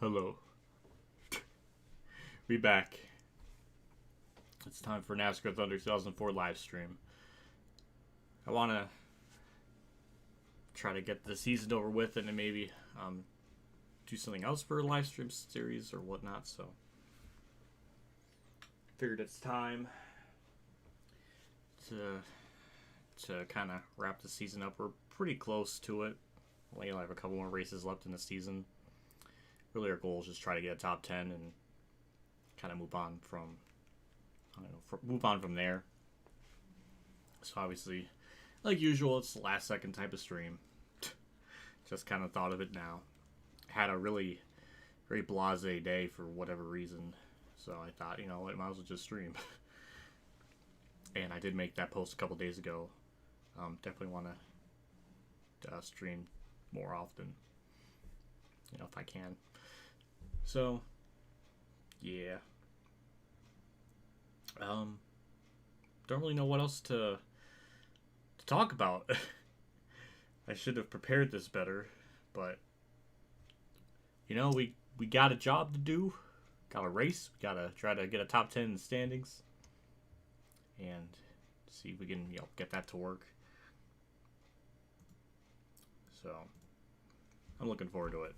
Hello. We back. It's time for NASCAR Thunder 2004 live stream. I want to try to get the season over with and then maybe do something else for a live stream series or whatnot, so figured it's time to kind of wrap the season up. We're pretty close to it. We only have a couple more races left in the season. Really, our goal is just try to get a top 10 and kind of move on from, move on from there. So obviously, like usual, it's the last second type of stream. Just kind of thought of it now. Had a really very blasé day for whatever reason. So I thought, you know what, might as well just stream. And I did make that post a couple days ago. Definitely want to stream more often, you know, if I can. So, yeah. Don't really know what else to talk about. I should have prepared this better, but you know, we got a job to do. Got a race. We gotta try to get a top 10 in the standings, and see if we can, you know, get that to work. So, I'm looking forward to it.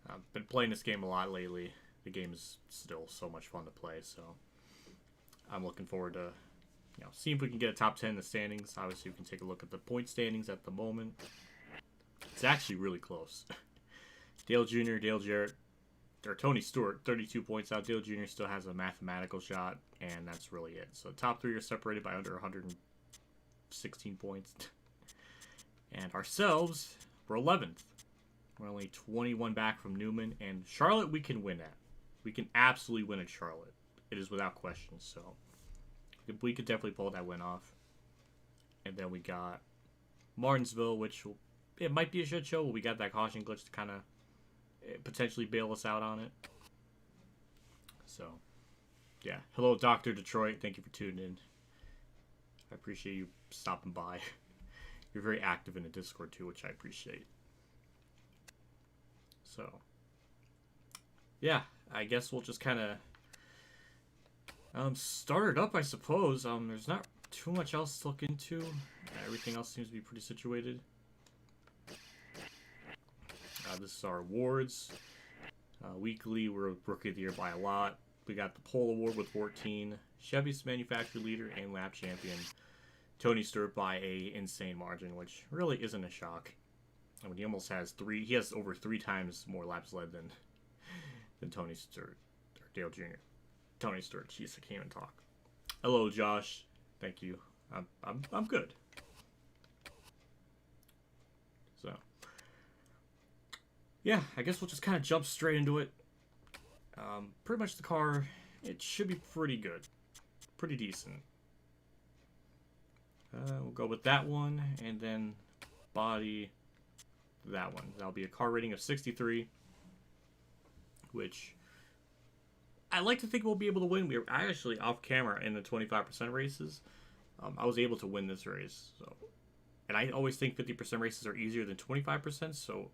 I've been playing this game a lot lately. The game is still so much fun to play, so I'm looking forward to, you know, seeing if we can get a top 10 in the standings. Obviously, we can take a look at the point standings at the moment. It's actually really close. Dale Jr., Dale Jarrett, or Tony Stewart, 32 points out. Dale Jr. still has a mathematical shot, and that's really it. So the top three are separated by under 116 points. And ourselves, we're 11th. We're only 21 back from Newman, and Charlotte we can win at. We can absolutely win at Charlotte. It is without question, so we could definitely pull that win off. And then we got Martinsville, which it might be a shit show, but we got that caution glitch to kind of potentially bail us out on it. So, yeah. Hello, Dr. Detroit. Thank you for tuning in. I appreciate you stopping by. You're very active in the Discord, too, which I appreciate. So, yeah, I guess we'll just kind of start it up, I suppose. There's not too much else to look into. Everything else seems to be pretty situated. This is our awards. Weekly, we're Rookie of the Year by a lot. We got the Pole Award with 14. Chevy's Manufacturer Leader and Lap Champion. Tony Stewart by a insane margin, which really isn't a shock. I mean, he almost has he has over 3 times more laps led than Tony Stewart, or Dale Jr. Tony Stewart, jeez, I can't even talk. Hello, Josh. Thank you. I'm good. So, yeah, I guess we'll just kind of jump straight into it. Pretty much the car, it should be pretty good. Pretty decent. We'll go with that one, and then body that one. That'll be a car rating of 63, which I like to think we'll be able to win. I actually, off camera in the 25% races, I was able to win this race. So, and I always think 50% races are easier than 25%, so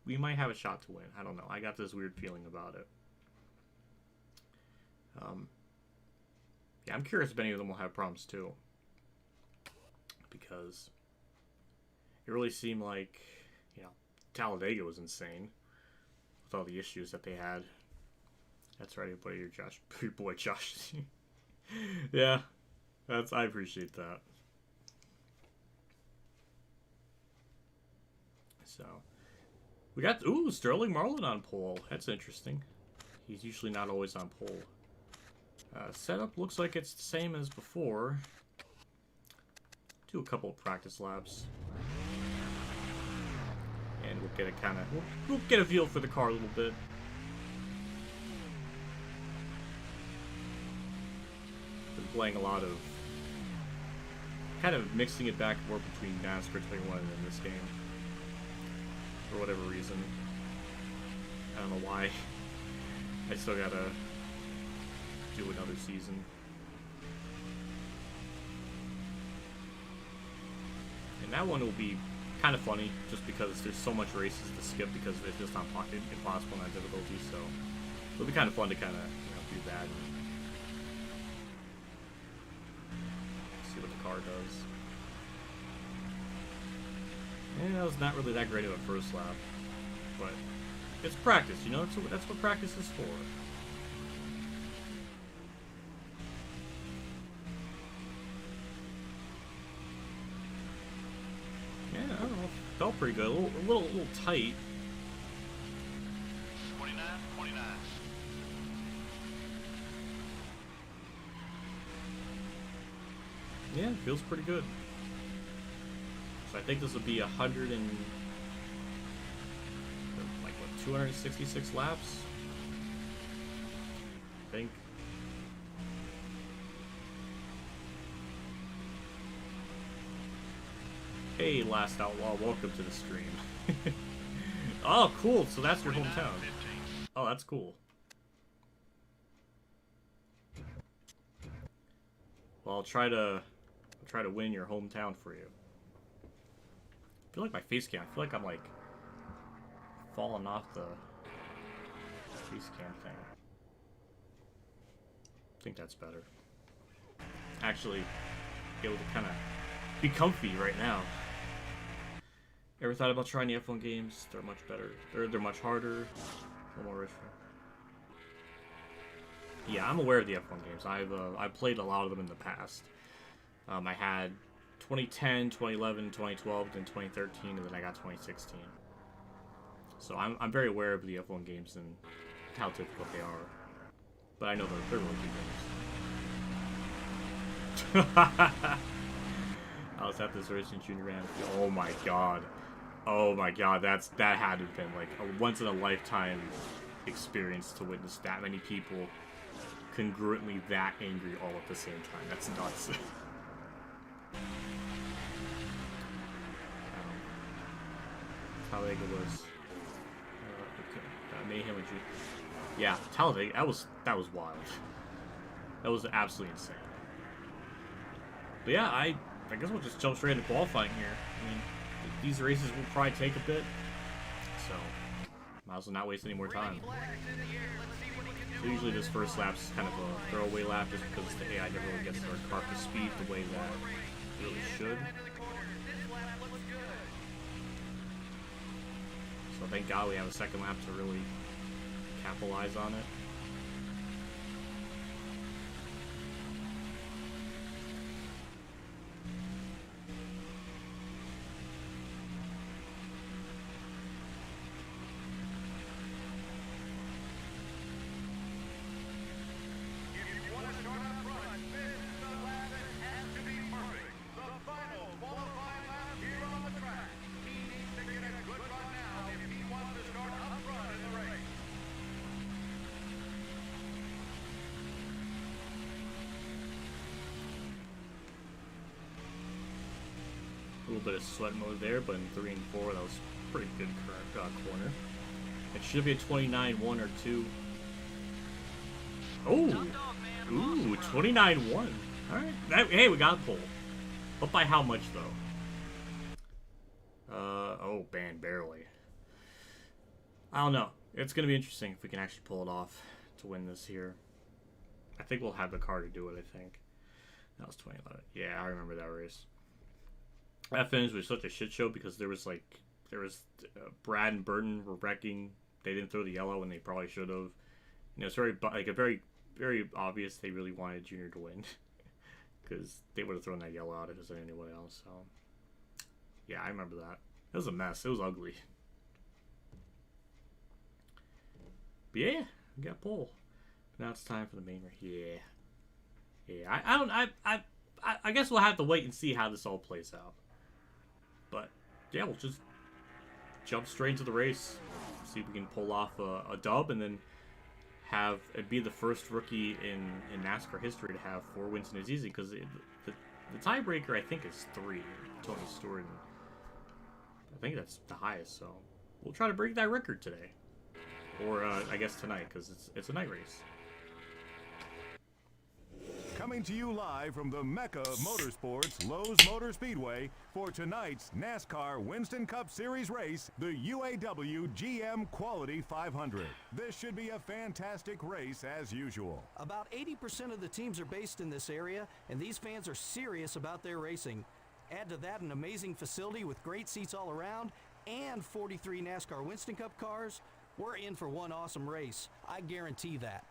we might have a shot to win. I don't know. I got this weird feeling about it. Yeah, I'm curious if any of them will have problems too, because it really seemed like, you know, Talladega was insane with all the issues that they had. That's right, everybody. Your boy Josh. Yeah, I appreciate that. So we got Sterling Marlin on pole. That's interesting. He's usually not always on pole. Setup looks like it's the same as before. Do a couple of practice laps, and we'll get a we'll get a feel for the car a little bit. Been playing a lot of kind of mixing it back and forth between NASCAR 21 and this game for whatever reason. I don't know why. I still gotta do another season. And that one will be kind of funny just because there's so much races to skip because it's just not impossible on that difficulty. So it'll be kind of fun to kind of do that and see what the car does. And that was not really that great of a first lap, but it's practice, you know. That's what practice is for. Yeah, I don't know. Felt pretty good. A little tight. 29. Yeah, it feels pretty good. So I think this will be 100 and like what, 266 laps. I think. Hey, Last Outlaw, welcome to the stream. Oh, cool. So that's your hometown. Oh, that's cool. Well, I'll try to win your hometown for you. I feel like my face cam. I feel like I'm like falling off the face cam thing. I think that's better. Actually, able to kind of be comfy right now. Ever thought about trying the F1 games? They're much better. They're much harder. A little more risky. Yeah, I'm aware of the F1 games. I've played a lot of them in the past. I had 2010, 2011, 2012, then 2013, and then I got 2016. So I'm very aware of the F1 games and how difficult they are. But I know they're really good games. I was at this racing junior round. Oh my god. Oh my god, that had to have been like a once in a lifetime experience to witness that many people congruently that angry all at the same time. That's nuts. Talladega was Mayhem and yeah, Talladega. That was wild. That was absolutely insane. But yeah, I guess we'll just jump straight into qualifying here. I mean, these races will probably take a bit, so might as well not waste any more time. So usually this first lap's kind of a throwaway lap just because the AI never really gets their car to speed the way that it really should. So thank God we have a second lap to really capitalize on it. A little bit of sweat mode there, but in 3 and 4, that was pretty good corner. It should be a 29-1 or 2. Oh! Ooh, 29-1. Alright. Hey, we got a pole. But by how much, though? Oh, man, barely. I don't know. It's going to be interesting if we can actually pull it off to win this here. I think we'll have the car to do it, I think. That was 2011. Yeah, I remember that race. That finish was such a shit show because there was Brad and Burton were wrecking. They didn't throw the yellow when they probably should have. You know, it's very obvious they really wanted Junior to win because they would have thrown that yellow out if it was anyone else. So yeah, I remember that. It was a mess. It was ugly. But yeah, we got pole. Now it's time for the main race. Yeah. I guess we'll have to wait and see how this all plays out. But yeah, we'll just jump straight into the race. See if we can pull off a dub and then have it be the first rookie in NASCAR history to have 4 wins in his easy, because the tiebreaker I think is 3. Tony Stewart. I think that's the highest. So we'll try to break that record today, or I guess tonight, because it's a night race. Coming to you live from the Mecca of Motorsports, Lowe's Motor Speedway, for tonight's NASCAR Winston Cup Series race, the UAW GM Quality 500. This should be a fantastic race as usual. About 80% of the teams are based in this area, and these fans are serious about their racing. Add to that an amazing facility with great seats all around and 43 NASCAR Winston Cup cars. We're in for one awesome race. I guarantee that.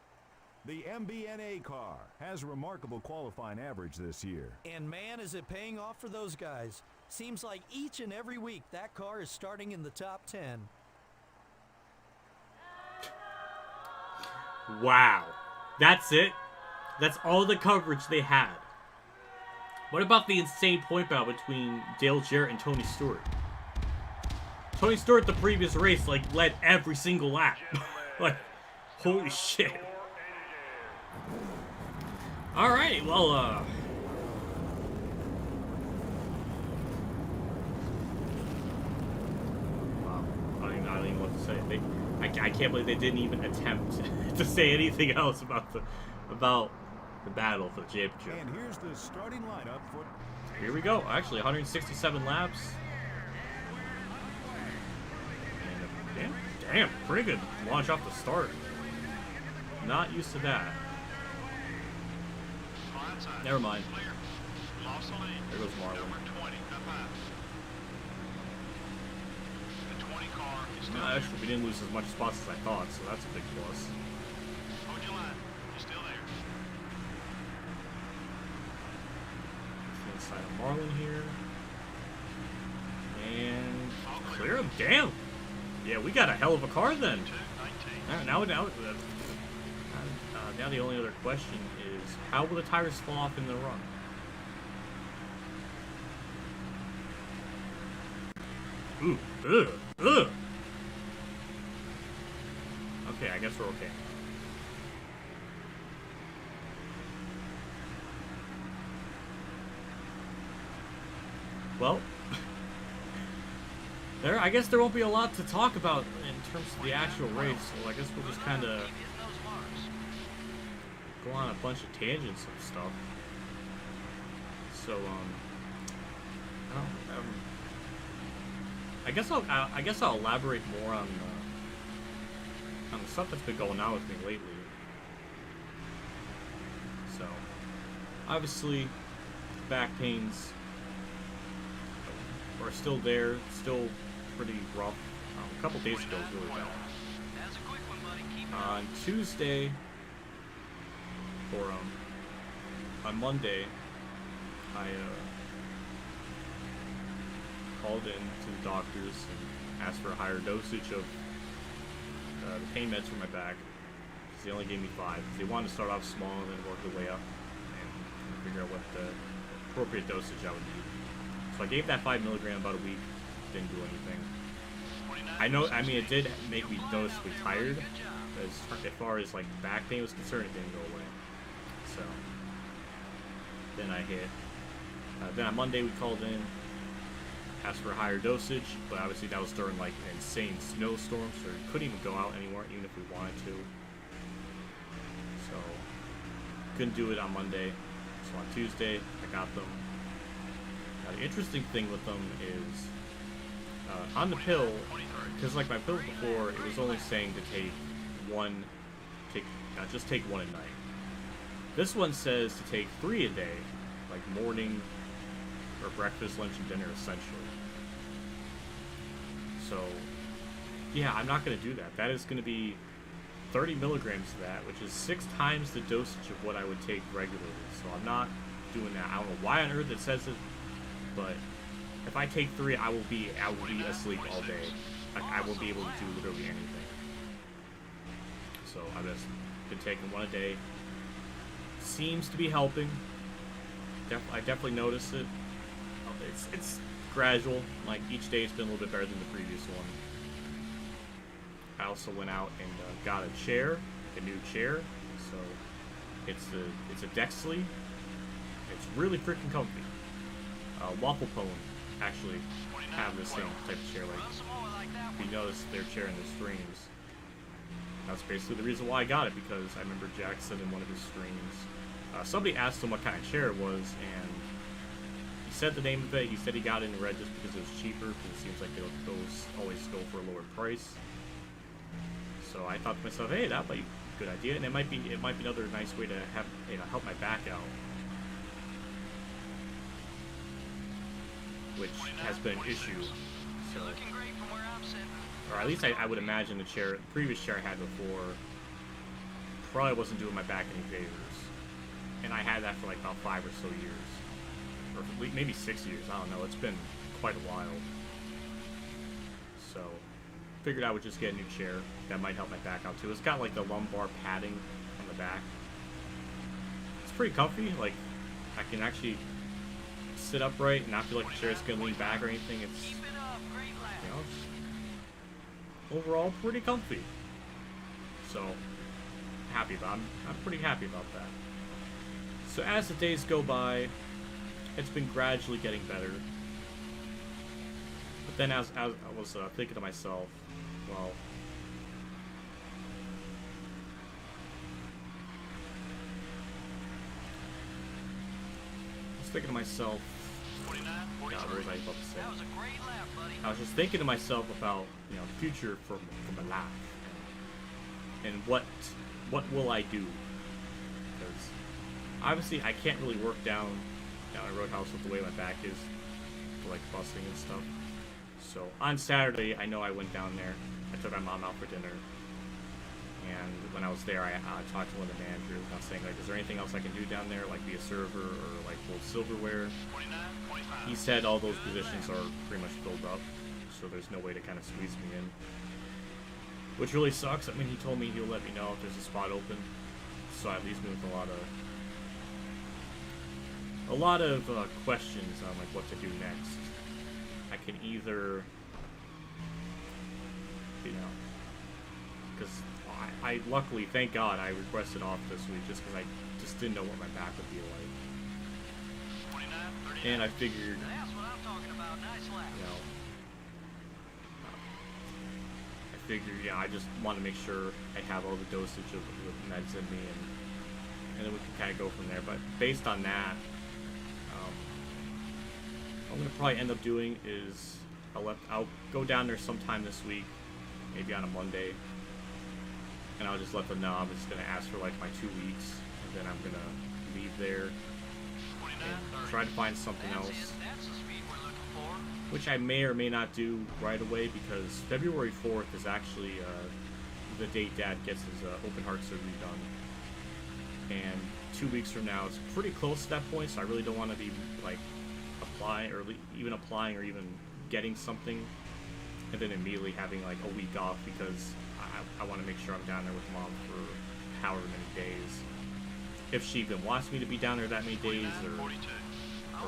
The MBNA car has a remarkable qualifying average this year. And man, is it paying off for those guys. Seems like each and every week that car is starting in the top 10. Wow. That's it? That's all the coverage they had. What about the insane point battle between Dale Jarrett and Tony Stewart? Tony Stewart, the previous race, like, led every single lap. Like, holy shit. Alright, well, wow, I don't even know what to say. I can't believe they didn't even attempt to say anything else about the battle for the championship. And here's the starting lineup for... Here we go. Actually, 167 laps. And damn, pretty good launch off the start. Not used to that. Never mind. There goes Marlon. No, actually, we didn't lose as much spots as I thought, so that's a big plus. Inside of Marlon here. And clear him. Damn! Yeah, we got a hell of a car then. Now the only other question is, how will the tires fall off in the run? Ooh, ugh. Okay, I guess we're okay. Well, I guess there won't be a lot to talk about in terms of the actual race, so I guess we'll just kind of go on a bunch of tangents and stuff. So, I guess I'll elaborate more on the stuff that's been going on with me lately. So, obviously, back pains are still there, still pretty rough. A couple days ago was really bad. On Tuesday, or on Monday, I called in to the doctors and asked for a higher dosage of the pain meds for my back, because they only gave me 5. They wanted to start off small and then work their way up and figure out what the appropriate dosage I would need. So I gave that 5 milligram about a week, didn't do anything. I mean, it did make me noticeably tired, as far as like back pain was concerned, it didn't go away. So then I hit. Then on Monday we called in, asked for a higher dosage, but obviously that was during like an insane snowstorm, so we couldn't even go out anymore, even if we wanted to. So couldn't do it on Monday. So on Tuesday I got them. Now, the interesting thing with them is on the pill, because like my pill before, it was only saying to take just take 1 a night. This one says to take 3 a day, like morning or breakfast, lunch, and dinner essentially. So yeah, I'm not going to do that. That is going to be 30 milligrams of that, which is 6 times the dosage of what I would take regularly. So I'm not doing that. I don't know why on earth it says it, but if I take 3, I will be asleep all day. I won't be able to do literally anything. So I've just been taking 1 a day. Seems to be helping. I definitely noticed it. It's gradual. Like each day, it's been a little bit better than the previous one. I also went out and got a chair, a new chair. So it's a Dexley. It's really freaking comfy. Waffle Pone actually have the same type of chair. Like if you notice their chair in the streams, that's basically the reason why I got it, because I remember Jack said in one of his streams Somebody asked him what kind of chair it was, and he said the name of it. He said he got it in red just because it was cheaper, because it seems like those always go for a lower price. So I thought to myself, hey, that might be a good idea, and it might be another nice way to have, you know, help my back out, which has been an issue. So, or at least I would imagine the previous chair I had before probably wasn't doing my back any favors, and I had that for like about 5 or so years, or maybe 6 years. I don't know. It's been quite a while. So, figured I would just get a new chair that might help my back out too. It's got like the lumbar padding on the back. It's pretty comfy. Like, I can actually sit upright and not feel like the chair is gonna lean back or anything. It's, you know, it's overall pretty comfy. So happy about. I'm pretty happy about that. So as the days go by, it's been gradually getting better. But then as I was thinking to myself, well, I was thinking to myself, God, what was I about to say? That was a great lap, buddy. I was just thinking to myself about, you know, the future for my life, and what will I do? Because obviously I can't really work down a roadhouse with the way my back is, like busting and stuff. So on Saturday, I know I went down there. I took my mom out for dinner, and when I was there, I talked to one of the managers. And I was saying, like, is there anything else I can do down there, like be a server or like hold silverware? He said all those positions are pretty much filled up, so there's no way to kind of squeeze me in, which really sucks. I mean, he told me he'll let me know if there's a spot open, so that leaves me with a lot of questions on like what to do next. I can either, you know, because I luckily, thank God, I requested off this week just because I just didn't know what my back would be like. And I figured, That's what I'm talking about. Nice lap. you know, I figured, yeah, I just want to make sure I have all the dosage of meds in me, and then we can kind of go from there. But based on that, what I'm going to probably end up doing is I'll go down there sometime this week, maybe on a Monday, and I'll just let them know I'm just going to ask for like my 2 weeks, and then I'm going to leave there and try to find something else, which I may or may not do right away, because February 4th is actually the date Dad gets his open heart surgery done, and 2 weeks from now it's pretty close to that point, so I really don't want to be like applying or even getting something and then immediately having like a week off, because I want to make sure I'm down there with Mom for however many days. If she even wants me to be down there that many days, or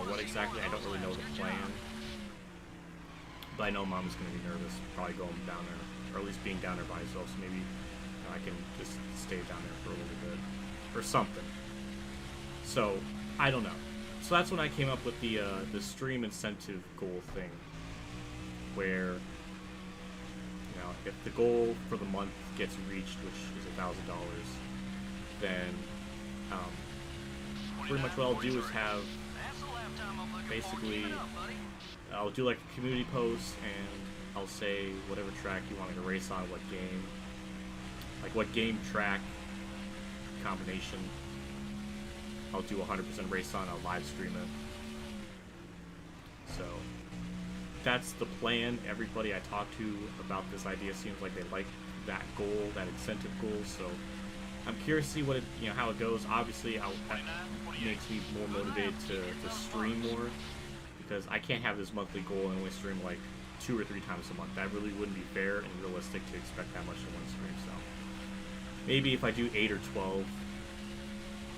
what exactly, I don't really know the plan. But I know Mom's going to be nervous, probably going down there, or at least being down there by herself, so maybe I can just stay down there for a little bit, or something. So, I don't know. So that's when I came up with the stream incentive goal thing, where, you know, if the goal for the month gets reached, which is $1,000, then pretty much what I'll do is have, basically, I'll do like a community post, and I'll say whatever track you want me to race on, what game, like what game track combination I'll do 100% race on, I'll live stream it. So that's the plan. Everybody I talk to about this idea seems like they like that goal, that incentive goal. So I'm curious to see what it, you know, how it goes. Obviously, that makes me more motivated to stream more, because I can't have this monthly goal and only stream like 2 or 3 times a month. That really wouldn't be fair and realistic to expect that much in one stream. So maybe if I do 8 or 12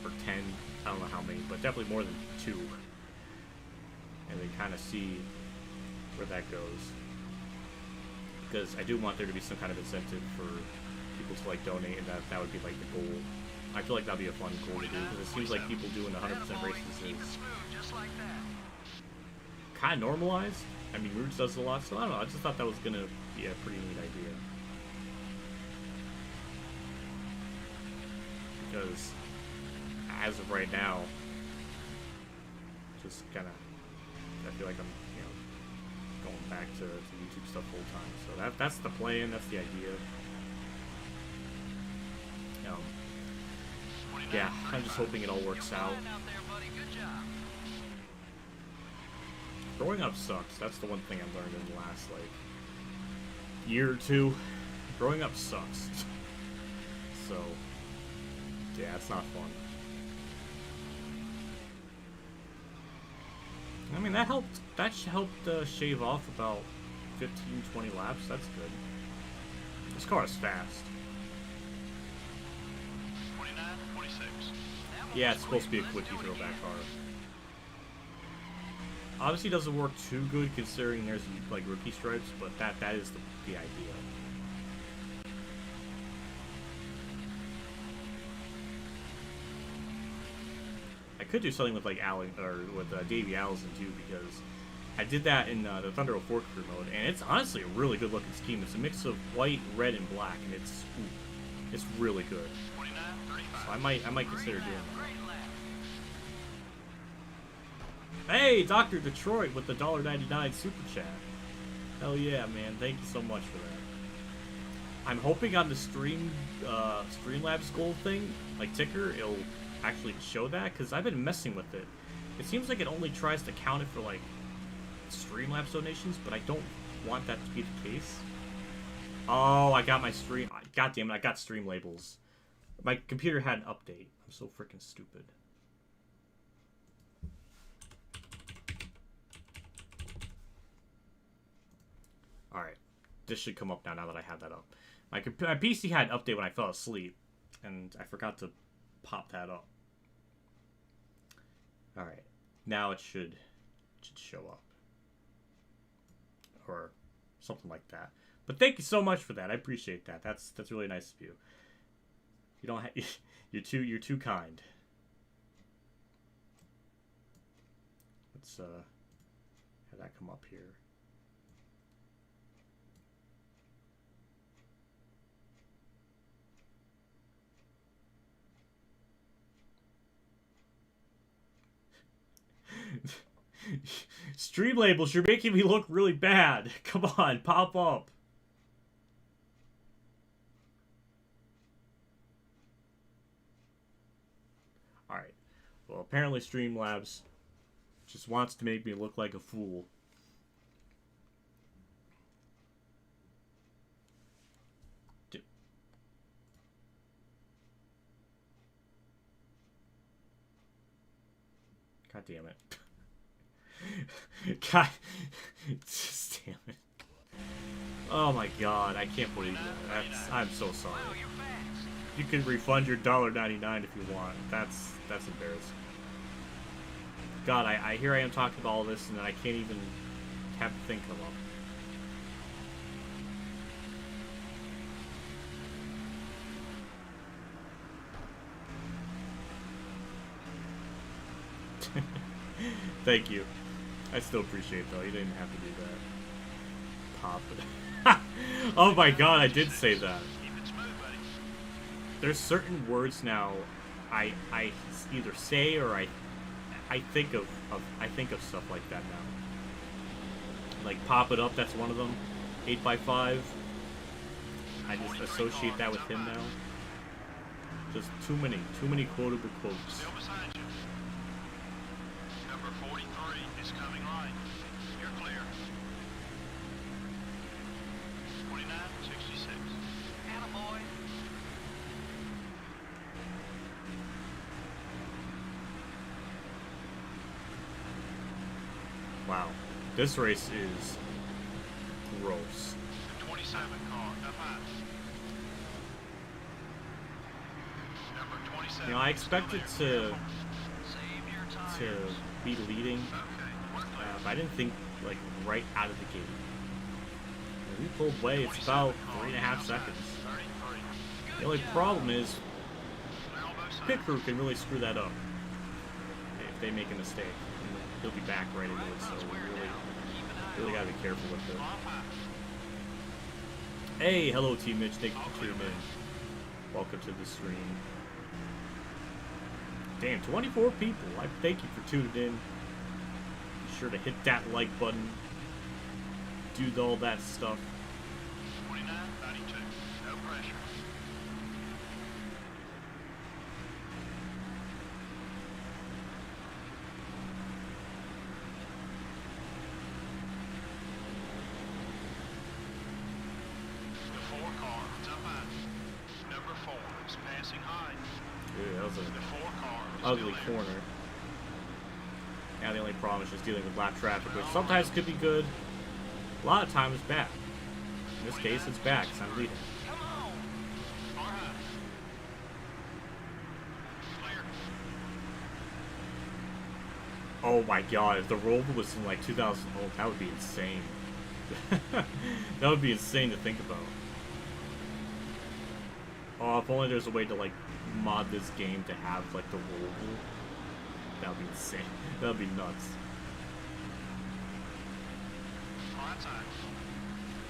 or 10, I don't know how many, but definitely more than 2, and then kind of see where that goes, because I do want there to be some kind of incentive for people to like donate, and that would be like the goal. I feel like that'd be a fun goal to do, because it seems like people doing 100% races is kind of normalized. I mean, Roots does it a lot, so I don't know. I just thought that was gonna be a pretty neat idea, because as of right now, just kind of, I feel like I'm, going back to YouTube stuff full time. So that's the plan. That's the idea. Yeah, I'm just hoping it all works out. Growing up sucks. That's the one thing I've learned in the last, year or two. Growing up sucks. So, yeah, it's not fun. I mean, that helped. That helped shave off about 15, 20 laps. That's good. This car is fast. 29, 26. Yeah, it's supposed to be a quickie throwback car. Obviously, doesn't work too good considering there's rookie stripes, but that is the idea. I could do something with Allen or with Davey Allison too, because I did that in the Thunder 04 crew mode, and it's honestly a really good looking scheme. It's a mix of white, red, and black, and it's really good. So I might consider doing that. Hey, Dr. Detroit with the $1.99 super chat. Hell yeah, man! Thank you so much for that. I'm hoping on the Streamlabs gold thing, ticker, it'll actually show that, because I've been messing with it. It seems like it only tries to count it for Streamlabs donations, but I don't want that to be the case. Oh, I got my stream. God damn it, I got stream labels. My computer had an update. I'm so freaking stupid. Alright. This should come up now that I have that up. My PC had an update when I fell asleep, and I forgot to pop that up. Alright. Now it should show up. Or something like that. But thank you so much for that. I appreciate that. That's really nice of you. You don't you're too kind. Let's have that come up here. Stream labels, you're making me look really bad. Come on, pop up. Alright. Well, apparently Streamlabs just wants to make me look like a fool. God damn it. God, just damn it. Oh my god, I can't believe that. I'm so sorry. You can refund your $1.99 if you want. That's embarrassing. God, I here I am talking about all this and I can't even have the thing come up. Thank you. I still appreciate it, though. You didn't have to do that. Pop. Oh my god, I did say that. There's certain words now I either say or I think of stuff like that now. Pop it up, that's one of them. 8x5. I just associate that with him now. Just too many quotable quotes. Wow, this race is gross. The 27 car, up high. Number 27. I expected to be leading, but I didn't think right out of the gate. When we pulled away, it's about 3.5 seconds. The only problem is pit crew can really screw that up if they make a mistake. He'll be back right into it, so we really gotta be careful with it. Hey, hello Team Mitch, thank you for tuning in. Welcome to the stream. Damn, 24 people. I thank you for tuning in. Be sure to hit that like button. Do all that stuff. 29, 92. No pressure. The 4 car is up high. Number 4 is passing high. Dude, that was The an 4 car is ugly still there. corner. Now the only problem is just dealing with lap traffic, which sometimes could be good. A lot of times it's bad. In this case, it's bad because I'm leading. Come on. Far high. Clear. Oh my god, if the Rover was in like 2000, oh, that would be insane. That would be insane to think about. Oh, if only there's a way to like mod this game to have like the Rover. That would be insane. That would be nuts. Fly time.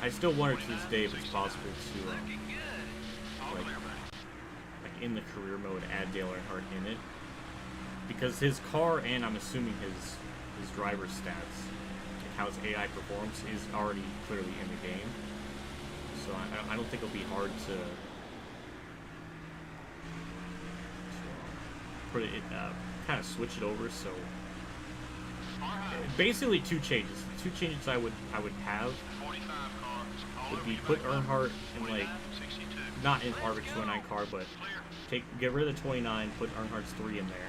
I still wonder to this day if it's possible to Looking good. All like- clear, buddy. like in the career mode add Dale Earnhardt in it, because his car and I'm assuming his driver's stats and how his AI performs is already clearly in the game, so I don't think it'll be hard to put it kind of switch it over. So Far high. basically two changes. The two changes I would have 45 cars. All would over be you, put buddy. Earnhardt in like 29, 62. not in Harvick's 29 car, but Clear. get rid of the 29, put Earnhardt's 3 in there,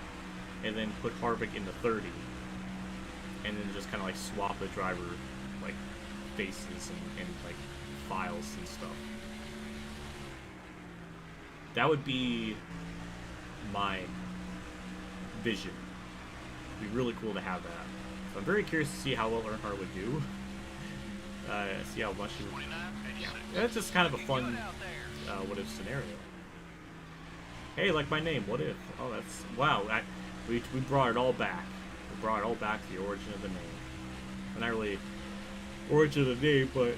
and then put Harvick in the 30, and then just kind of like swap the driver like faces and like files and stuff. That would be my vision. It'd be really cool to have that. So I'm very curious to see how well Earnhardt would do. See how much he would. 29, 86. That's just kind of a fun what if scenario. Hey, like my name, what if? Oh, that's wow. We brought it all back. We brought it all back to the origin of the name. And not really origin of the name, but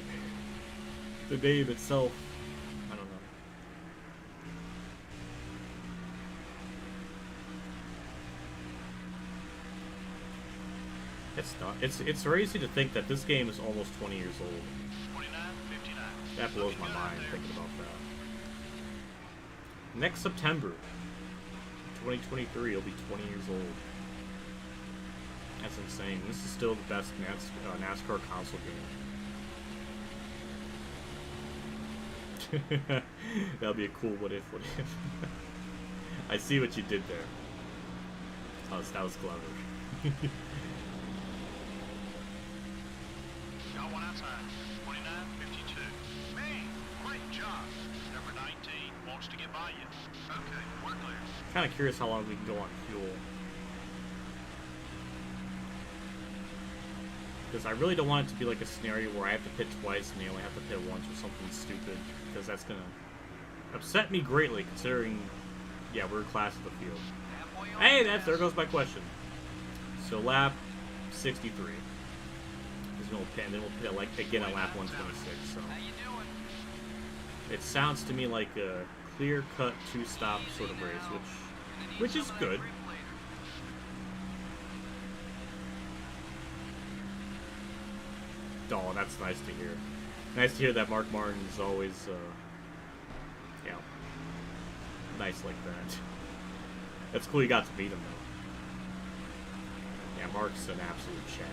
the name itself. I don't know. It's not. It's crazy to think that this game is almost 20 years old. 29, 59. That blows my mind thinking about that. Next September, 2023, it'll be 20 years old. That's insane. This is still the best NASCAR console game. That'll be a cool what if. I see what you did there. That was clever. Got one outside. 29, 52. Man, great job. Number 19 wants to get by you. Okay, we're clear. Kind of curious how long we can go on fuel. Because I really don't want it to be like a scenario where I have to pit twice and they only have to pit once or something stupid. Because that's going to upset me greatly considering, yeah, we're class of the field. Hey, there goes my question. So lap 63. Because we'll pit, and then we'll pit like again at lap 126. So How you doing? it sounds to me like a clear-cut two-stop sort of race, which is good. Oh, that's nice to hear. Nice to hear that Mark Martin is always, yeah, nice like that. That's cool you got to meet him, though. Yeah, Mark's an absolute Chad.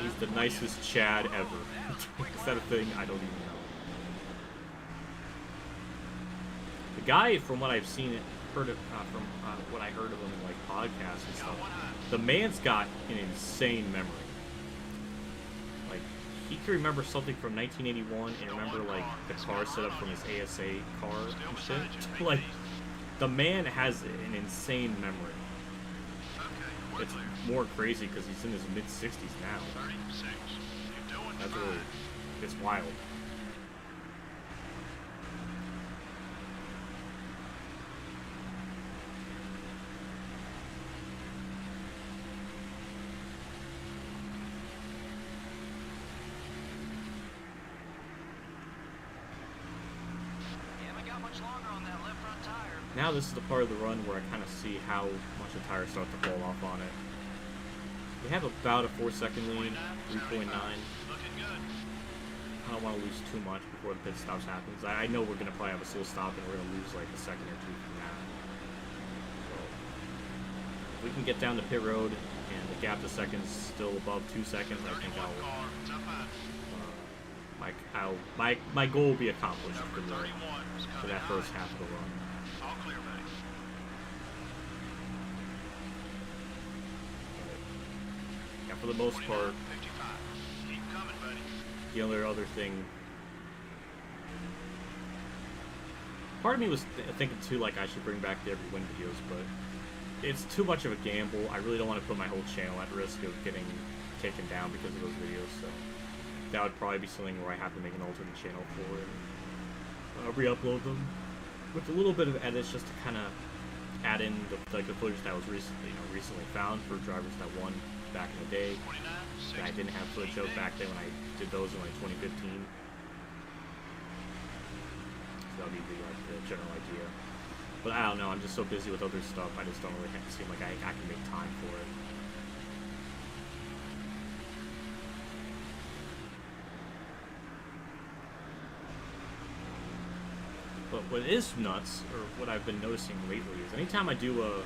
He's the nicest Chad ever. Is that a thing? I don't even know. The guy, from what I've seen, heard of, from what I heard of him in like podcasts and stuff, the man's got an insane memory. Like, he can remember something from 1981 and remember like the car setup from his ASA car and shit. Like, the man has an insane memory. It's more crazy because he's in his mid-60s now. 36. You're doing That's fine. really, it's wild. Damn, I got much longer on that left front tire. Now this is the part of the run where I kind of see how much the tires start to fall off on it. We have about a 4-second lead, 3.9. I don't want to lose too much before the pit stops happens. I know we're going to probably have a slow stop and we're going to lose like a second or two from that. So, if we can get down the pit road and the gap to seconds still above 2 seconds, I think my goal will be accomplished for that first half of the run. Yeah, for the most part, the other thing, part of me was thinking too, like I should bring back the every win videos, but it's too much of a gamble. I really don't want to put my whole channel at risk of getting taken down because of those videos, so that would probably be something where I have to make an alternate channel for and re-upload them with a little bit of edits just to kind of add in the footage that was recently found for drivers that won back in the day that I didn't have footage of back then when I did those in like 2015. So that'll be the general idea. But I don't know, I'm just so busy with other stuff, I just don't really seem like I can make time for it. But what is nuts, or what I've been noticing lately, is anytime I do a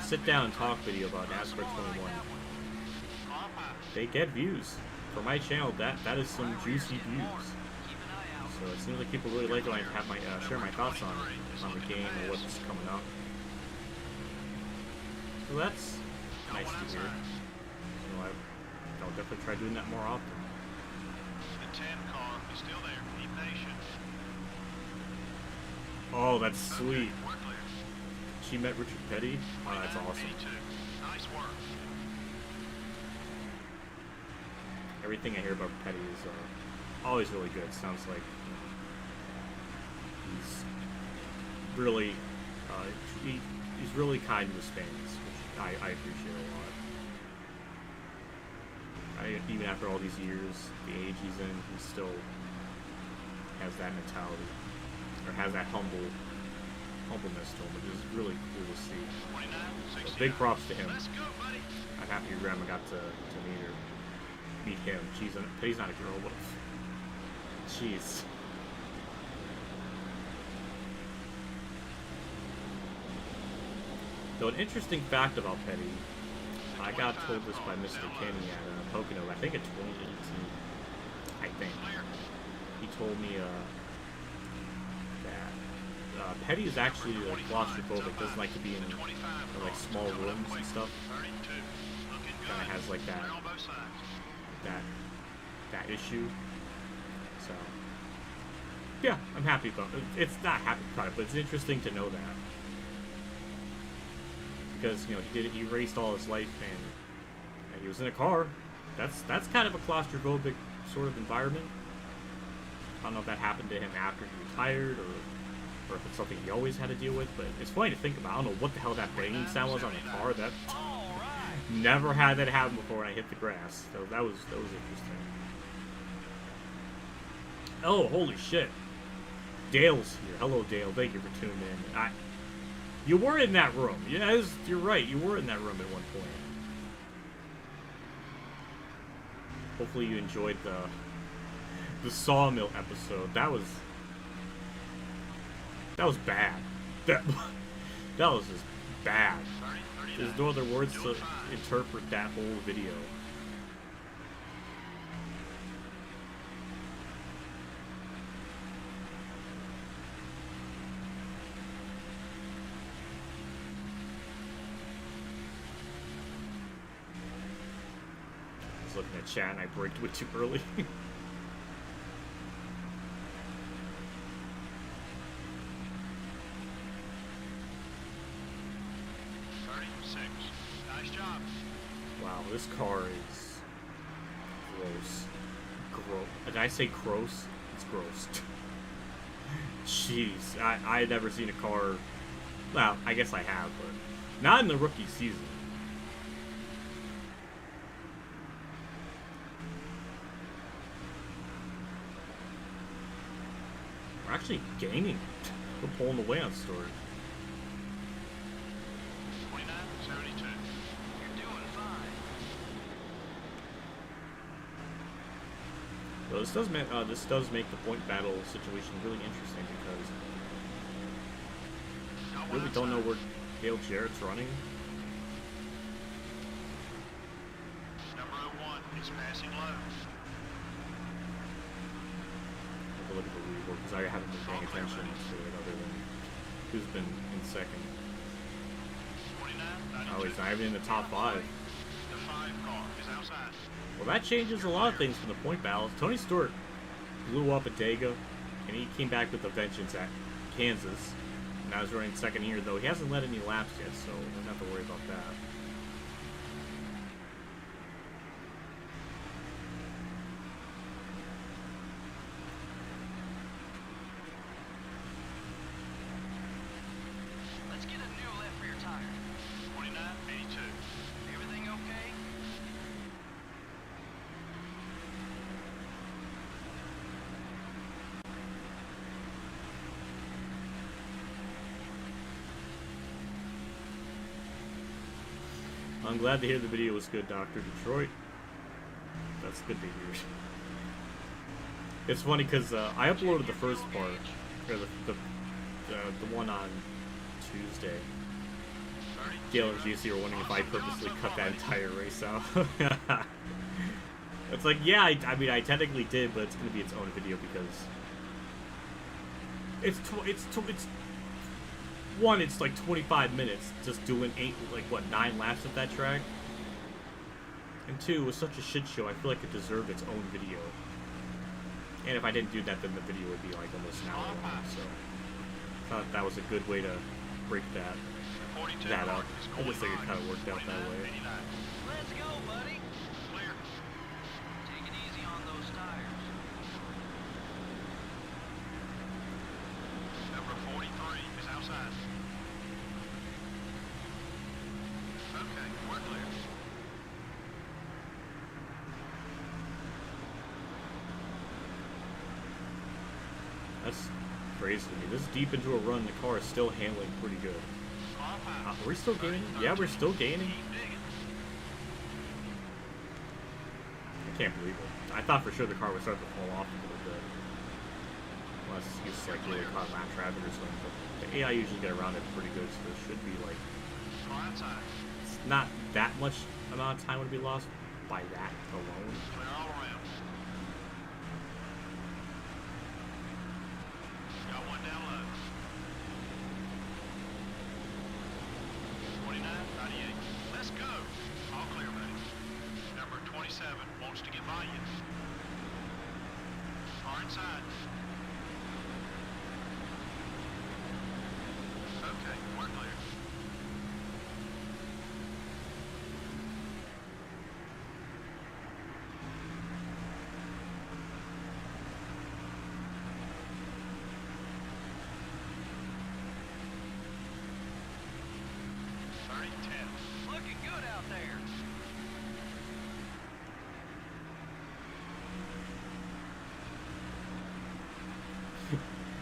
sit down and talk video about NASCAR 21, they get views. For my channel, that is some juicy views. So it seems like people really like it when I have my share my thoughts on the game or what's coming up. So that's nice to hear. I'll definitely try doing that more often. The 10 car is still there. Be patient. Oh, that's sweet. She met Richard Petty. Oh, that's awesome. Nice work. Everything I hear about Petty is always really good. Sounds like he's really he's really kind to his fans, which I appreciate a lot. Even after all these years, the age he's in, he still has that mentality, or has that humbleness to him, which is really cool to see. So big props to him. I'm happy your grandma got to meet him. He's not a girl, but jeez. Though an interesting fact about Petty, I got told this by Mr. Kenny at Pocono, I think in 2018, I think. He told me that Petty is actually claustrophobic, doesn't like to be in like small rooms and stuff. Kind of has like that issue. So yeah, I'm happy about it. It's not happy about it, but it's interesting to know that. Because, he raced all his life and he was in a car. That's kind of a claustrophobic sort of environment. I don't know if that happened to him after he retired or if it's something he always had to deal with, but it's funny to think about. I don't know what the hell that banging sound was on the car. That never had that happen before when I hit the grass. So that was interesting. Oh, holy shit. Dale's here. Hello, Dale. Thank you for tuning in. You were in that room. Yes, you're right. You were in that room at one point. Hopefully you enjoyed the sawmill episode. That was bad. That was just bad. There's no other words to interpret that whole video. Looking at chat and I braked way too early. 36. Nice job. Wow, this car is gross. Did I say gross? It's gross. Jeez, I had never seen a car. Well, I guess I have, but not in the rookie season. We're actually gaining. We're pulling away on Stewart. 29.72. You're doing fine. So this does make the point battle situation really interesting because I really don't know where Dale Jarrett's running. Number 01 is passing low. I'll look at the leaderboard because I haven't been paying attention to it other than who's been in second. 29.92. Oh, he's not even in the top 5. The 5 car is outside. Well, that changes a lot of things from the point battles. Tony Stewart blew up at Dega, and he came back with a vengeance at Kansas. Now he's running second here, though he hasn't led any laps yet, so we don't have to worry about that. Let's get a new left rear tire. 29.82. Everything okay? I'm glad to hear the video was good, Dr. Detroit. That's good to hear. It's funny because I uploaded the first part, or the one on Tuesday. Dale and GC were wondering if I purposely cut that entire race out. It's like, yeah, I mean, I technically did, but it's going to be its own video because it's like 25 minutes just doing 9 laps of that track. And 2, it was such a shit show, I feel like it deserved its own video. And if I didn't do that, then the video would be like almost an hour long, so I thought that was a good way to break that up. I just think it kind of worked out that way. Let's go, buddy. Clear. Take it easy on those tires. Number 43 is outside. Okay, we're clear. That's crazy to me. This deep into a run, the car is still handling pretty good. Are we still gaining? Yeah, we're still gaining. I can't believe it. I thought for sure the car would start to fall off a little bit. Unless it's like really caught lap traffic or something. But the AI usually get around it pretty good, so it should be like... It's not that much amount of time would be lost by that alone. Clear all around. Got one down low. 29.98. Let's go. All clear, buddy. Number 27 wants to get by you. Far inside. Okay, we're clear. Looking good out there.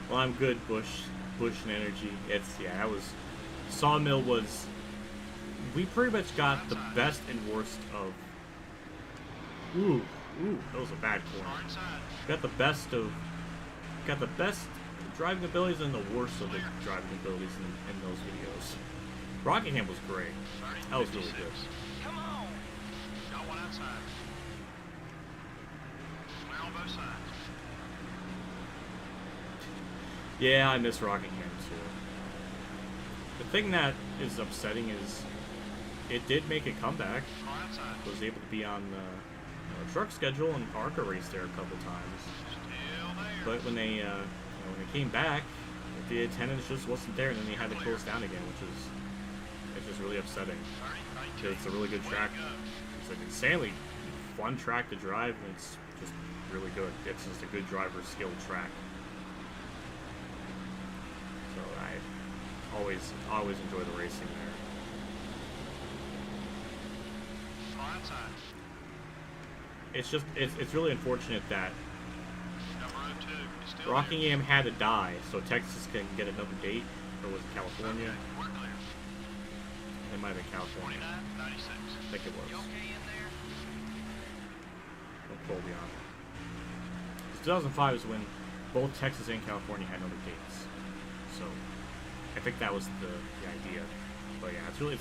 Well, I'm good, Bush and Energy. It's, yeah, that was... Sawmill was... We pretty much got the best and worst of... Ooh, that was a bad corner. Got the best driving abilities and the worst of the driving abilities in those videos. Rockingham was great. That was really good. Come on. Got one outside. Clear on both sides. Yeah, I miss Rockingham too. The thing that is upsetting is it did make a comeback. Car outside. Was able to be on the truck schedule and ARCA race there a couple times. Still there. But when they when they came back, the attendance just wasn't there, and then they had to close down again, which is really upsetting. Because it's a really good track. It's an insanely fun track to drive, and it's just really good. It's just a good driver skill track. So I always enjoy the racing there. It's just it's really unfortunate that Number 02 still Rockingham had to die so Texas can get another date. Or was it California? there. We're clear. It might have been California. 29.96. I think it was. You okay in there? Don't quote me on it. 2005 is when both Texas and California had other dates. So I think that was the idea. But yeah, it's really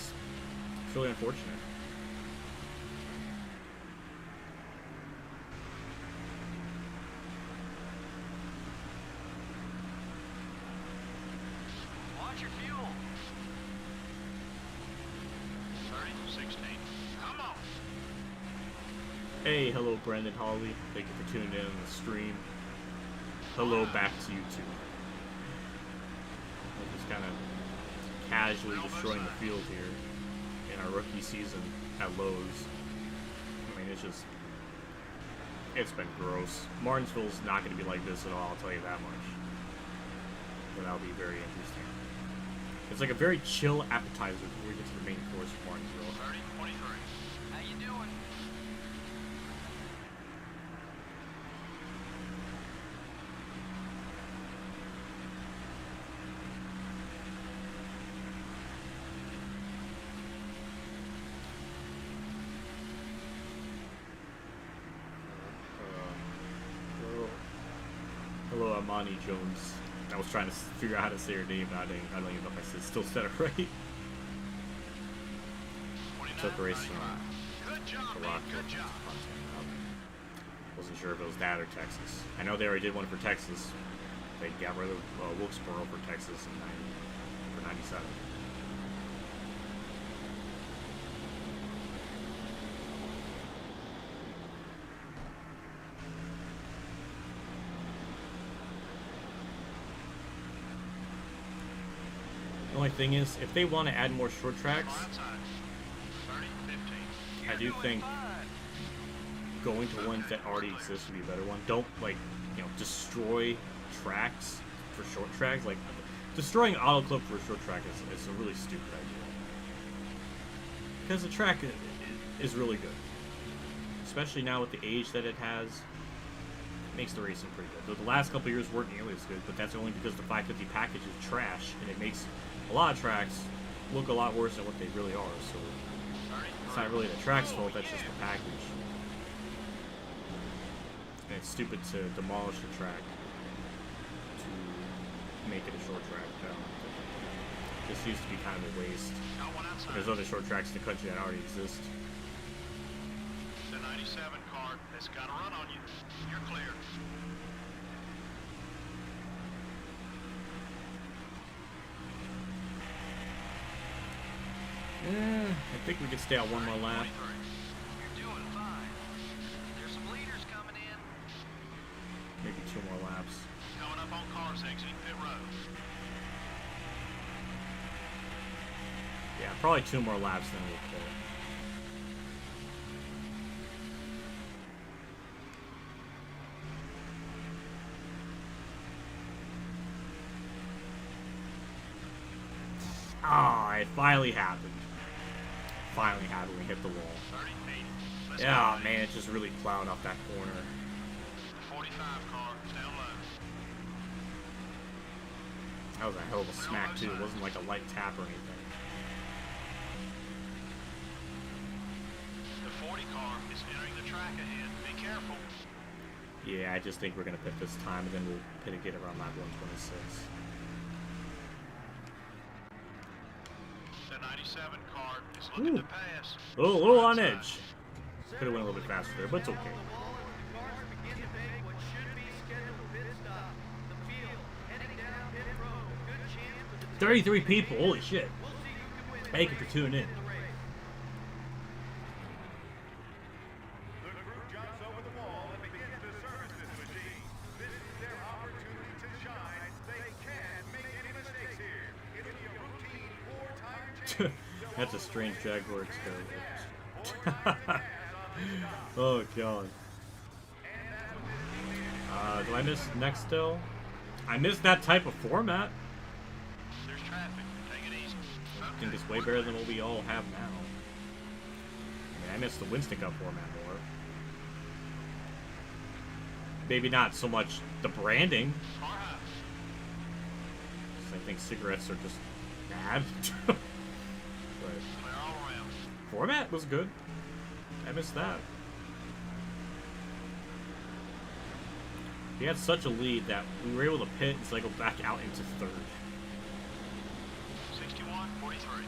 unfortunate. Watch your fuel. 30.16. Come on. Hey, hello Brandon Hawley. Thank you for tuning in on the stream. Hello back to you too. We're just kind of casually destroying the field here in our rookie season at Lowe's. I mean, it's been gross. Martinsville's not going to be like this at all, I'll tell you that much. But that'll be very interesting. It's like a very chill appetizer before we get to the main course of Martinsville. 30.23. How you doing? Hello, Amani Jones. I was trying to figure out how to say her name, but I don't even know if I still said it right. Took a race from Good job, man. Rockville. Good job. Wasn't sure if it was that or Texas. I know they already did one for Texas. They got rid of Wilkesboro for Texas in 97. The only thing is, if they want to add more short tracks, I do think going to ones that already exist would be a better one. Don't, like, destroy tracks for short tracks. Like, destroying Auto Club for a short track is a really stupid idea. Because the track is really good. Especially now with the age that it has. It makes the racing pretty good. The last couple of years weren't nearly as good, but that's only because the 550 package is trash, and it makes a lot of tracks look a lot worse than what they really are. So it's not really the track's fault, that's just the package. And it's stupid to demolish the track to make it a short track. This used to be kind of a waste. There's other short tracks in the country that already exist. The 97 car has got a run on you. You're clear. I think we can stay out one more lap. You're doing fine. There's some leaders coming in. Maybe 2 more laps. Coming up on cars exiting pit road. Yeah, probably 2 more laps, then we'll pull. Ah, it finally happened. Finally happened. We hit the wall. 30 feet. Let's Yeah, go. man, it just really plowed off that corner. The 45 car is down low. That was a hell of a smack, too. It wasn't like a light tap or anything. The 40 car is entering the track ahead. Be careful. Yeah, I just think we're going to pit this time, and then we'll pit again around lap 126. The 97 car is looking Ooh. to pass. A little on edge. Could have went a little bit faster there, but it's okay. 33 people, holy shit. Thank you for tuning in. The group jumps over the wall and begins to service this machine. This is their opportunity to shine. They can't make any mistakes here. It'll be a routine 4-time change. That's a strange Jaguar experience. Oh god. Do I miss Nextel? I missed that type of format. There's traffic. Take it easy. I think it's way better than what we all have now. I mean, I miss the Winston Cup format more. maybe not so much the branding. Far high. 'Cause I think cigarettes are just bad. But Clear all around. format was good. I missed that. We had such a lead that we were able to pit and cycle back out into third. 61-43.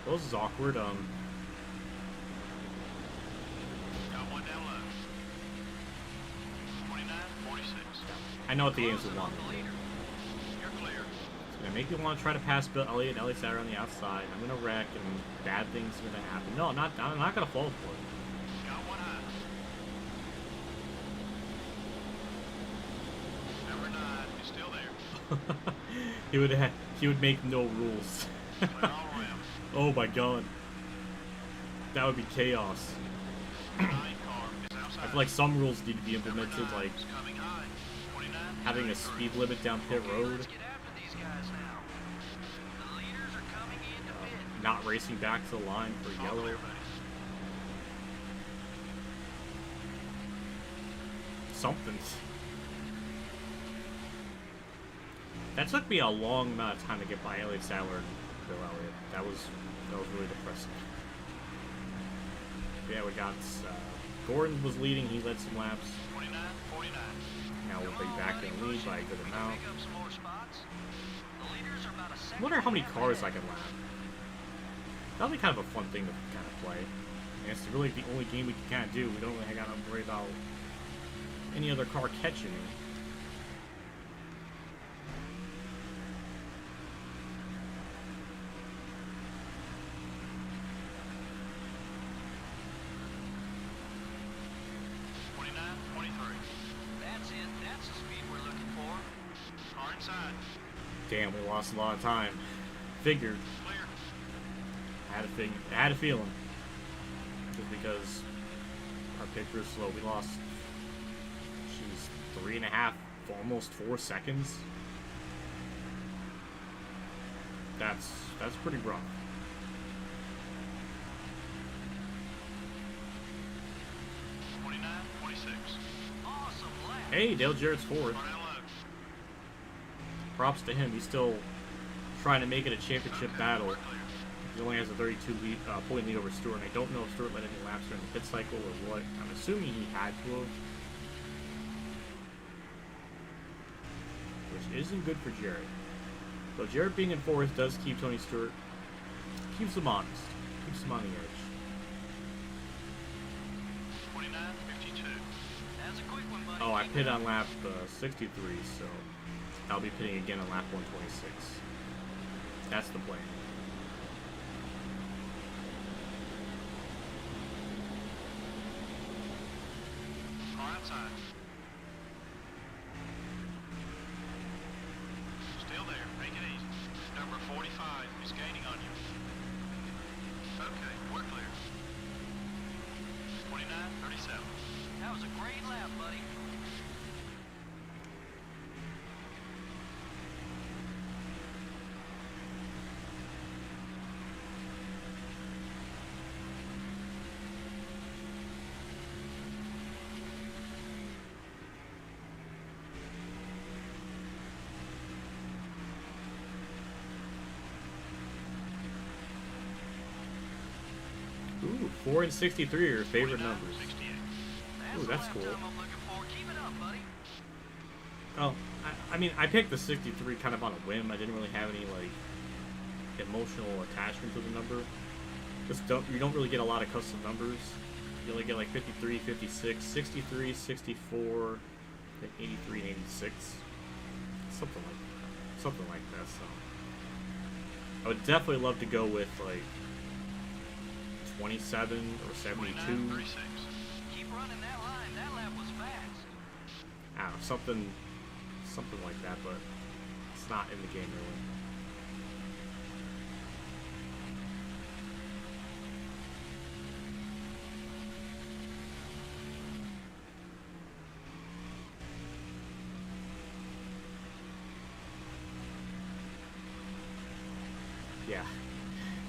Well, this is awkward. Got one down low. 29-46. I know what the game's want. You're clear. It's gonna make me want to try to pass Bill Elliott and Elliott Sauer on the outside. I'm gonna wreck, and bad things are gonna happen. No, I'm not gonna fall for it. Got one high. Number 9 is still there. He would make no rules. Clear all around. Oh my god. That would be chaos. 9 car is outside. I feel like some rules need to be implemented, Number 9 like is coming high. 29, having a 33. speed limit down pit road, Let's get after these guys now. The leaders are coming into pit. not racing back to the line for All yellow. clear, buddy. Something. That took me a long amount of time to get by Elliott Sadler and Bill Elliott. That was really depressing. But yeah, we got Gordon was leading. He led some laps. 29-49. Now we'll be back in the lead by a good amount. Pick up some more spots. The leaders are about a I second. wonder how many and a half cars I ahead. can lap. That'll be kind of a fun thing to kind of play. And it's really the only game we can kind of do. We don't really got to worry about any other car catching me. That's it. That's the speed we're looking for. Car inside. Damn, we lost a lot of time. Figured. Clear. I had a feeling. Just because our pit crew was slow. We lost, jeez, 3.5, almost 4 seconds. That's pretty rough. Awesome lap. Hey, Dale Jarrett's fourth. Props to him. He's still trying to make it a championship battle. He only has a 32 point lead over Stewart. And I don't know if Stewart led any laps during the pit cycle or what. I'm assuming he had to have. Which isn't good for Jarrett. So Jarrett being in fourth does keep Tony Stewart, keeps him honest, keeps him on the edge. 29-52. That's a quick one, buddy. Oh, I pit on lap 63, so I'll be pitting again on lap 126. That's the plan. Car outside. Still there. Make it easy. Number 45 is gaining on you. Okay, we're clear. 29-37. That was a great lap, buddy. Ooh, 4 and 63 are your favorite numbers. 68. Ooh, that's the cool. lap time I'm looking for. Keep it up, buddy. Oh, I mean, I picked the 63 kind of on a whim. I didn't really have any, like, emotional attachment to the number. You don't really get a lot of custom numbers. You only get, like, 53, 56, 63, 64, then 83, and 86. Something like that, so. I would definitely love to go with, like, 27 or 72. 29-36. Keep running that line. That lap was fast. I don't know, something like that, but it's not in the game really.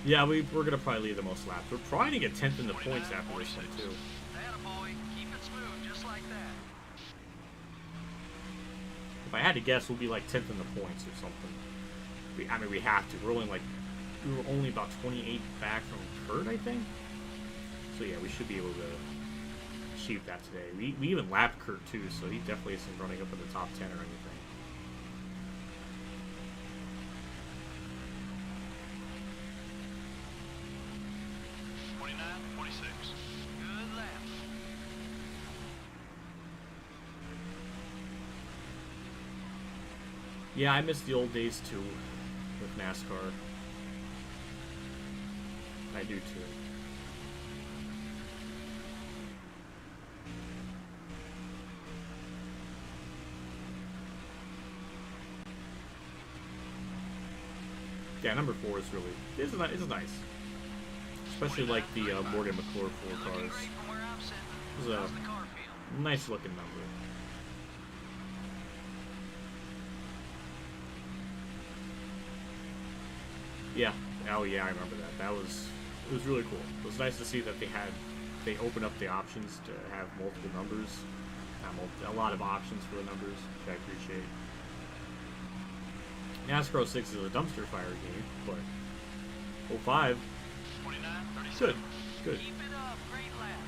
Yeah, we're gonna probably lead the most laps. We're probably gonna get 10th in the points after this one too. Attaboy. Keep it smooth, just like that. If I had to guess, we'll be like 10th in the points or something. I mean, we have to. We were only about 28 back from Kurt, I think. So yeah, we should be able to achieve that today. We even lapped Kurt too, so he definitely isn't running up in the top 10 or anything. Good lap. Yeah, I miss the old days too with NASCAR. I do too. Yeah, number 4 is really is nice, especially like the Morgan McClure 4 cars. Great from where I'm sitting. It was How's a the car feel? nice looking number. Yeah. Oh yeah, I remember that. It was really cool. It was nice to see that they opened up the options to have multiple numbers. A lot of options for the numbers, which I appreciate. NASCAR 06 is a dumpster fire game, but 05, good. Good. Keep it up. Great lap.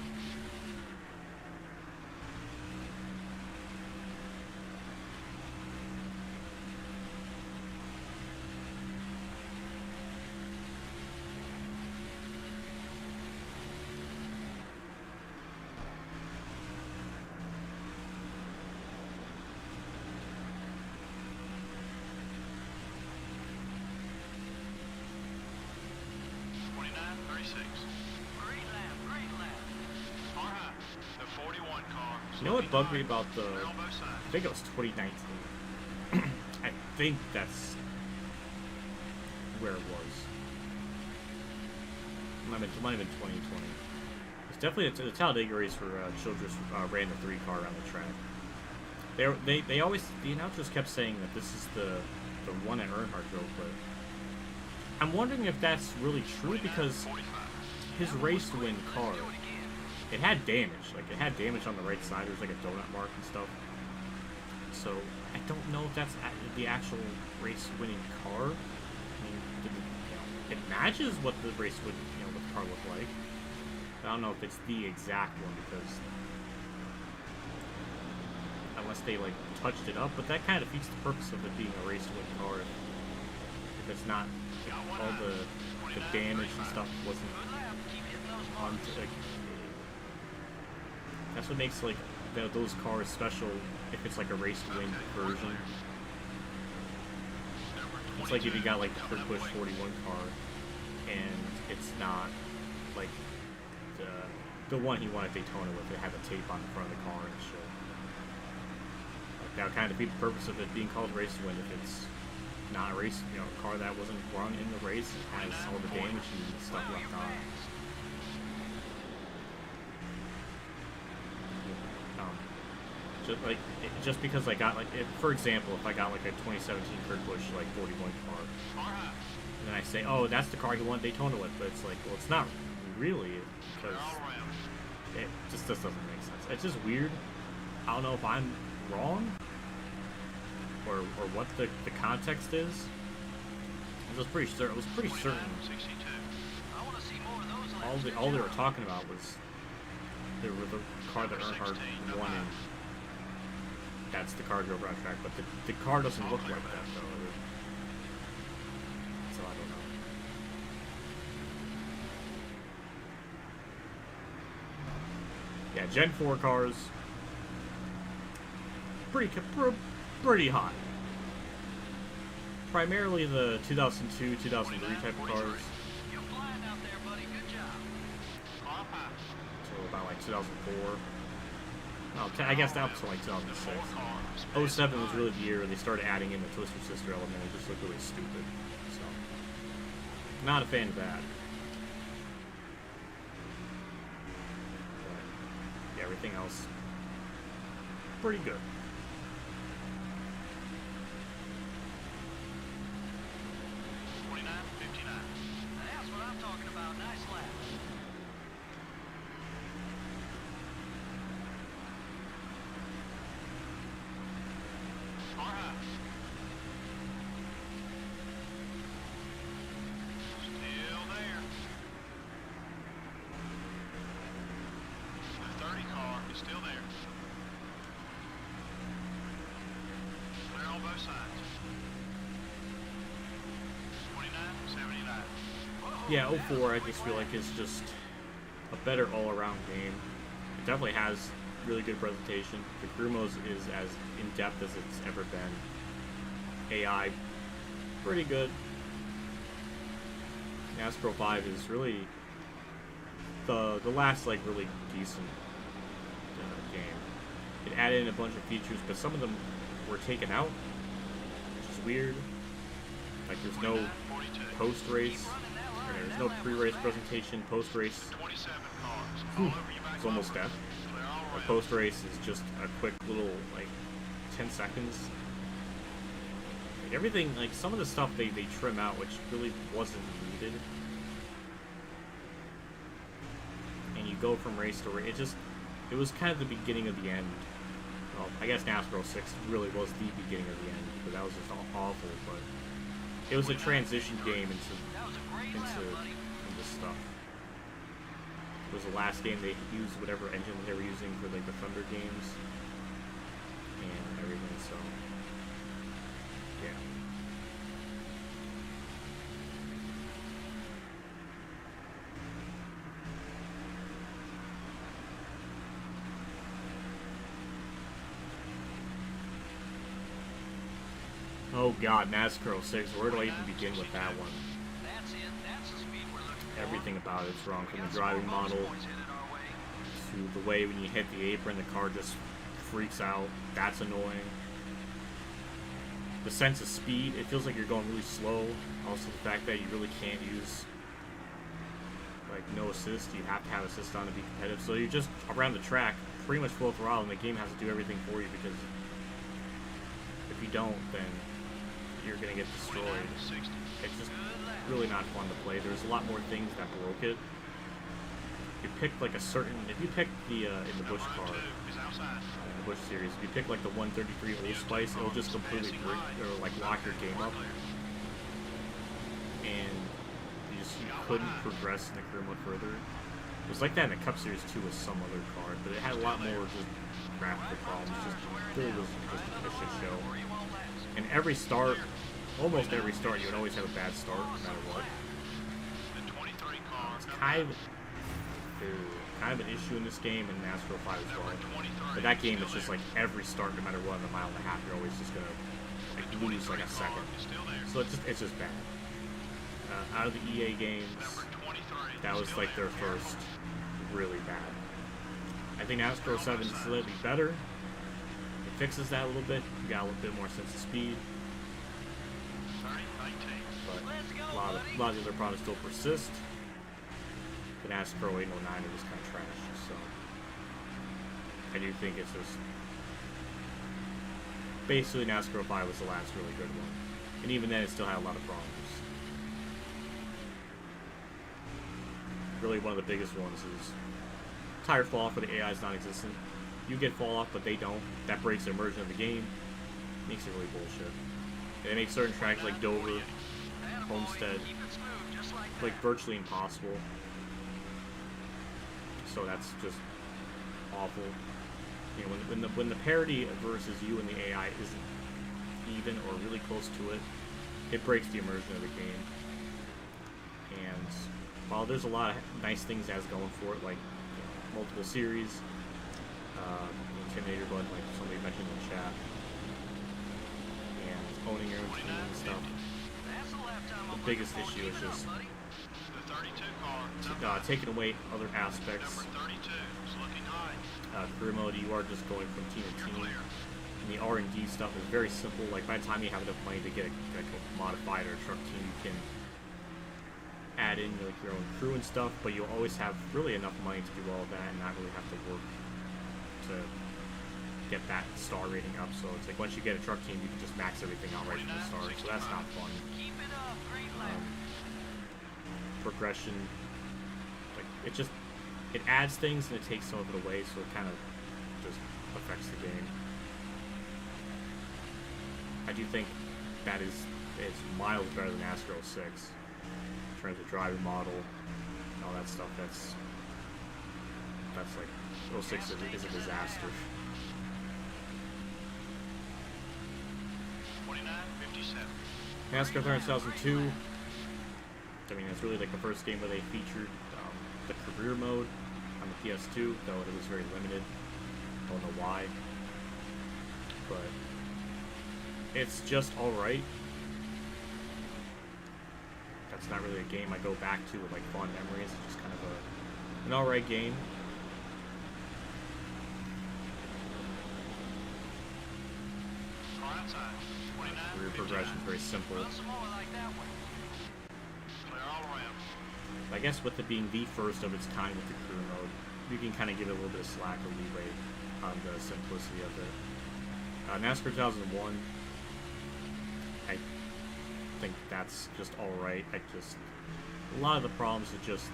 Great lap. Great lap. All right, the 41 car. You know what bugged me about I think it was 2019. I think that's where it was. Might have been 2020. It's definitely the Talladega race where Childress ran the 3 car around the track. They always, the announcers kept saying that this is the one that Earnhardt drove, but I'm wondering if that's really true because his race to win car, it had damage. Like, it had damage on the right side. There's like a donut mark and stuff. So I don't know if that's the actual race-winning car. I mean, it matches what the race would, what the car looked like. I don't know if it's the exact one because unless they like touched it up, but that kind of defeats the purpose of it being a race-win car if it's not all the damage and stuff wasn't on. That's what makes like those cars special. If it's like a race-to-win version, it's like if you got like the Kurt Busch 41 car, and it's not like the one he won at Daytona with. It had the tape on the front of the car and shit. Like that would kind of defeat the purpose of it being called race-to-win if it's not a race, a car that wasn't run in the race and has all the damage and stuff left on. Just because I got for example, if I got like a 2017 Kurt Busch like 41 car, and then I say, oh, that's the car he won Daytona with, but it's like, well, it's not really because it just doesn't make sense. It's just weird. I don't know if I'm wrong. Or what the context is. It was pretty certain. All they were talking about was the car that Earnhardt won in. That's the car drove around track, but the car doesn't look like that though. So I don't know. Yeah, Gen 4 cars. Pretty hot. Primarily the 2002, 2003 type of cars. You're flying out there, buddy. Good job. So about like 2004. Oh, I guess that was like 2006. 07 was really the year they started adding in the Twister Sister element. It just looked really stupid. So, not a fan of that. But, yeah, everything else, pretty good. That's what I'm Yeah, 04 I just feel like is just a better all-around game. It definitely has really good presentation. The crew modes is as in-depth as it's ever been. AI, pretty good. NASCAR 5 is really the last like really decent game. It added in a bunch of features, but some of them were taken out, which is weird. Like there's no post-race, or there's no pre-race presentation. Post-race is almost death. Post-race is just a quick little like 10 seconds. Like, everything, like some of the stuff they trim out, which really wasn't needed. And you go from race to race. It was kind of the beginning of the end. Well, I guess NASCAR 06 really was the beginning of the end, but that was just awful. But it was a transition game into stuff. It was the last game they used whatever engine they were using for like the Thunder games and everything. So yeah. Oh god, NASCAR 06, where do I even begin with that one? Everything about it's wrong, from the driving model to the way when you hit the apron, the car just freaks out. That's annoying. The sense of speed, it feels like you're going really slow. Also the fact that you really can't use like no assist. You have to have assist on to be competitive. So you're just around the track, pretty much full throttle, and the game has to do everything for you, because if you don't, then you're gonna get destroyed. It's just really not fun to play. There's a lot more things that broke it. You pick like a certain, if you pick the in the Busch car, in the Busch series, if you pick like the 133 Old Spice, it'll just completely break or like lock your game up, and you couldn't progress in the career mode further. It was like that in the Cup Series too with some other car, but it had a lot more just graphical problems. Just really was just a shit show. And every start, almost every start, you would always have a bad start, no matter what. It's kind of an issue in this game, and NASCAR 5 as well. But that game is just like every start, no matter what, in a mile and a half, you're always just gonna like lose like a second. So it's just bad. Out of the EA games, that was like their first really bad. I think NASCAR 7 is slightly better. It fixes that a little bit. You got a little bit more sense of speed. But a lot of the other products still persist. The NASCAR 08 and 09 are just kind of trash. So I do think it's just basically NASCAR 5 was the last really good one. And even then it still had a lot of problems. Really one of the biggest ones is tire fall off where the AI is non-existent. You get fall off, but they don't. That breaks the immersion of the game. Makes it really bullshit. They make certain tracks like Dover, Homestead, like virtually impossible. So that's just awful. You know, when the parity versus you and the AI isn't even or really close to it, it breaks the immersion of the game. And while there's a lot of nice things it has going for it, like multiple series, Intimidator button, like somebody mentioned in the chat, and owning your own team and stuff. The biggest issue is just taking away other aspects. Career mode, you are just going from team to team. And the R&D stuff is very simple. Like by the time you have enough money to get a modified or a truck team, you can add in like your own crew and stuff, but you'll always have really enough money to do all that and not really have to work to get that star rating up. So it's like once you get a truck team, you can just max everything out right from the start. So that's not fun. Progression, like it adds things and it takes some of it away, so it kind of just affects the game. I do think that it's miles better than NASCAR 06 in terms of driving model and all that stuff. That's like 06 is a disaster. 29:57. NASCAR 2002. I mean, it's really like the first game where they featured the career mode on the PS2, though it was very limited. Don't know why, but it's just alright. That's not really a game I go back to with like fond memories. It's just kind of an alright game. Career progression is very simple. I guess with it being the first of its kind with the career mode, you can kind of give it a little bit of slack or leeway on the simplicity of it. NASCAR 2001, I think that's just alright. A lot of the problems are just,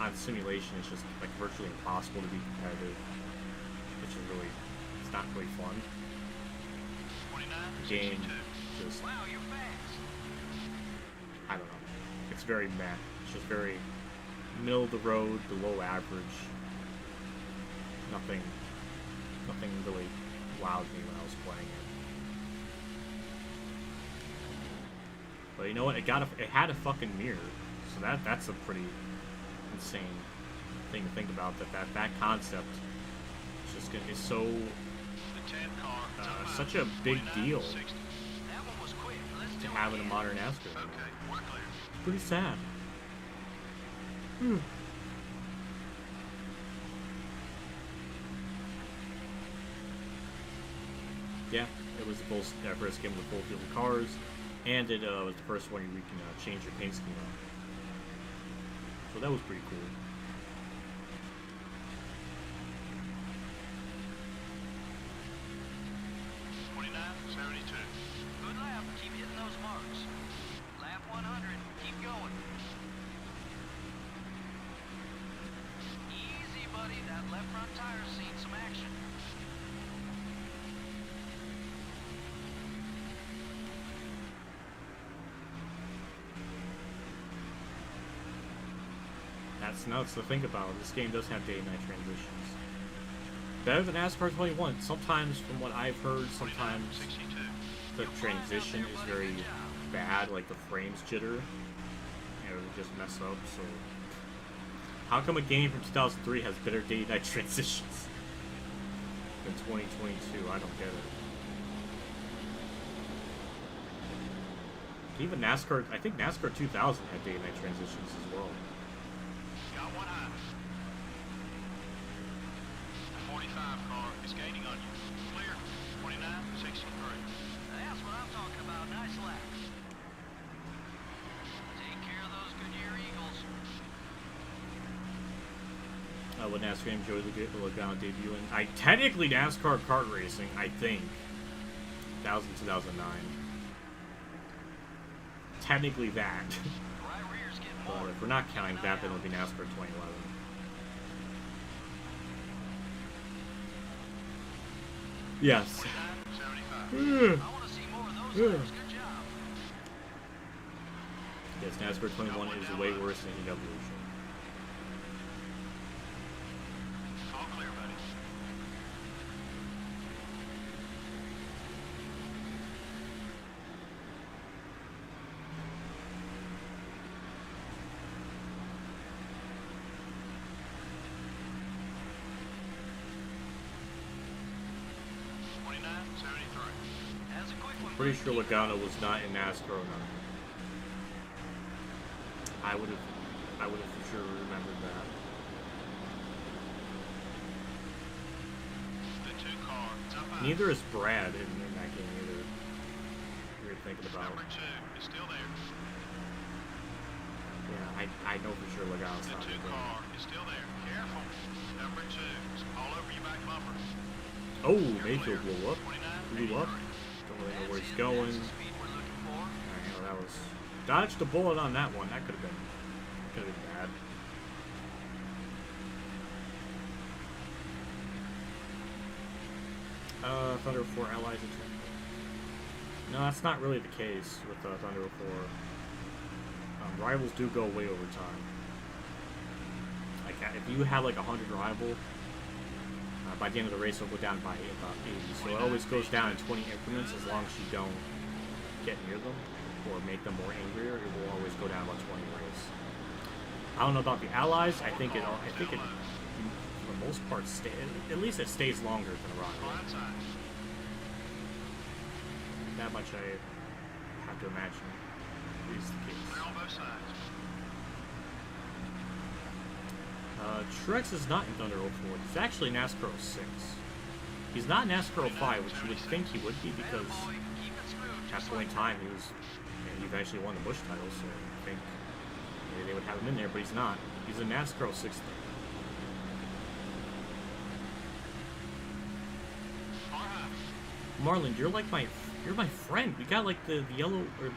on simulation, it's just like virtually impossible to be competitive, which is really, it's not really fun. The game just, I don't know, it's very meh. It's just very middle of the road, below average. Nothing really wowed me when I was playing it. But you know what? It had a fucking mirror, so that's a pretty insane thing to think about. That concept is so such a big deal to have in a modern NASCAR. It's pretty sad. Yeah, it was the first game with full field of cars, and it was the first one where you can change your paint scheme up. So that was pretty cool. Good lap. Keep hitting those marks. Lap 100. Keep going. Easy, buddy. That left front tire's seen some action. That's nuts to think about. This game does have day and night transitions. Better than NASCAR 21. Sometimes, from what I've heard, sometimes the transition is very bad, like the frames jitter, and it would just mess up. So, how come a game from 2003 has better day and night transitions than 2022? I don't get it. Even NASCAR, I think NASCAR 2000 had day and night transitions as well. Got one high. 45 car is gaining on you. Clear. 29.63. That's what I'm talking about. Nice lap. Take care of those Goodyear Eagles. Would NASCAR enjoy the Logano debuting? Technically NASCAR kart racing, I think. 2009. Technically that. Right rear's getting But more. if we're not counting that, then it'll be NASCAR 2011. Yes. 29.75. I want to see more of those laps. Good job. Yes, NASCAR 21 is way worse than EW. All clear, buddy. That's a quick one. Pretty sure Logano was not in NASCAR or not. I would have for sure remembered that. The two car, top five. Neither is Brad in that game either. You're thinking about. Number 2 is still there. Yeah, I know for sure Logano's The not in two the game. car is still there. Careful. Number 2 is all over your back bumper. Oh, Mayfield blew up. Blew up. Don't really know where he's going. That's the speed we're looking for. Alright, well, that was... Dodged a bullet on that one. That could have been bad. Thunder 4 allies attack. No, that's not really the case with Thunder 4. Rivals do go away over time. Like, if you have like 100 rival, by the end of the race it'll go down by about 80. So it always goes down in 20 increments as long as you don't get near them. or make them more angrier, it will always go down about 20 race. I don't know about the allies. I think it for the most part at least it stays longer than a rocket. That much I have to imagine is the case. Truex is not in Thunder 04. He's actually NASCAR 06. He's not NASCAR 05, which you would think he would be because at that point in time he eventually won the Busch title, so I think maybe they would have him in there, but he's not. He's a NASCAR 06 though. Marlon, you're like you're my friend. We got like the yellow, or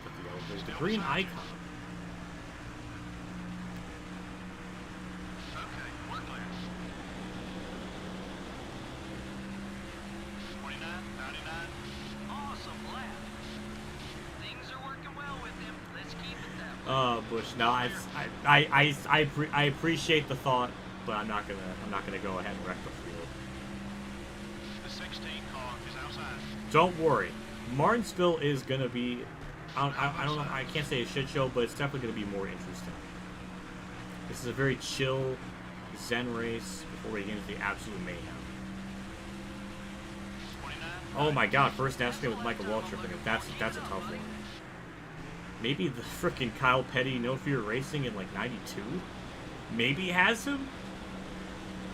the green icon. Okay, we're clear. 29, 99. Awesome lap. Things are working well with him. Let's keep it that way. Bush. No, I appreciate the thought, but I'm not gonna go ahead and wreck the field. The 16 car is outside. Don't worry, Martinsville is gonna be. I don't know. I can't say a shit show, but it's definitely gonna be more interesting. This is a very chill, zen race before we get into the absolute mayhem. 29. Oh my God! First NASCAR with Michael Waltrip in it. That's a tough one. Maybe the frickin' Kyle Petty No Fear Racing in like '92. Maybe has him.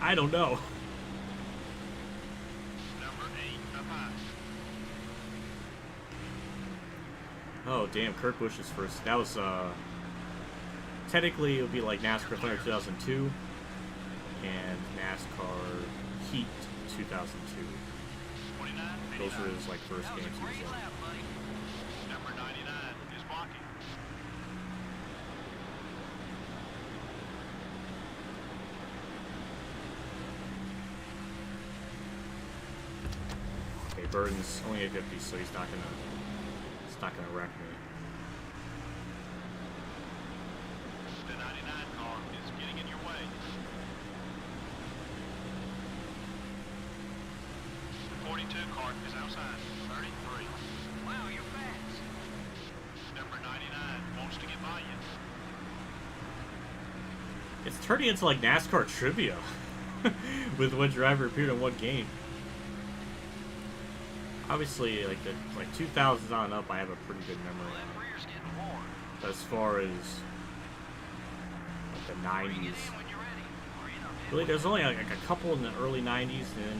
I don't know. Number 8 up high. Oh damn! Kurt Busch's first. That was technically it would be like NASCAR Thunder 2002 and NASCAR Heat 2002. 29, Those were 89. his like first That was games a he was great in. lap, buddy. Number 99 is blocking. Okay, Burton's only at 50, so he's not gonna wreck me. The 99 car is getting in your way. The 42 car is outside. 33. Wow, you're fast. Number 99 wants to get by you. It's turning into like NASCAR trivia with what driver appeared in what game. Obviously, like the 2000s on up, I have a pretty good memory Well, that on. rear's getting warm. But as far as like the Bring it 90s, in when you're ready. We're in our really, there's only like a couple in the early 90s, and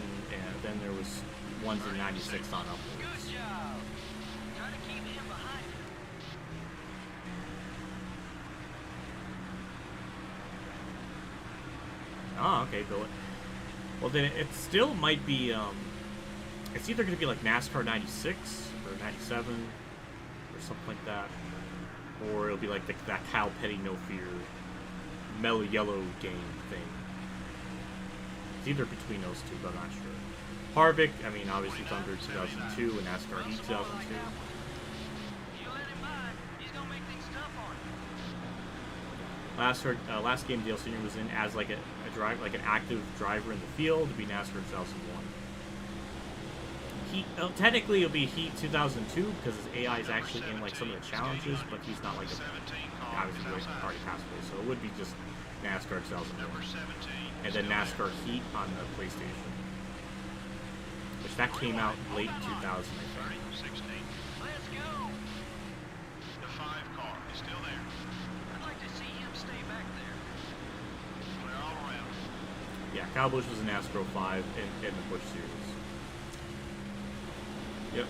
then there was ones in 96 on upwards. Good job. Try to keep him behind you. Oh, okay, Billy. Well, then it still might be, it's either going to be like NASCAR 96 or 97 or something like that, or it'll be like that Kyle Petty No Fear Mellow Yellow game thing. It's either between those two, but I'm not sure. Harvick, I mean, obviously Thunder 2002 and NASCAR Heat 2002. You let him by, he's gonna make things tough on you. Last game Dale Sr. was in as like a drive, like an active driver in the field to be NASCAR 2001. Heat, technically it'll be Heat 2002 because his AI is actually in like some of the challenges, but he's not like obviously already passed away, so it would be just NASCAR 2001 Number 17. and then NASCAR Heat on the PlayStation, which that came out late 2000, I think. 16. Let's go. The 5 car is still there. I'd like to see him stay back there. Clear all around. Yeah, Kyle Busch was in NASCAR 5 in the Busch series. Yep.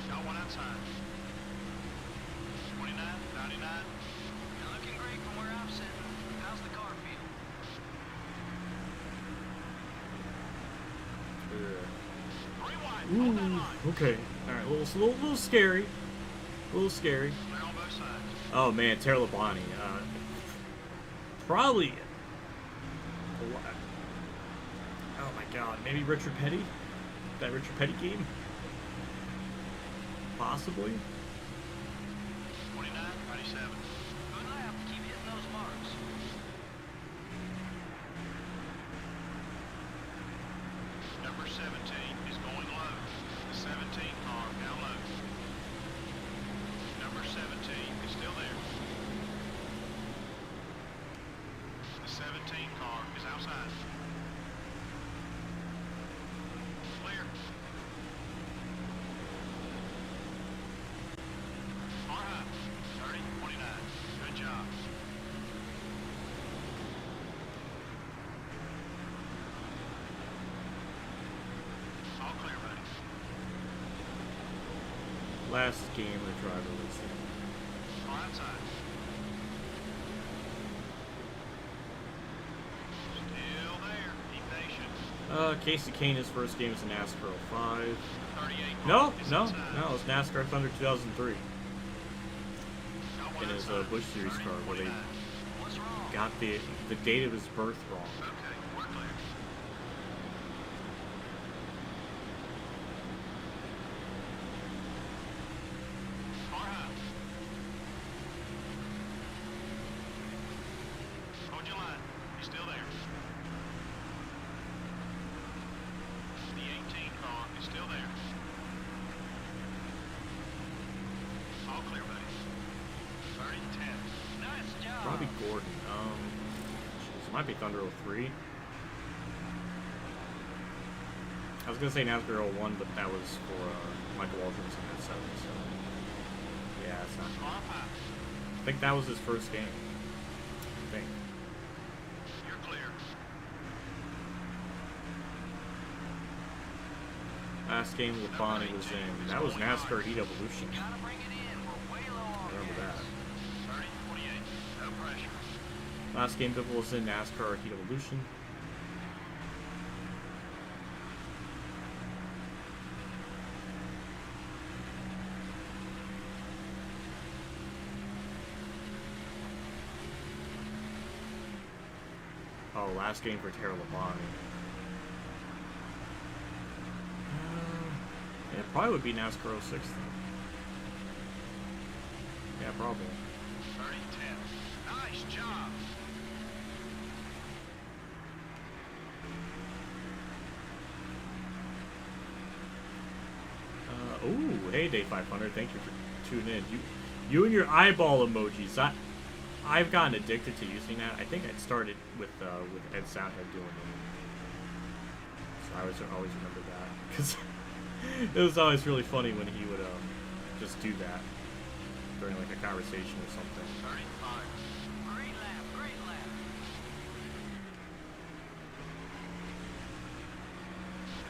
Got one outside. 29, 99. You're looking great from where I'm sitting. How's the car feel? Rewind. Hold that line. Okay. All right. Little scary. A little scary. Clear on both sides. Oh man, Terry Labonte. Probably. Oh my God. Maybe Richard Petty. That Richard Petty game. Possibly. 29, 97. Good lap. Keep hitting those marks. 17 is going low. The 17 car now low. Number 17 is still there. The 17 car is outside. Clear. All right. 30, 29. Good job. All clear, buddy. Last game the driver was in. Car outside. Still there. Be patient. Casey Kane, his first game was in NASCAR 05. 38 No, car is no, inside. no, it was NASCAR Thunder 2003. Got one In his outside. Busch Series 30, car where they 29. What's wrong? got the date of his birth wrong. Okay, we're clear. Car high. Hold your line. He's still there. The 18 car is still there. All clear, buddy. 30, 10. Nice job. Robbie Gordon. Jeez, it might be Thunder 03. I was gonna say NASCAR 01, but that was for Michael Waltrip's in that 7. So yeah, it's not. Car high. I think that was his first game. I think. You're clear. Last game with Bonnie was in. That was NASCAR Heat Evolution. Gotta bring it in. We're way low I on remember gas. that. 30, 48. No pressure. Last game Biffle was in NASCAR Heat Evolution. Oh, last game for Tara Labonte. It probably would be NASCAR 06 then. Yeah, probably. 30, 10. Nice job. Ooh, hey Day 500, thank you for tuning in. You and your eyeball emojis. I've gotten addicted to using that. I think I started with Ed Soundhead doing it. So I always remember that because it was always really funny when he would just do that during like a conversation or something. 35. Great lap, great lap.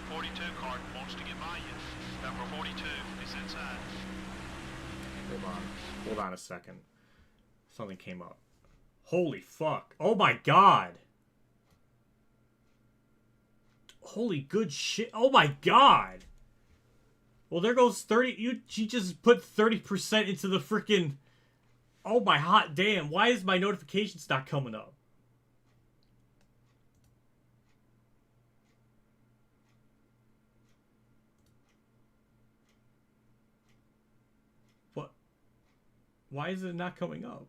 The 42 car wants to get by you. Number 42 is inside. Hold on a second. Something came up. Holy fuck! Oh my god! Holy good shit! Oh my god! Well, there goes 30. She just put 30% into the freaking. Oh my hot damn! Why is my notifications not coming up? What? Why is it not coming up?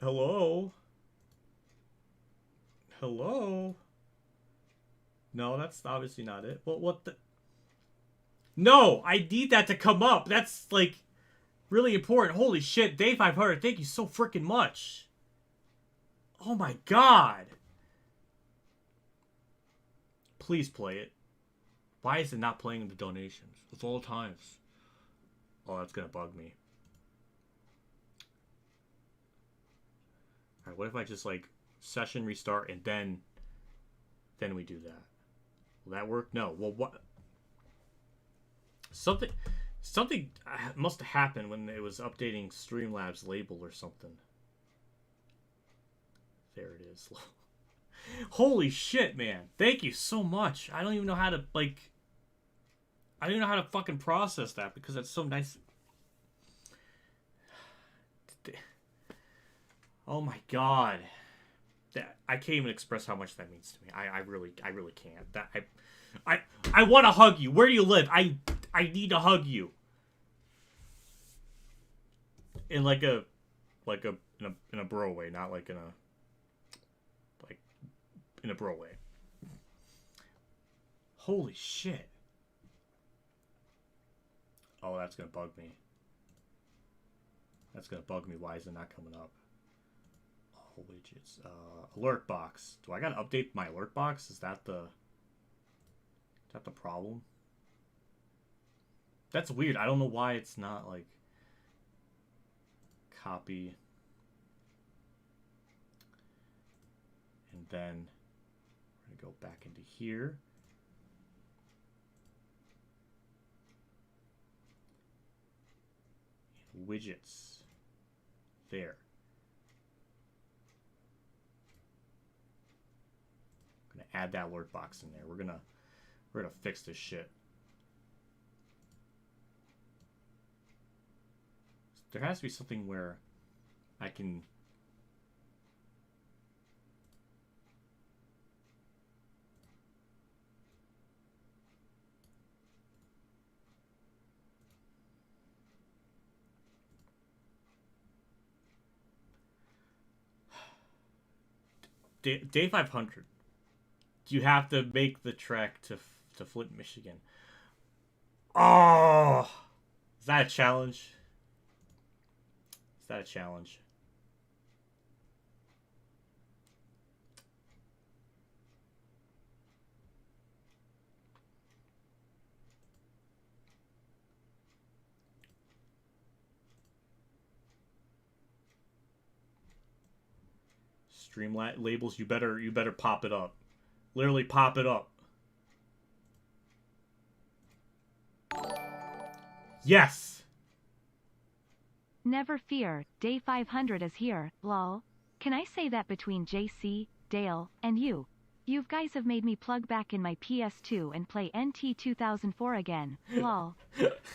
Hello? Hello? No, that's obviously not it. Well, what the... No! I need that to come up. That's, like, really important. Holy shit, Day 500, thank you so freaking much. Oh my god. Please play it. Why is it not playing in the donations? Of all times. Oh, that's gonna bug me. Alright, what if I just, like, session restart and then we do that? Will that work? No. Well, what? Something must have happened when it was updating Streamlabs label or something. There it is. Holy shit, man. Thank you so much. I don't even know how to, like... I don't even know how to fucking process that because that's so nice. Oh my god. I can't even express how much that means to me. I really can't. I want to hug you. Where do you live? I need to hug you. In like a in a bro way, not like in a bro way. Holy shit. Oh, that's gonna bug me. That's gonna bug me. Why is it not coming up? Oh, widgets. Alert box. Do I gotta update my alert box? Is that the problem? That's weird. I don't know why it's not like copy. And then we're gonna go back into here. And widgets. There. I'm gonna add that alert box in there. We're gonna fix this shit. There has to be something where I can Day 500. You have to make the trek to Flint, Michigan. Oh! Is that a challenge? Is that a challenge? Streamlat labels, you better pop it up. Literally pop it up. Yes! Never fear, day 500 is here, lol. Can I say that between JC, Dale, and you? You guys have made me plug back in my PS2 and play NT 2004 again, lol.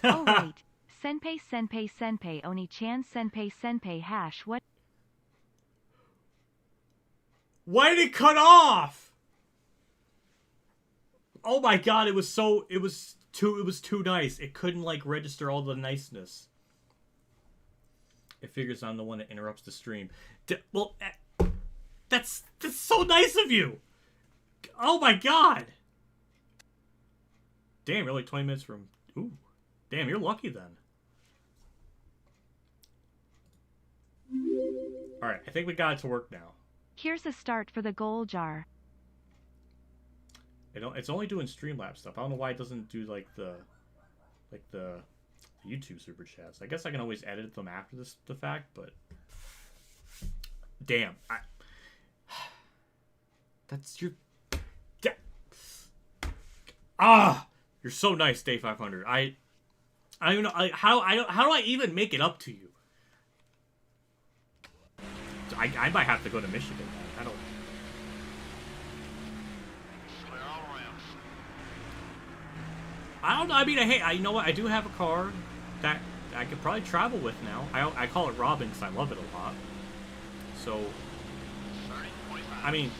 Oh wait. Senpai Oni-chan senpai hash what? Why did it cut off? Oh my god, it was too nice. It couldn't like register all the niceness. It figures I'm the one that interrupts the stream. That's so nice of you. Oh my god. Damn, you're like 20 minutes from... Ooh. Damn, you're lucky then. Alright, I think we got it to work now. Here's a start for the goal jar. It's only doing Streamlabs stuff. I don't know why it doesn't do like the YouTube super chats. I guess I can always edit them after the fact, but damn, that's your you're so nice, Day 500. I don't even know how do I even make it up to you? I might have to go to Michigan. I don't. I don't know. I mean, hey, you know what? I do have a car that I could probably travel with now. I call it Robin because I love it a lot. So, I mean,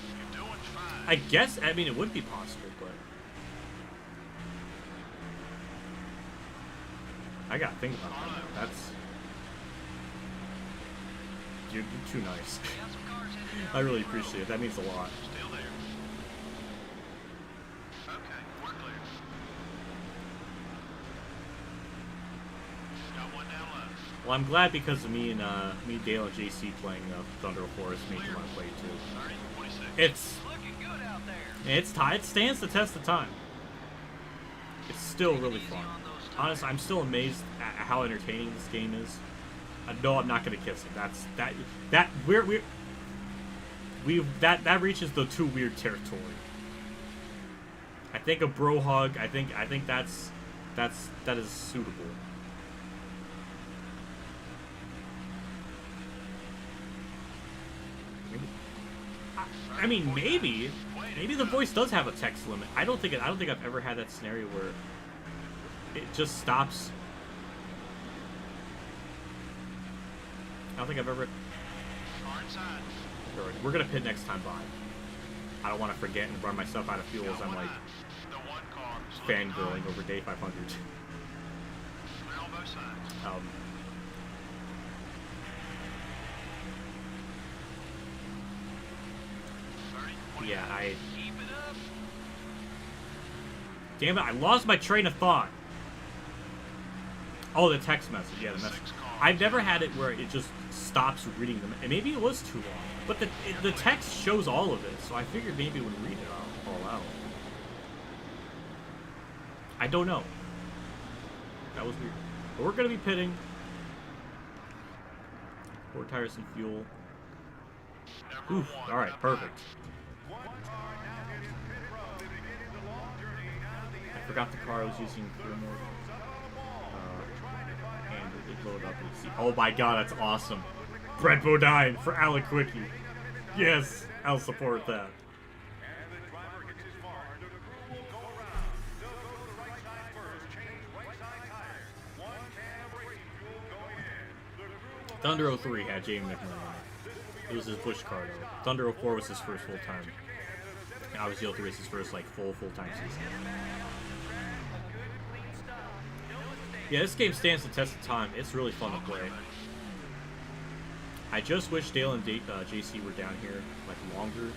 I guess, I mean, it would be possible, but I gotta think about that. That's... You're too nice. I really appreciate it. That means a lot. Still there. Okay, we're clear. Got one down low. Well, I'm glad because of me, Dale, and JC playing Thunder Forest made me want to play too. 30, 26. It's Looking good out there. it stands the test of time. It's still really fun. Honestly, I'm still amazed at how entertaining this game is. No, I'm not gonna kiss him. That reaches the too weird territory. I think a bro hug. I think that is suitable. I mean, maybe the voice does have a text limit. I don't think I've ever had that scenario where it just stops. I don't think I've ever... We're going to pit next time by. I don't want to forget and run myself out of fuel as I'm like fangirling over day 500. Yeah, Damn it, I lost my train of thought. Oh, the text message. Yeah, the message. I've never had it where it just stops reading them. And maybe it was too long. But the text shows all of it, so I figured maybe it would read it all out. I don't know. That was weird. But we're going to be pitting. 4 tires and fuel. Oof. Alright, perfect. I forgot the car I was using for more. And it loaded up and see. Oh my god, that's awesome. Brett Bodine for Alec Quickie. Yes, I'll support that. Thunder 03 had Jamie McMillan on it. It was his Busch car though. Thunder 04 was his first full-time. And obviously 03 is his first like full-time season. Yeah, this game stands the test of time. It's really fun to play. I just wish Dale and JC were down here like longer,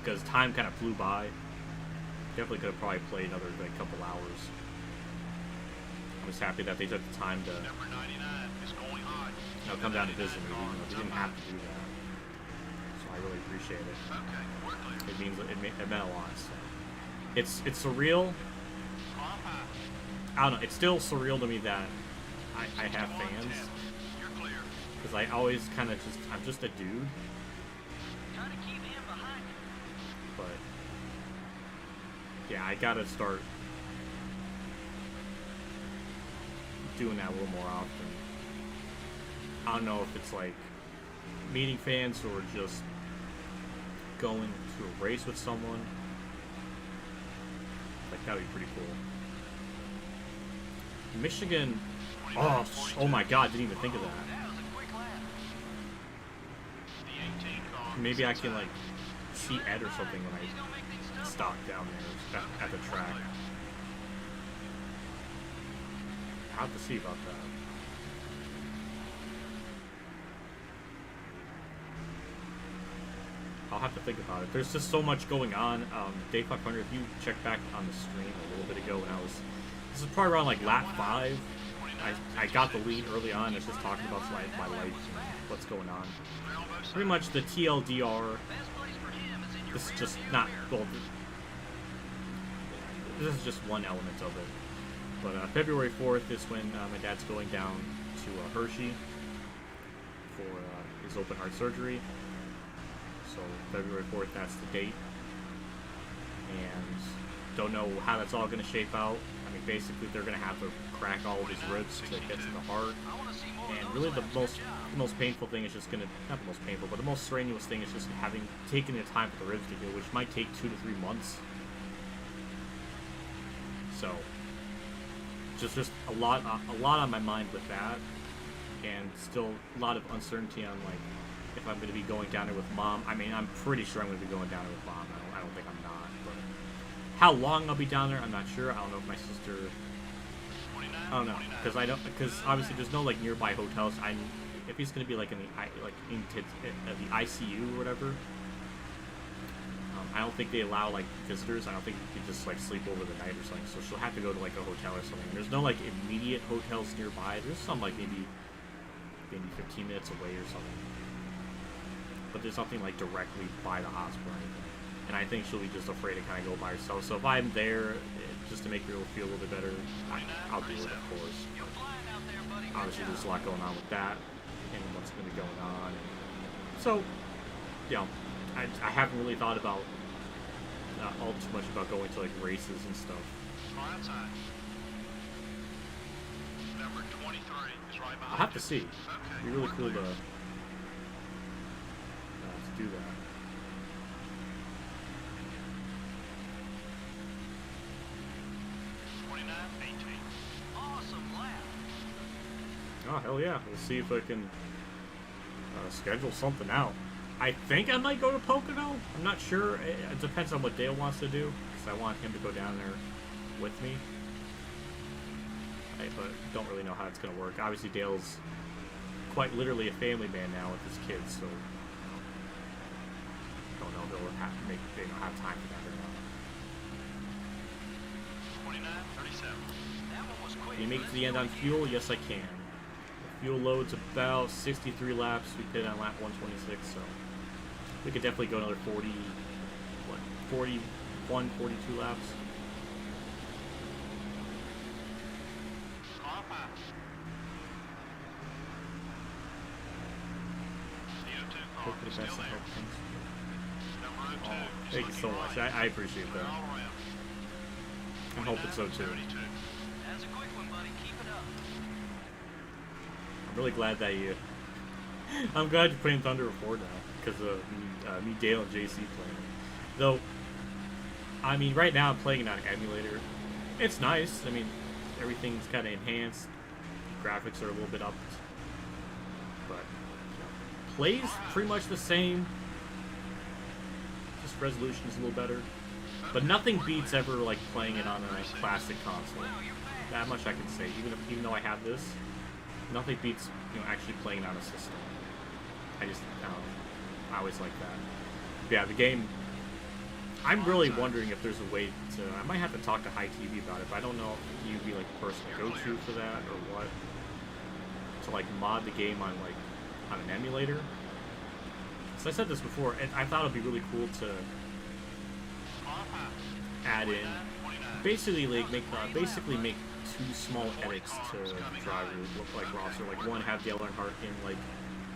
because time kind of flew by. Definitely could have probably played another like couple hours. I was happy that they took the time to come down to visit me. They didn't have to do that, so I really appreciate it. It means it meant a lot. So. It's surreal. I don't know. It's still surreal to me that I have fans. Because I always kind of I'm just a dude. But, yeah, I gotta start doing that a little more often. I don't know if it's like meeting fans or just going to a race with someone. Like, that'd be pretty cool. Michigan. Oh my god, didn't even think of that. Maybe I can like see Ed or something when I stop down there at the track. I'll have to see about that. I'll have to think about it. There's just so much going on. Day 500, if you check back on the stream a little bit ago when this is probably around like lap 5. I got the lead early on. I was just talking about my life and what's going on. Pretty much the TLDR. This is just not, well, this is just one element of it. But February 4th is when my dad's going down to Hershey for his open heart surgery. So February 4th, that's the date. And don't know how that's all going to shape out. I mean, basically, they're going to have to crack all of his ribs to get to the heart. And really, the most painful thing is just going to, not the most painful, but the most strenuous thing is just taking the time for the ribs to heal, which might take 2 to 3 months. So, just a lot on my mind with that, and still a lot of uncertainty on like if I'm going to be going down there with Mom. I mean, I'm pretty sure I'm going to be going down there with Mom. I don't think I'm not, but how long I'll be down there, I'm not sure. I don't know if my sister. I don't know, because obviously there's no like nearby hotels. If he's going to be like in the ICU or whatever. I don't think they allow like visitors. I don't think you can just like sleep over the night or something. So she'll have to go to like a hotel or something. There's no like immediate hotels nearby. There's some like maybe 15 minutes away or something. But there's nothing like directly by the hospital or anything. And I think she'll be just afraid to kind of go by herself. So if I'm there, just to make her feel a little bit better, I'll do it, of course. But obviously, there's a lot going on with that and what's going to be going on. So, you know, I haven't really thought about all too much about going to like races and stuff. Number 23 is right I'll have to see. It'd be really cool to do that. Awesome lap. Oh, hell yeah. We'll see if I can schedule something out. I think I might go to Pocono. I'm not sure. It depends on what Dale wants to do, because I want him to go down there with me. But don't really know how it's going to work. Obviously, Dale's quite literally a family man now with his kids, so don't know if they'll have time for that or not. That one was quick. Can you make it to the end on fuel? Yes, I can. The fuel load's about 63 laps. We pit on lap 126, so we could definitely go another 41, 42 laps. Hope for the best and hope things. Oh, thank you so much. I appreciate that. I'm hoping so too. That's a quick one, buddy. Keep it up. I'm really glad that you. I'm glad you're playing Thunder Report now because of me, Dale, and JC playing. Though, I mean, right now I'm playing it on an emulator. It's nice. I mean, everything's kind of enhanced. Graphics are a little bit upped, but plays pretty much the same. Just resolution is a little better, but nothing beats ever like playing it on a classic console. That much I can say. Even though I have this, nothing beats actually playing it on a system. I always like that. But yeah, the game. I'm really wondering if there's a way to. I might have to talk to High TV about it, but I don't know if you'd be like the person to go to for that or what. To like mod the game on an emulator. So I said this before, and I thought it'd be really cool to add in, basically make two small edits to drivers look like roster. Like one have Dale Earnhardt in like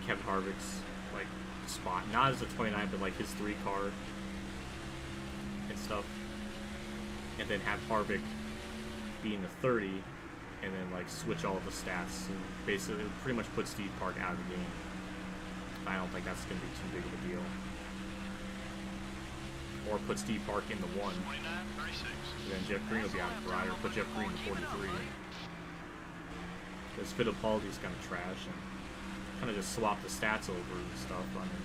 Kevin Harvick's like spot, not as a 29, but like his 3 car and stuff, and then have Harvick be in the 30. And then like switch all of the stats and basically pretty much put Steve Park out of the game. I don't think that's going to be too big of a deal. Or put Steve Park in the 1. And then Jeff Green will be out of the ride, or put Jeff Green in 43. Because Fittipaldi's kind of trash and kind of just swap the stats over and stuff. I mean,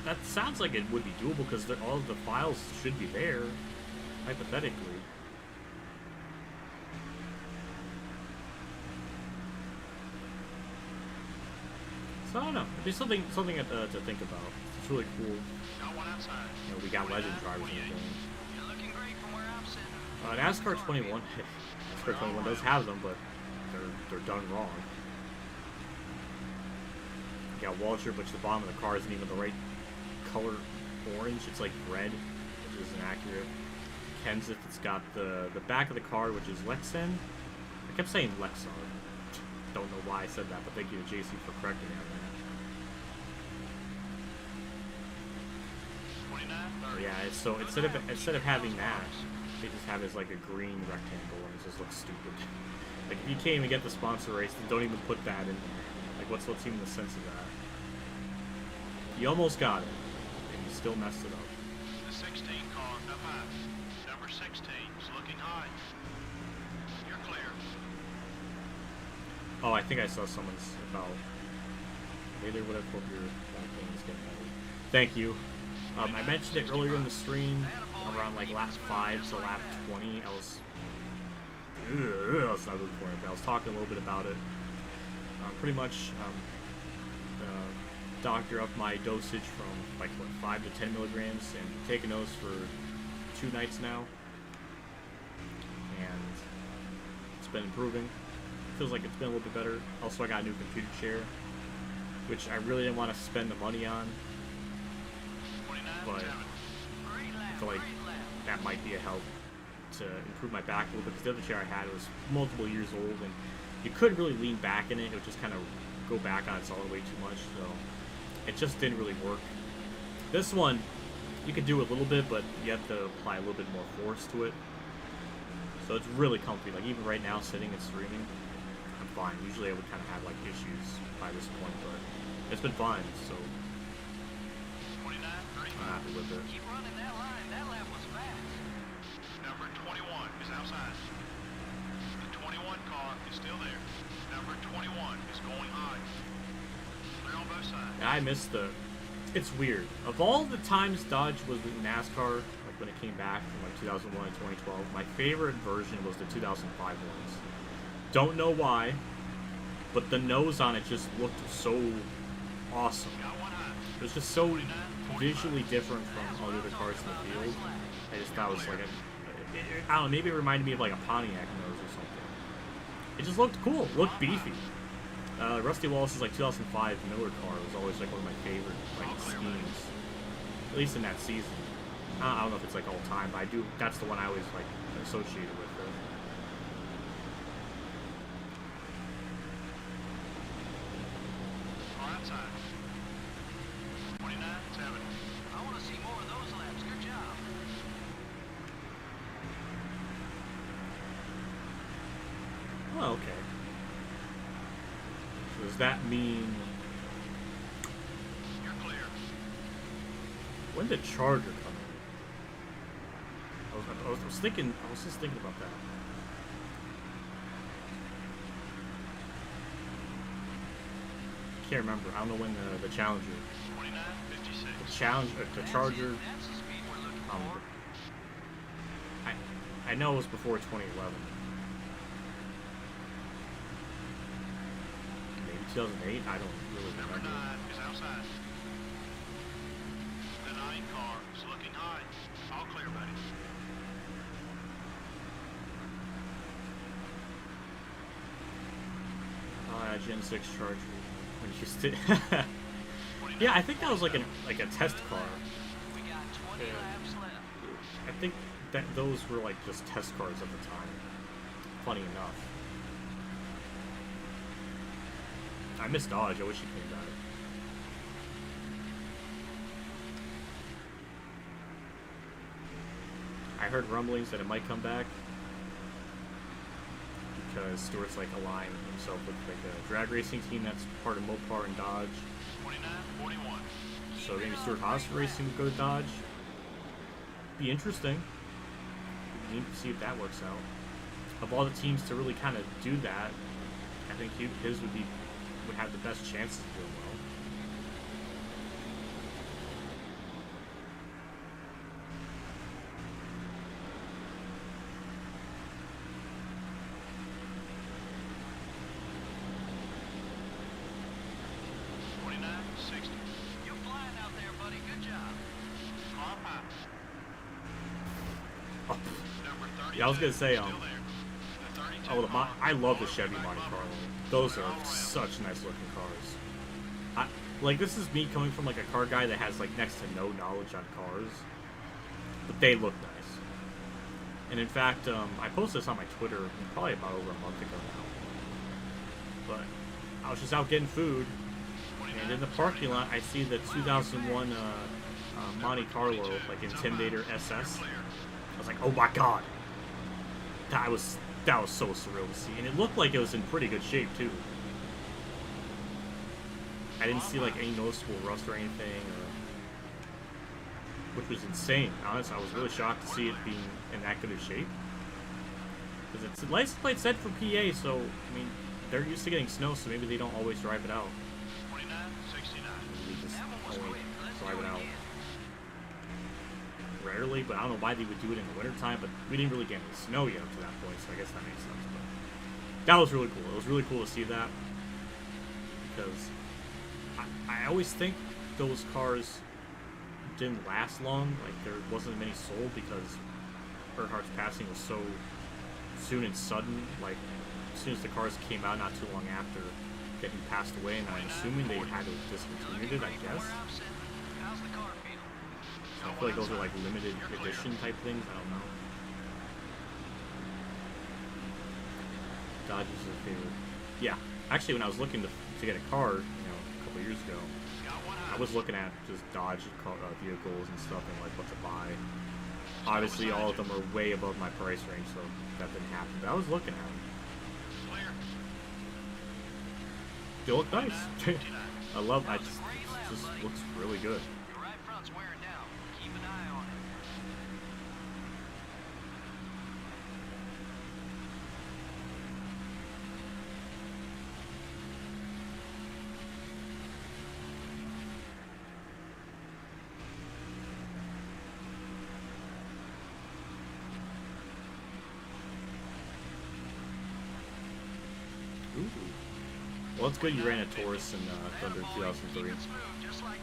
that sounds like it would be doable because all of the files should be there, hypothetically. So I don't know. It'd be something to think about. It's really cool. We got legend drivers in the game. You're looking great from where I'm sitting. NASCAR 21. NASCAR 21 does have them, but they're done wrong. You got Walter, which the bottom of the car isn't even the right color orange. It's like red, which is inaccurate. Kenseth, it's got the back of the car, which is Lexan. I kept saying Lexar. Don't know why I said that, but thank you to JC for correcting me on that. Yeah, so instead of having that, they just have it as like a green rectangle, and it just looks stupid. Like if you can't even get the sponsor race, then don't even put that in there. Like what's even the sense of that? You almost got it, and you still messed it up. The 16 car up high. Number 16 is looking high. You're clear. Oh, I think I saw someone's about. Later, whatever. Hope your thing is getting ready. Thank you. I mentioned it earlier in the stream, around like lap 5 to lap 20. I was not looking for it, but I was talking a little bit about it. Pretty much, doctor up my dosage from like 5 to 10 milligrams, and taking those for 2 nights now, and it's been improving. Feels like it's been a little bit better. Also, I got a new computer chair, which I really didn't want to spend the money on. But I feel like that might be a help to improve my back a little bit, because the other chair I had was multiple years old, and you couldn't really lean back in it. It would just kind of go back on its own way too much, so it just didn't really work. This one, you could do a little bit, but you have to apply a little bit more force to it. So it's really comfy. Like even right now, sitting and streaming, I'm fine. Usually I would kind of have like issues by this point, but it's been fine, so I'm happy with it. Keep running that line. That lap was fast. Number 21 is outside. The 21 car is still there. Number 21 is going high. Clear on both sides. I missed the. It's weird. Of all the times Dodge was in NASCAR, like when it came back from like 2001 and 2012, my favorite version was the 2005 ones. Don't know why, but the nose on it just looked so awesome. It was just so visually different from all the other cars in the field. I just thought it was like I don't know, maybe it reminded me of like a Pontiac nose or something. It just looked cool, looked beefy. Rusty Wallace's like 2005 Miller car was always like one of my favorite like schemes, at least in that season. I don't know if it's like all time, but that's the one I always like associated with it. Outside. 29-7. I want to see more of those laps. Good job. Oh, okay. So does that mean You're clear. when did Charger come in? I was just thinking about that. Can't remember. I don't know when the Challenger, 29-56. the Charger. That's the speed we're looking for. I know it was before 2011. Maybe 2008. I don't really Number remember. 9 is outside. The 9 car is looking high. All clear, buddy. Gen 6 Charger. When you still. Yeah, I think that was like a test car. We got 20 laps left. I think that those were like just test cars at the time. Funny enough. I miss Dodge. I wish he came back. I heard rumblings that it might come back because Stewart's like aligned himself with like a drag racing team that's part of Mopar and Dodge. 29-41. So maybe Stewart Haas Racing would go to Dodge. Be interesting. Need to see if that works out. Of all the teams to really kind of do that, I think his would have the best chances of doing well. You're flying out there, buddy. Good job. Yeah, I was gonna say, I love the Chevy Monte Carlo. Those are such nice looking cars. Like, this is me coming from like a car guy that has like next to no knowledge on cars, but they look nice. And in fact, I posted this on my Twitter probably about over a month ago now. But I was just out getting food, and in the parking lot, I see the 2001 Monte Carlo like Intimidator SS. I was like, oh my god, that was so surreal to see, and it looked like it was in pretty good shape too. I didn't see like any noticeable rust or anything, which was insane. Honestly, I was really shocked to see it being in that good of shape. Because it's a license plate set for PA, so I mean they're used to getting snow, so maybe they don't always drive it out. 29-69. Maybe they just only drive it out rarely, but I don't know why they would do it in the wintertime, but we didn't really get any snow yet up to that point, so I guess that makes sense. But that was really cool. It was really cool to see that, because I always think those cars didn't last long, like there wasn't many sold because Earnhardt's passing was so soon and sudden, like as soon as the cars came out not too long after that he passed away, and I'm assuming they had to discontinue it, I guess. How's the car feel? I feel like those are like limited edition type things. I don't know. Dodge is a favorite. Yeah, actually, when I was looking to get a car, a couple years ago, I was looking at just Dodge vehicles and stuff and like what to buy. Obviously, all of them are way above my price range, so that didn't happen. But I was looking at them. They look nice. It just looks really good. Your right front's wearing down. Keep an eye on it. Ooh. Well, it's good you ran a Taurus in Thunder 2003. Keep it smooth, just like that.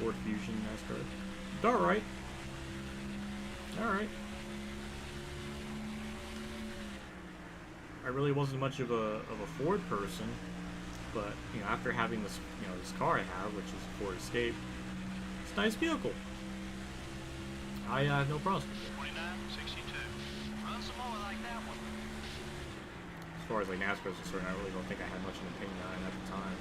Ford Fusion NASCAR. Alright. Alright. I really wasn't much of a Ford person, but you know, after having this this car I have, which is a Ford Escape, it's a nice vehicle. I have no problems with it. 29.62. Run some more like that one. As far as like NASCAR is concerned, I really don't think I had much of an opinion on it at the time.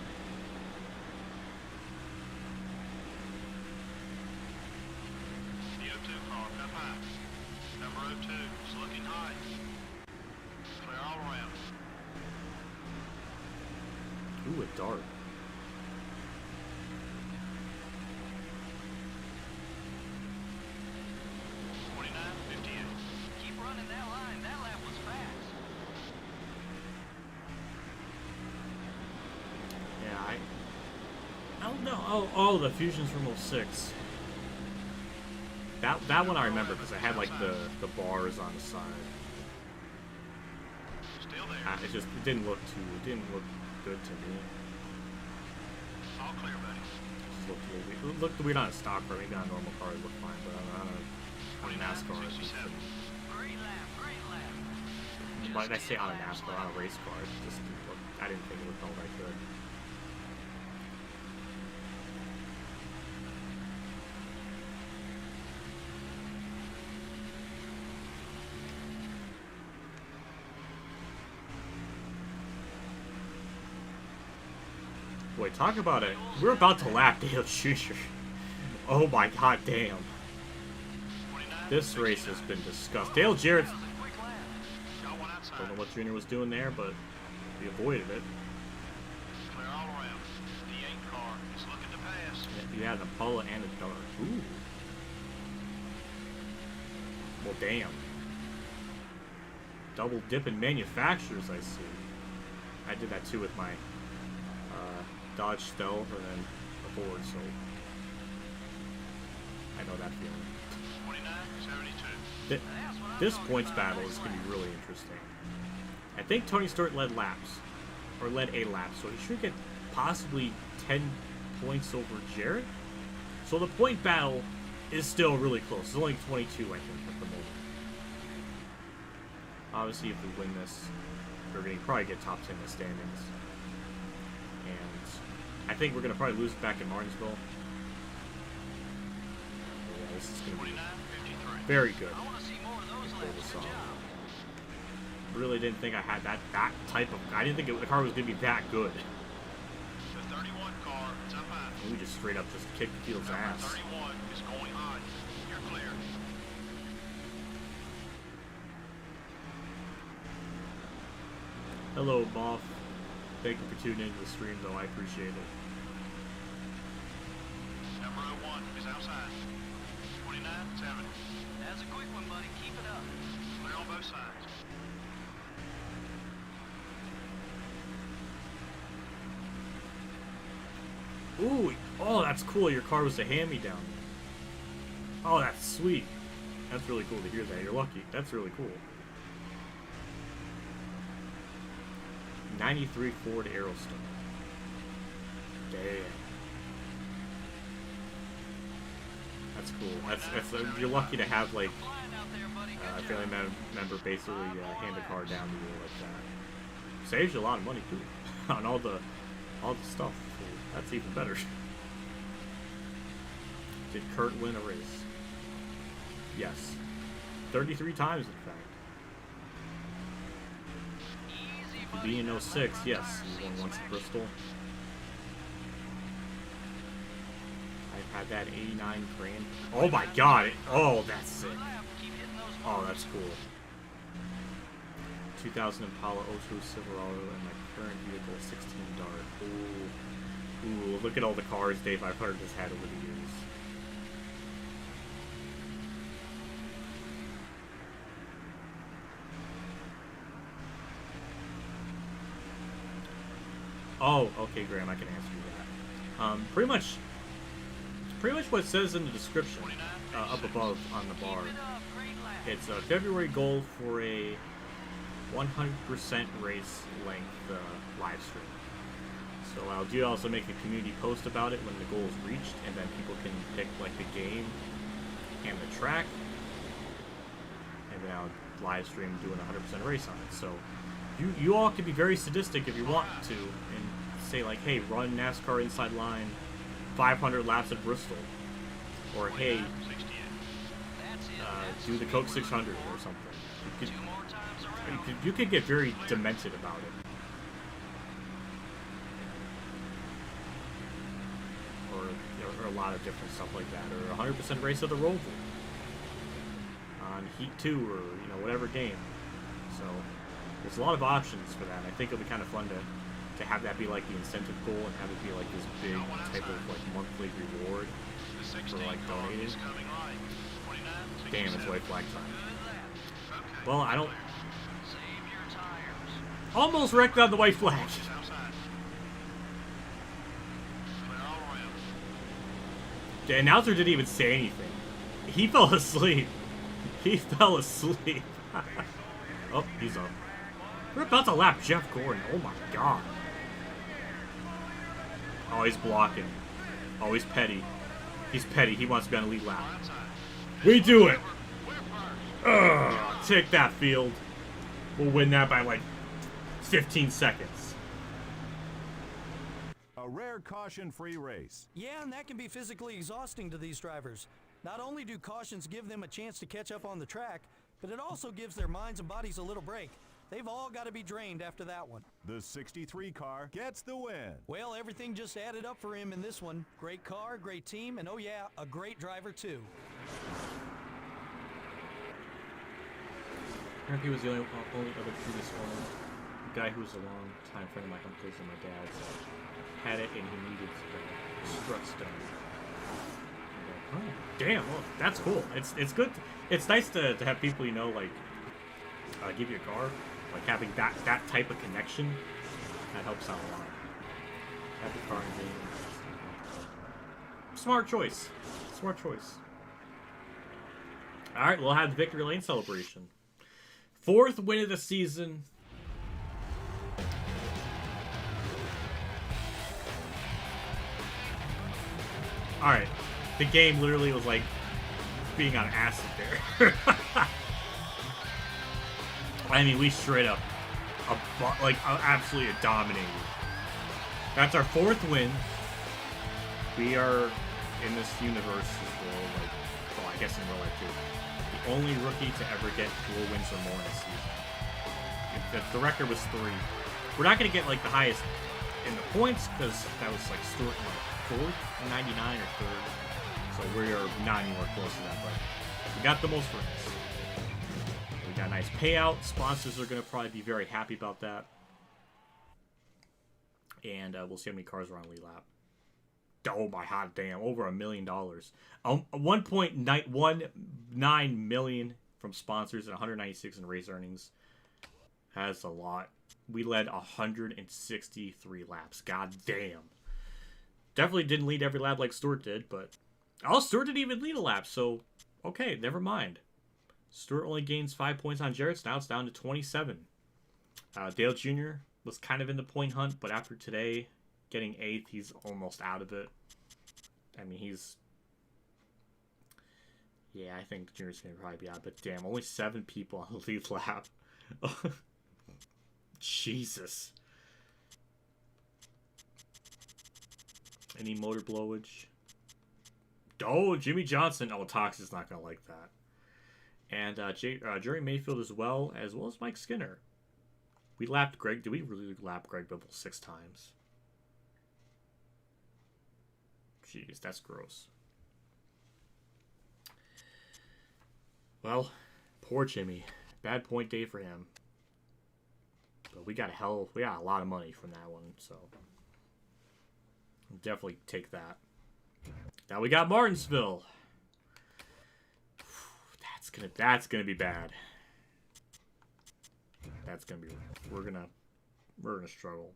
The 02 car up high. Number 02 is looking high. Clear all around. Ooh, a dart. Keep running that line. That lap was fast. Yeah, I don't know. Oh, the Fusions from 06. That one I remember because I had like the bars on the side. Still there. It didn't look good to me. All clear, buddy. Just looked a little weird. It looked weird on a stock car. Maybe on a normal car it looked fine, but on a NASCAR it just didn't. Great lap. Great lap. Like I say on a NASCAR, on a race car, it just didn't look, I didn't think it looked all that good. Boy, talk about it. We're about to lap Dale Jr. Oh my god damn. This race has been disgusting. Dale Jarrett's, Got one outside. don't know what Jr. was doing there, but he avoided it. Clear all around. The 8 car is looking to pass. Yeah, he had an Impala and a Dart. Ooh. Well, damn. Double dipping manufacturers, I see. I did that too with my Dodge Stealth and then a Ford, so I know that feeling. 29.72. This points battle is going to be really interesting. I think Tony Stewart led laps, or led a lap, so he should get possibly 10 points over Jarrett. So the point battle is still really close. It's only 22, I think, at the moment. Obviously, if we win this, we're going to probably get top 10 in the standings. And I think we're going to probably lose back in Martinsville. Yeah, this is going to be 29.53. very good. I want to see more of those Pull laps. this Good off. job. Really didn't think I had that type of. I didn't think the car was going to be that good. The 31 car is up high. We just straight up just kicked the field's Number ass. 31 is going high. You're clear. Hello, Moff. Thank you for tuning into the stream, though. I appreciate it. Number 01 is outside. 29.7. That's a quick one, buddy. Keep it up. Clear on both sides. Ooh, oh, that's cool. Your car was a hand-me-down. Oh, that's sweet. That's really cool to hear that. You're lucky. That's really cool. 93 Ford Aerostar. Damn. That's cool. You're lucky to have like Flying out there, buddy. a Good family job. member basically hand the car down to you like that. Saves you a lot of money too on all the stuff. So that's even better. Did Kurt win a race? Yes. 33 times, in fact. Easy, buddy. Being in 06, yes. He won once at Bristol. I've had that 89 Grand. Oh my god! Oh, that's sick. Good lap. Keep hitting those Oh, marks. that's cool. 2000 Impala 02 Silverado and my current vehicle 16 Dart. Ooh. Ooh, look at all the cars Dave I've heard has had over the years. Oh, okay, Graham, I can answer you that. Pretty much what it says in the description up above on the bar. Keep it up. Great lap. It's a February goal for a 100% race length live stream. So I'll do also make a community post about it when the goal is reached, and then people can pick like the game and the track, and then I'll live stream doing 100% race on it. So you all can be very sadistic if you want to, and say like, hey, run NASCAR inside line 500 laps at Bristol, or hey, do the Coke 600 or something. You could get very demented about it. Or a lot of different stuff like that, or 100% race of the Roval on Heat 2, or whatever game. So there's a lot of options for that. I think it'll be kind of fun to have that be like the incentive goal, and have it be like this big type of like monthly reward for like donating. Damn, it's white flag time. Well, I don't. Almost wrecked on the white flag. The announcer didn't even say anything. He fell asleep. He fell asleep. Oh, he's up. We're about to lap Jeff Gordon. Oh my god. Oh, he's blocking. Oh, he's petty. He's petty. He wants to be on the lead lap. We do it. Ugh, take that, field. We'll win that by like 15 seconds. A rare caution-free race. Yeah, and that can be physically exhausting to these drivers. Not only do cautions give them a chance to catch up on the track, but it also gives their minds and bodies a little break. They've all got to be drained after that one. The 63 car gets the win. Well, everything just added up for him in this one. Great car, great team, and oh yeah, a great driver too. He was the only other previous owner. The guy who was a long time friend of my uncle's and my dad's had it, and he needed struts done. Oh, damn! Well, that's cool. It's good. It's nice to have people like give you a car, like having that type of connection. That helps out a lot. Have the car in game. Smart choice. Smart choice. All right, we'll have the victory lane celebration. 4th win of the season. Alright. The game literally was like being on acid there. I mean, we straight up absolutely dominated. That's our 4th win. We are in this universe as well, I guess in real life too. The only rookie to ever get 4 wins or more in a season. If the record was 3. We're not going to get like the highest in the points, because that was like Stewart 4th in 99 or 3rd. So we are not anywhere close to that, but we got the most wins. We got a nice payout. Sponsors are going to probably be very happy about that. And we'll see how many cars are on lead lap. Oh my hot damn, over $1 million. 1.19 million from sponsors and 196 in race earnings. That's a lot. We led 163 laps. God damn. Definitely didn't lead every lap like Stewart did, but Stewart didn't even lead a lap, so okay, never mind. Stewart only gains 5 points on Jarrett's. Now it's down to 27. Dale Jr. was kind of in the point hunt, but after today getting 8th, he's almost out of it. I mean, yeah, I think Junior's going to probably be out, but damn, only 7 people on the lead lap. Jesus. Any motor blowage? Oh, Jimmy Johnson. Oh, Tox is not going to like that. And Jerry Mayfield as well as Mike Skinner. We lapped Greg. Did we really lap Greg Bibble 6 times? Jeez, that's gross. Well, poor Jimmy. Bad point day for him. But we got a lot of money from that one, so we'll definitely take that. Now we got Martinsville. That's gonna be bad. That's gonna be. We're gonna struggle.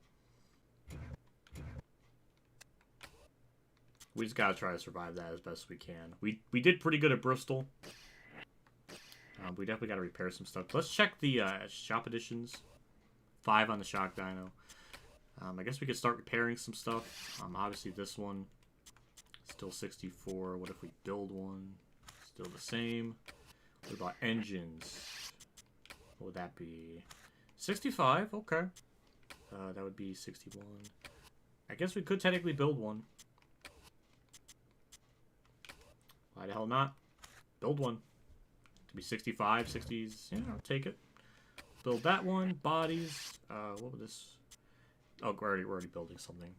We just gotta try to survive that as best we can. We did pretty good at Bristol. We definitely gotta repair some stuff. Let's check the shop editions. 5 on the shock dyno. I guess we could start repairing some stuff. Obviously this one, still 64. What if we build one? Still the same. What about engines? What would that be? 65, okay. That would be 61. I guess we could technically build one. Why the hell not? Build one. To be 65, 60s, yeah, I'll take it. Build that one. Bodies. What would this... Oh, we're already building something.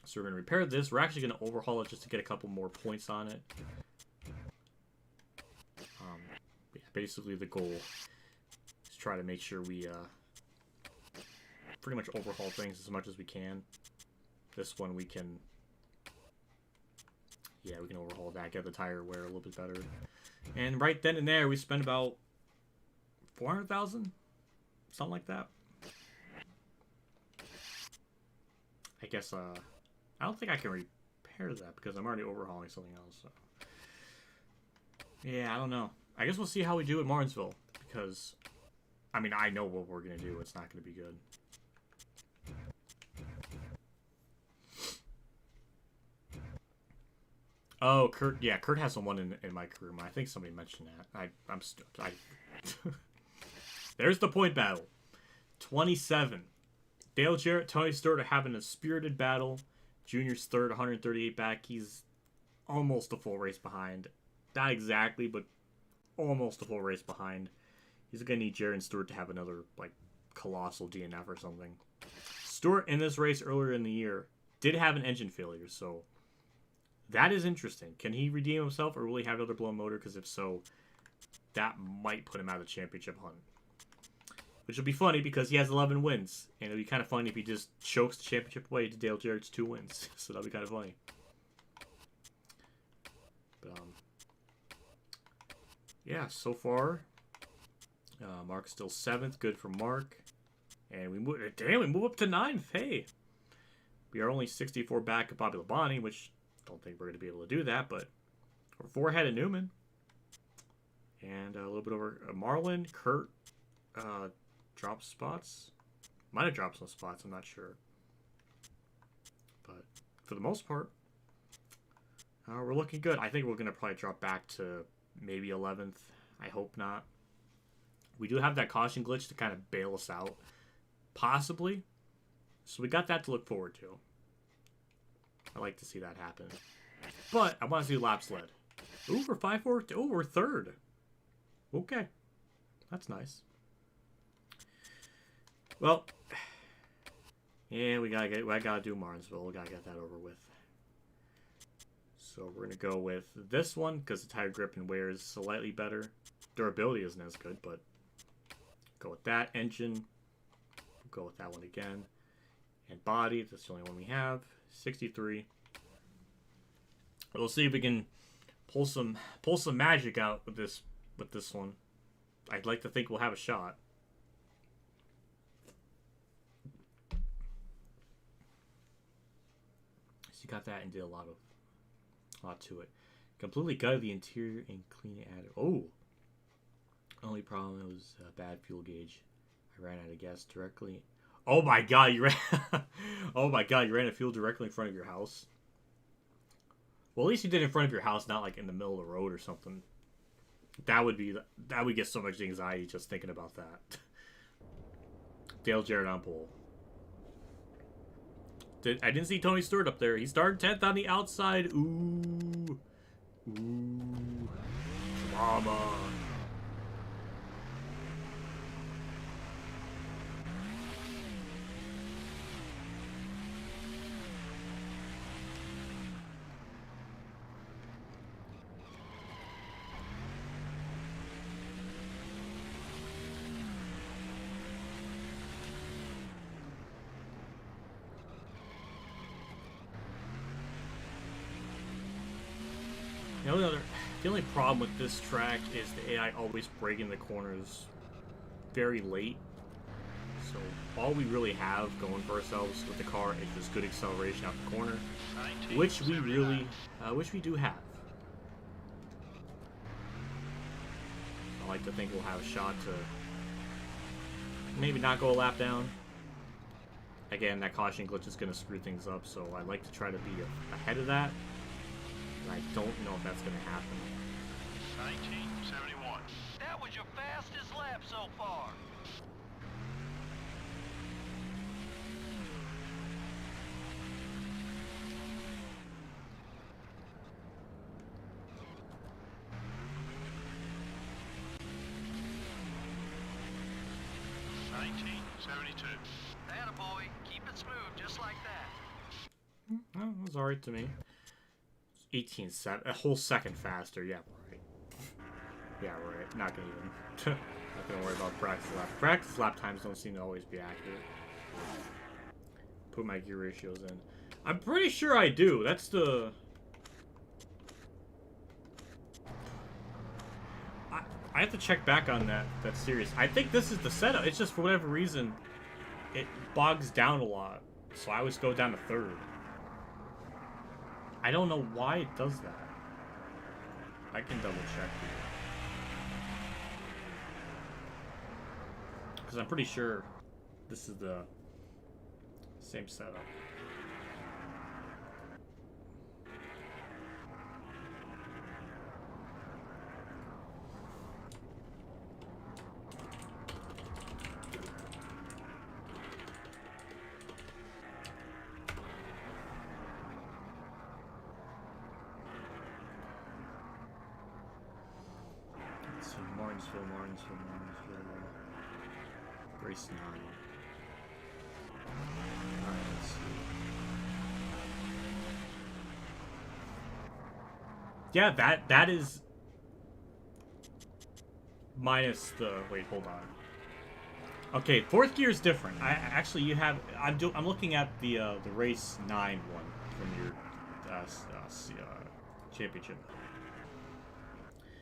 So we're going to repair this. We're actually going to overhaul it just to get a couple more points on it. Yeah, basically the goal is try to make sure we pretty much overhaul things as much as we can. This one we can... Yeah, we can overhaul that, get the tire wear a little bit better. And right then and there, we spent about 400,000? Something like that. I guess, I don't think I can repair that because I'm already overhauling something else. So. Yeah, I don't know. I guess we'll see how we do at Martinsville because, I mean, I know what we're going to do. It's not going to be good. Oh, Kurt. Yeah, Kurt has someone in my crew. I think somebody mentioned that. I'm stoked. There's the point battle. 27. Dale Jarrett, Tony Stewart are having a spirited battle. Junior's third, 138 back. He's almost a full race behind. Not exactly, but almost a full race behind. He's going to need Jarrett and Stewart to have another, like, colossal DNF or something. Stewart, in this race earlier in the year, did have an engine failure, so that is interesting. Can he redeem himself, or will he have another blown motor? Because if so, that might put him out of the championship hunt. Which would be funny because he has 11 wins. And it would be kind of funny if he just chokes the championship away to Dale Jarrett's 2 wins. So that would be kind of funny. But, yeah, so far, Mark's still 7th. Good for Mark. And we move up to 9th. Hey. We are only 64 back of Bobby Labonte, which I don't think we're going to be able to do that. But we're 4 ahead of Newman. And a little bit over Marlin, Kurt, drop spots. Might have dropped some spots, I'm not sure. But for the most part, we're looking good. I think we're going to probably drop back to maybe 11th. I hope not. We do have that caution glitch to kind of bail us out. Possibly. So we got that to look forward to. I like to see that happen. But I want to see laps led. Ooh, we're 5-4. Oh, we're 3rd. Okay. That's nice. Well, yeah, I gotta do Martinsville. We gotta get that over with. So we're gonna go with this one because the tire grip and wear is slightly better. Durability isn't as good, but go with that. Engine, go with that one again. And body, that's the only one we have. 63. We'll see if we can pull some magic out with this one. I'd like to think we'll have a shot. You got that and did a lot to it. Completely gutted the interior and clean it out. Oh, only problem was a bad fuel gauge. I ran out of gas directly. Oh my god, you ran! Oh my god, you ran out of fuel directly in front of your house. Well, at least you did it in front of your house, not like in the middle of the road or something. That would get so much anxiety just thinking about that. Dale Jarrett on pole. I didn't see Tony Stewart up there. He started 10th on the outside. Ooh. Ooh. Drama. The only problem with this track is the AI always breaking the corners very late. So all we really have going for ourselves with the car is just good acceleration out the corner, which we do have. I like to think we'll have a shot to maybe not go a lap down. Again, that caution glitch is going to screw things up, so I like to try to be ahead of that. And I don't know if that's going to happen. 1971. That was your fastest lap so far. Attaboy, keep it smooth, just like that. Well, it was alright to me. 18.7, a whole second faster. Yeah, right. Yeah, right. Not gonna even. Not gonna worry about practice lap. Practice lap times don't seem to always be accurate. Put my gear ratios in. I'm pretty sure I do. That's the. I have to check back on that series. I think this is the setup. It's just for whatever reason, it bogs down a lot. So I always go down to third. I don't know why it does that. I can double check here. Because I'm pretty sure this is the same setup. Martinsville, Race 9. Alright, let's see. Yeah, that is minus the wait, hold on. Okay, fourth gear is different. Actually you have I'm looking at the race 9 one from your championship.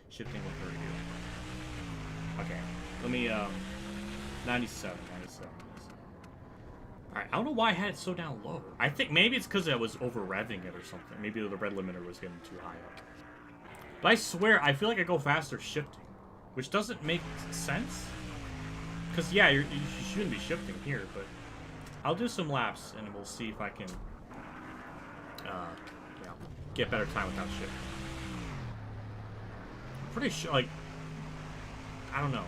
Shifting with third gear. Okay, let me, 97. Alright, I don't know why I had it so down low. I think maybe it's because I was over-revving it or something. Maybe the red limiter was getting too high up. But I swear, I feel like I go faster shifting. Which doesn't make sense. Because, yeah, you shouldn't be shifting here, but... I'll do some laps, and we'll see if I can, get better time without shifting. I'm pretty sure, like... I don't know.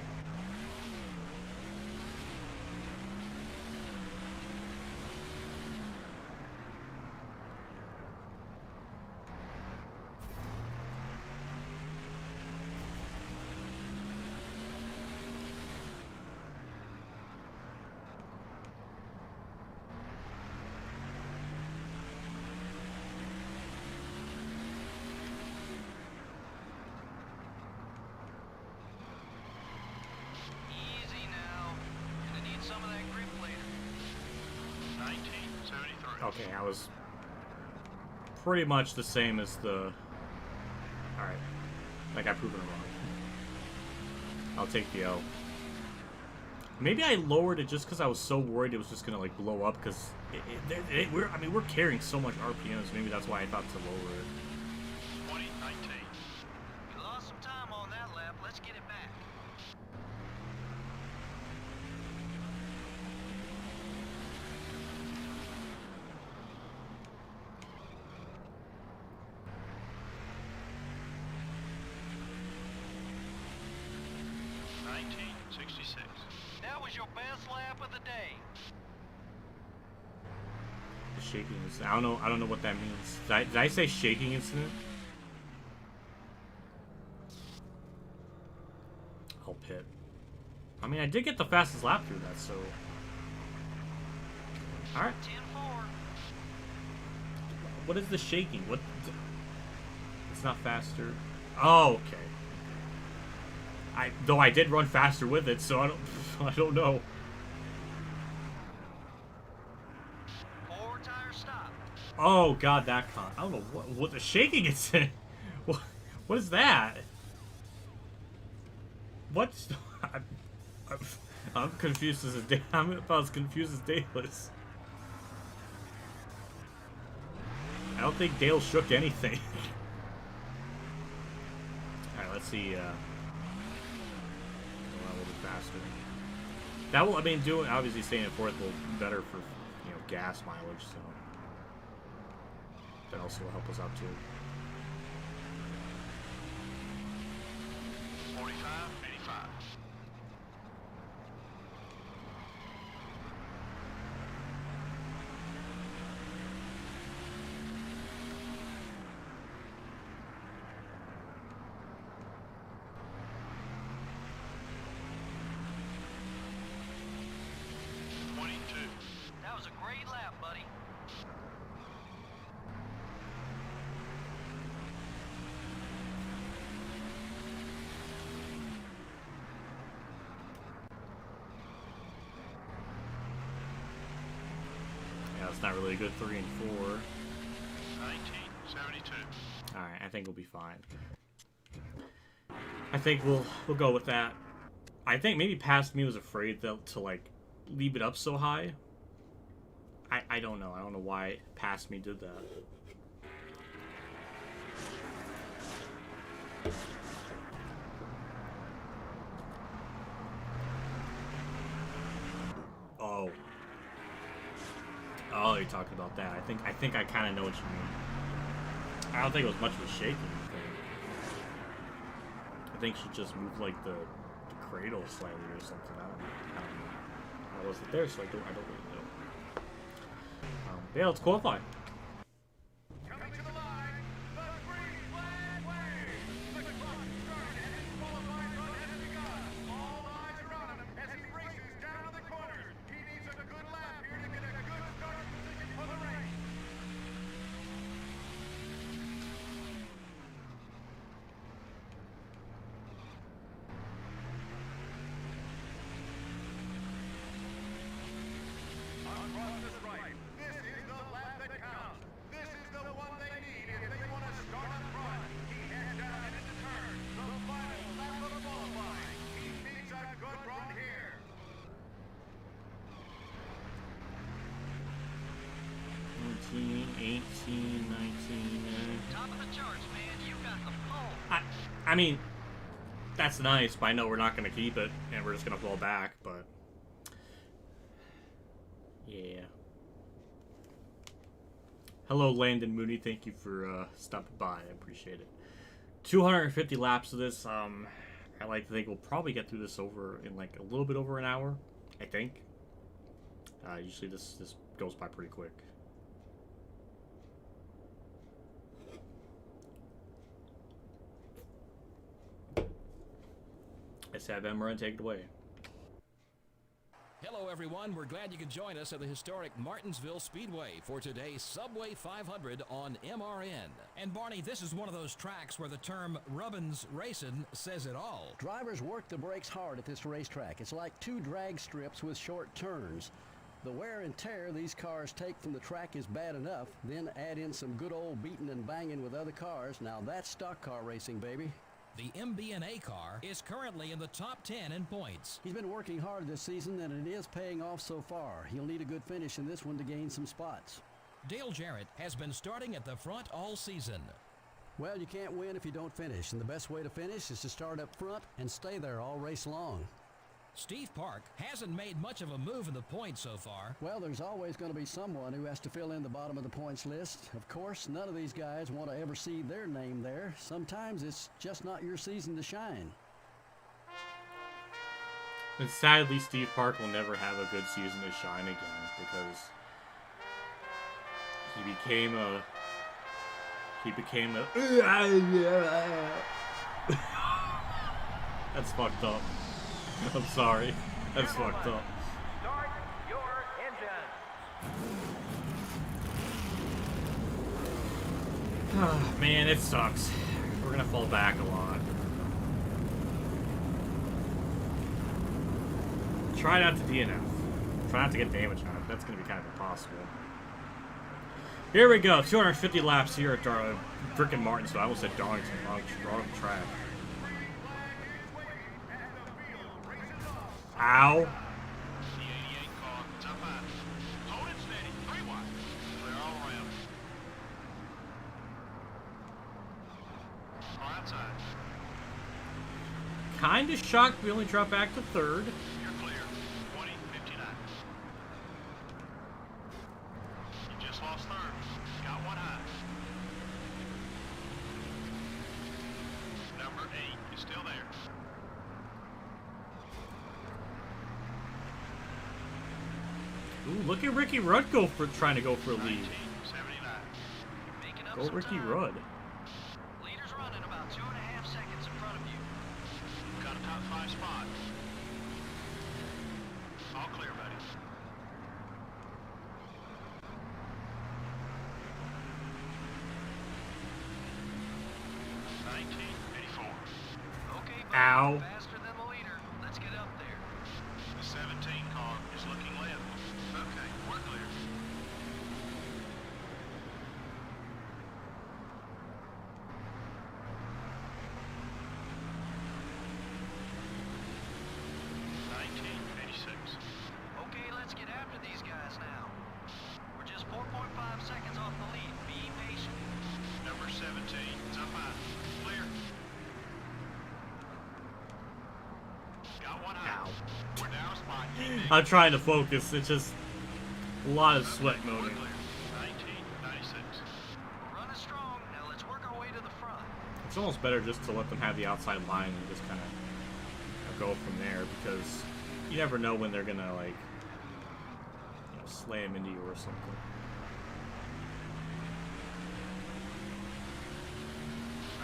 Okay, I was pretty much the same as the... Alright. I got proven wrong. I'll take the L. Maybe I lowered it just because I was so worried it was just going to, like, blow up, because we're carrying so much RPMs. Maybe that's why I thought to lower it. 2019. You lost some time on that lap. Let's get it back. That was your best lap of the day. The shaking incident. I don't know what that means. Did I say shaking incident? I'll pit. I mean, I did get the fastest lap through that, so... Alright. 10-4. What is the shaking? What? It's not faster. Oh, okay. Though I did run faster with it, so I don't know. 4-tire stop. Oh god, that con. I don't know what the shaking is in. What is that? What's I'm confused as I'm about as confused as Dale-is. I don't think Dale shook anything. Alright, let's see, faster. That will, I mean, obviously staying in fourth will be better for, gas mileage, so that also will help us out too. 45-85. That was a great lap, buddy. Yeah, it's not really a good 3 and 4. 1972. All right, I think we'll be fine. I think we'll go with that. I think maybe Past Me was afraid to like leave it up so high. I don't know. I don't know why Past Me did that. Oh. Oh, you're talking about that. I think I kind of know what you mean. I don't think it was much of a shaking thing. I think she just moved like the cradle slightly or something. I don't know. I wasn't there, so I don't really know. Yeah, let's qualify. Coming to the line, the green flag waves. The clock is started and his qualifying run has begun. All eyes are on him as he races down the corners. He needs a good lap here to get a good start position for the race. Across the stripe. This is the lap that counts. This is the one they need if they want to start up front. He heads down and into turn. The final lap of qualifying. He needs a good run here. 19, 18, 19. Top of the charts, man. You got the pole. I mean, that's nice, but I know we're not going to keep it, and we're just going to fall back, but... Yeah. Hello, Landon Mooney. Thank you for stopping by. I appreciate it. 250 laps of this. I like to think we'll probably get through this over in like a little bit over an hour. I think. Usually this goes by pretty quick. Let's have Emma and take it away. Hello, everyone. We're glad you could join us at the historic Martinsville Speedway for today's Subway 500 on MRN. And Barney, this is one of those tracks where the term rubbins racing says it all. Drivers work the brakes hard at this racetrack. It's like two drag strips with short turns. The wear and tear these cars take from the track is bad enough. Then add in some good old beating and banging with other cars. Now that's stock car racing, baby. The MB&A car is currently in the top 10 in points. He's been working hard this season, and it is paying off so far. He'll need a good finish in this one to gain some spots. Dale Jarrett has been starting at the front all season. Well, you can't win if you don't finish, and the best way to finish is to start up front and stay there all race long. Steve Park hasn't made much of a move in the points so far. Well, there's always going to be someone who has to fill in the bottom of the points list. Of course, none of these guys want to ever see their name there. Sometimes it's just not your season to shine. And sadly, Steve Park will never have a good season to shine again because he became a That's fucked up. I'm sorry. That's fucked up. Start your engine. Man, it sucks. We're gonna fall back a lot. Try not to DNF. Try not to get damage on it. That's gonna be kind of impossible. Here we go. 250 laps here at frickin' Martinsville. I almost said Darlington. Wrong track. Ow. The 88 car, top out. Hold it steady, 3 wide. Clear all around. Car outside. Kinda shocked we only dropped back to third. You're clear. 20-59. turn. Got one high. Number 8 is still there. Ooh, look at Ricky Rudd trying to go for a lead. 1979. Making up Go some Ricky time. Rudd. Leader's running about 2.5 seconds in front of you. Got a top 5 spot. All clear, buddy. Okay, buddy. Ow. Faster than the leader. Let's get up there. The 17 car is looking left. Okay, we're clear. Okay, let's get after these guys now. We're just 4.5 seconds off the lead. Be patient. Number 17 is up high. Clear. Got one high. Ow. We're down a spot. Keep I'm trying to focus. It's just a lot of sweat We're moaning. clear. 1996. We're running strong. Now let's work our way to the front. It's almost better just to let them have the outside line and just kind of go from there, because you never know when they're gonna like, you know, slam into you or something.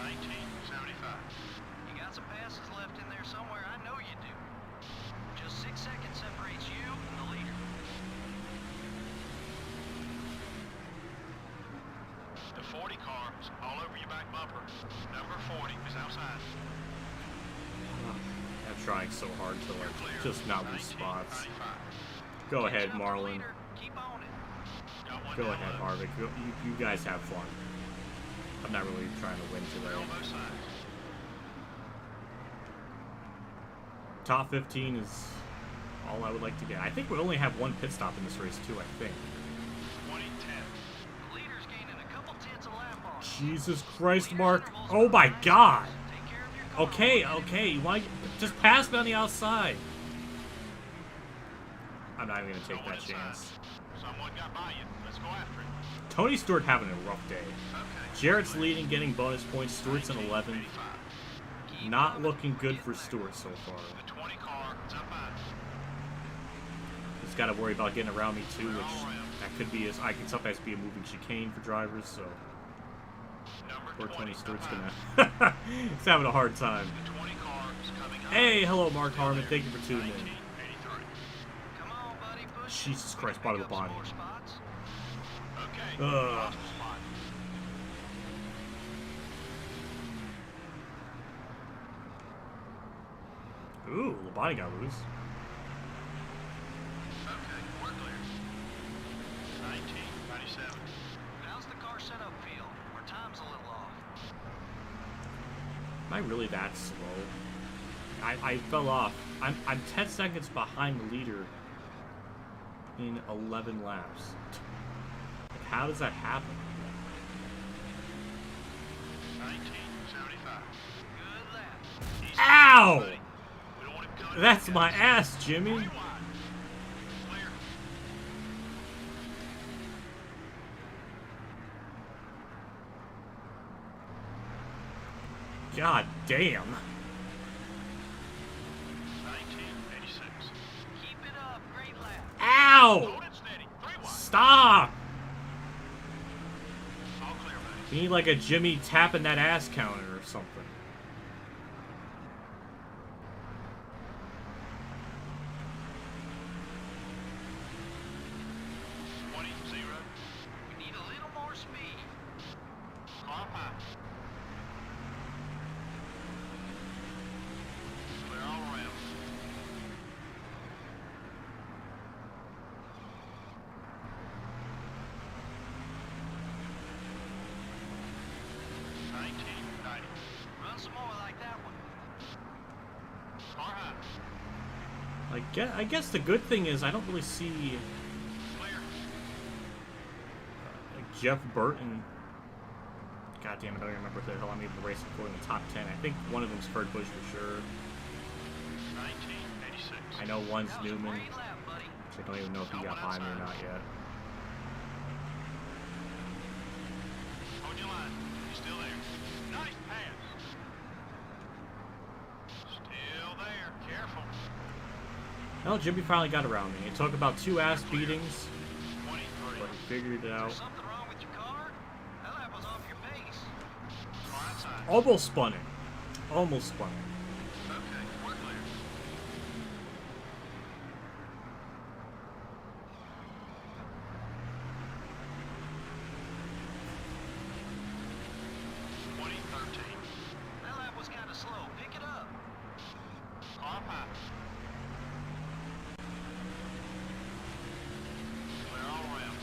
1975. You got some passes left in there somewhere. I know you do. Just 6 seconds separates you and the leader. The 40 car is all over your back bumper. Number 40 is outside. I'm trying so hard to You're like clear. just not lose spots. 1995. Go Catch ahead, up to the Marlon. leader. Keep on it. Got one Go down ahead, low. Harvick. You guys have fun. I'm not really trying to win Clear on today. both sides. Top 15 is all I would like to get. I think we only have one pit stop in this race too, I think. 2010. The leader's gaining a couple tenths a lap on you. Jesus Christ, Leader's Mark. interval's Oh my about 9 God. seconds. Take care of your car. Okay, We'll get okay. it. You want to just pass me on the outside. I'm not even going to take Someone that inside. chance. Someone got by you. Let's go after it. Tony Stewart having a rough day. Okay. Jarrett's leading, getting bonus points. Stewart's in 11th. 1985. Keep Not moving. looking good We're for getting Stewart so far. The 20 car is up high. He's got to worry about getting around me too, We're which all around. that could be I can sometimes be a moving chicane for drivers. So Number poor 20 Tony up Stewart's high. gonna he's having a hard time. The 20 car is coming up. Hey, hello, Mark Still Harmon. there. Thank you for tuning in. 1983. Come on, buddy. Push it. Jesus We're Christ, gonna bottom of pick the up some body. more spots. Okay. Ugh. Lost a spot. Ooh, Labonte got loose. Okay, we're clear. 1997. How's the car set up feel? Our time's a little off. Am I really that slow? I fell off. I'm 10 seconds behind the leader in 11 laps. Like, how does that happen? 1975. Good lap. Easy, Ow! buddy. We don't want him coming That's back my up. ass, Jimmy. 40 wide. Clear. God damn. 1986. Keep it up. Great lap. Ow! Hold it steady. 3 wide. Stop! All clear, buddy. We need like a Jimmy tapping that ass counter or something. 20-0. We need a little more speed. Car high. Clear all around. Run some more like that one. Car high. I guess the good thing is I don't really see Clear. like Jeff Burton. God damn it, I don't even remember who the hell I'm even racing for in the top 10. I think one of them's Kurt Busch for sure. 1986. I know one's That was a Newman, great lap, buddy. which I don't even know if he got by me or not yet. He's still there. Nice pass. Still there. Careful. Well, Jimmy finally got around me. It took about 2 ass beatings, 23. but he figured it out. Something wrong with your car? That lap was off your pace. Quiet side. Almost spun it. Almost spun it. Okay, we're clear. That lap was kind of slow. Pick it up. Car high. Clear all around.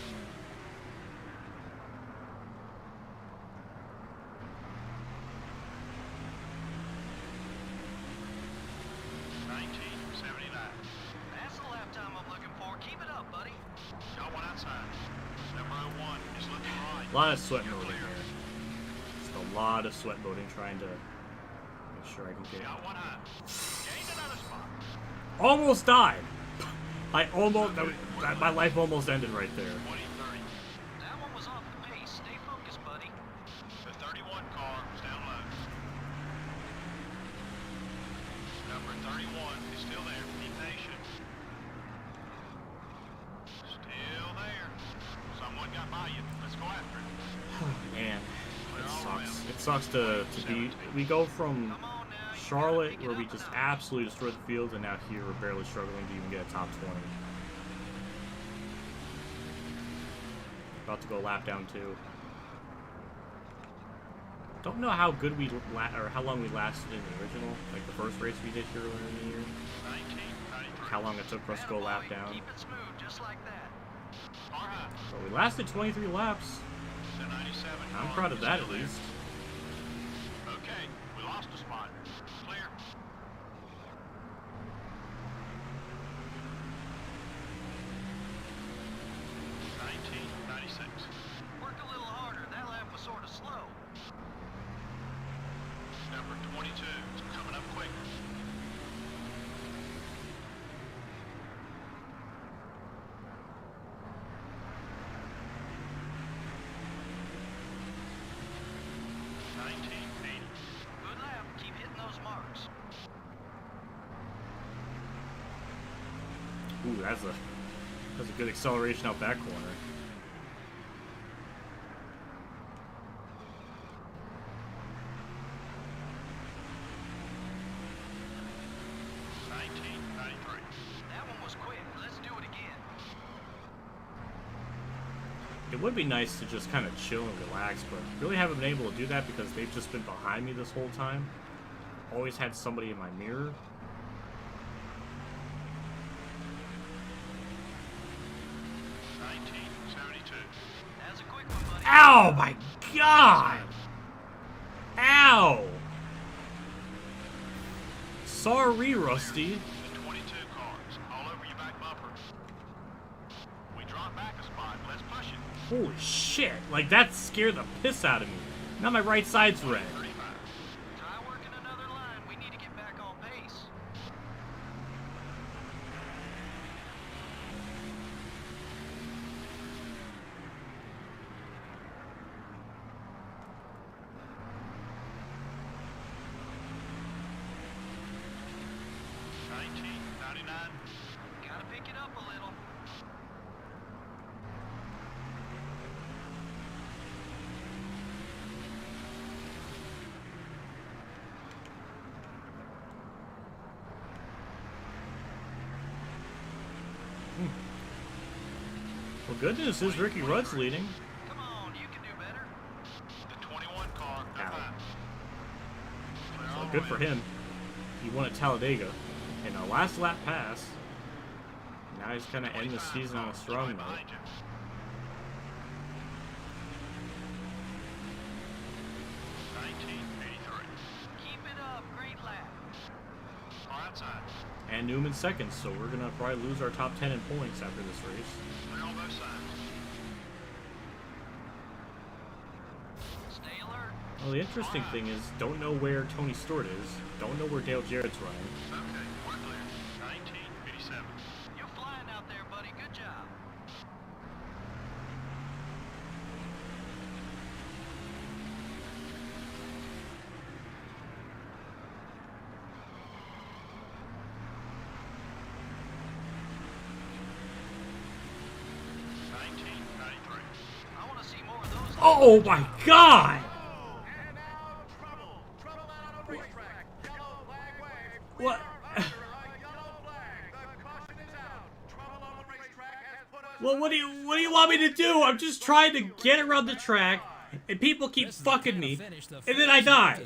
That's the lap time I'm looking for. Keep it up, buddy. Got one outside. Number 01 is looking right. A lot of sweat moding here. Just a lot of sweat moding trying to make sure I can get. Got one high. Gained another spot. Almost died. I almost. My life almost ended right there. 20-30. That one was off the pace. Stay focused, buddy. The 31 car is down low. Number 31 is still there. Be patient. Still there. Someone got by you. Let's go after it. Man, it sucks. It sucks to be. We go from Come on now. You Charlotte, gotta pick it where we up just now. absolutely destroyed the field, and now here we're barely struggling to even get a top 20. About to go lap down too. Don't know how good we or how long we lasted in the original, like the first race we did here earlier in the year. 19-93. How long it took for us to go lap Attaboy. down. Keep it smooth, just like that. Car high. But we lasted 23 laps. The 97 I'm car proud of is that still at there. least. Okay, we lost a spot. Clear. Work a little harder. That lap was sort of slow. Number 22 is coming up quick. Good lap. Keep hitting those marks. Ooh, that's a good acceleration out that corner. That one was quick. Let's do it again. It would be nice to just kind of chill and relax, but really haven't been able to do that because they've just been behind me this whole time. Always had somebody in my mirror. That's a quick one, buddy. Ow, my God! Ow! Sorry, Rusty. The 22 cars all over your back bumper. We drop back a spot. Let's push it. Holy shit! Like, that scared the piss out of me. Now my right side's red. 35. Try working another line. We need to get back on pace. Gotta pick it up a little. Well, good news is Ricky Rudd's leading. Come on, you can do better. The 21 car. Ow. High. Clear So all good the for way. him. He won at Talladega. And a last lap pass. Now he's kind of ending the 25 season on a cars strong right note. behind you. Keep it up. Great lap. Car outside. And Newman second, so we're going to probably lose our top 10 in points after this race. Clear on both sides. Stay alert. Well, the interesting thing is, don't know where Tony Stewart is. Don't know where Dale Jarrett's running. Okay, we're clear. 1987. You're flying out there, buddy. Good job. Oh my god! And now trouble. Trouble out on the racetrack. Yellow flag wave. What? Under a yellow flag. The caution is out. Trouble on the racetrack has put us. Well, what do you want me to do? I'm just trying to get around the track, and people keep fucking me, and then I die.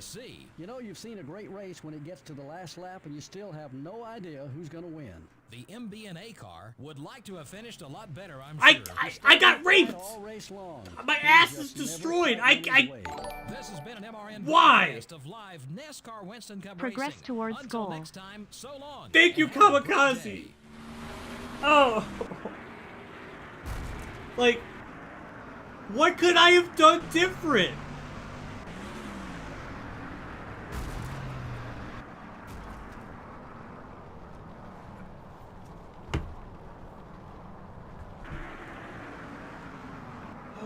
You know, you've seen a great race when it gets to the last lap and you still have no idea who's going to win. The MBNA car would like to have finished a lot better, I'm I sure. got raped. All race long. My He ass just is never destroyed. quite made his way. This has been an MRN Why? broadcast of live NASCAR Winston Cup Progress racing. towards Until goal. next time, so long. Thank you, and have a great Kamikaze. day. Oh. Like, what could I have done different?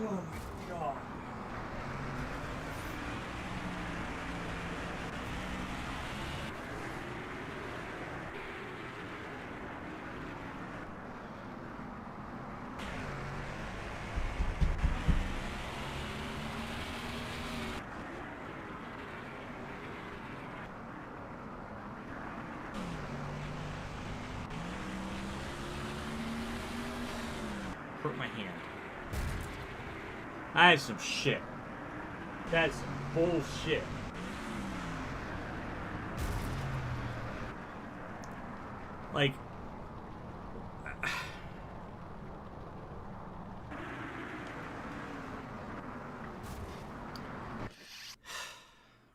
Oh my god. Hurt my hand. That's some shit. That's some bullshit. Like, I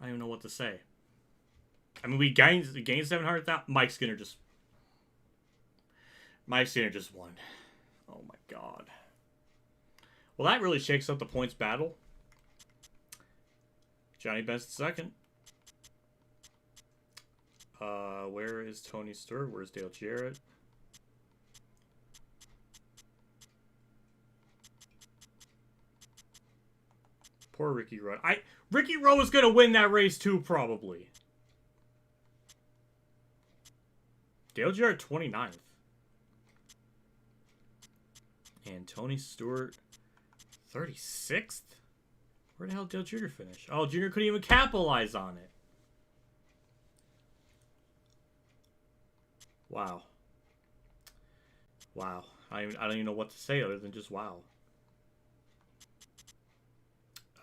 don't even know what to say. I mean, we gained 700,000. Mike Skinner just won. Oh my god. Well, that really shakes up the points battle. Johnny Benson second. Where is Tony Stewart? Where's Dale Jarrett? Poor Ricky Rowe. Ricky Rowe is gonna win that race too, probably. Dale Jarrett 29th. And Tony Stewart 36th? Where the hell did Junior finish? Oh, Junior couldn't even capitalize on it. Wow. Wow. I don't even know what to say other than just wow.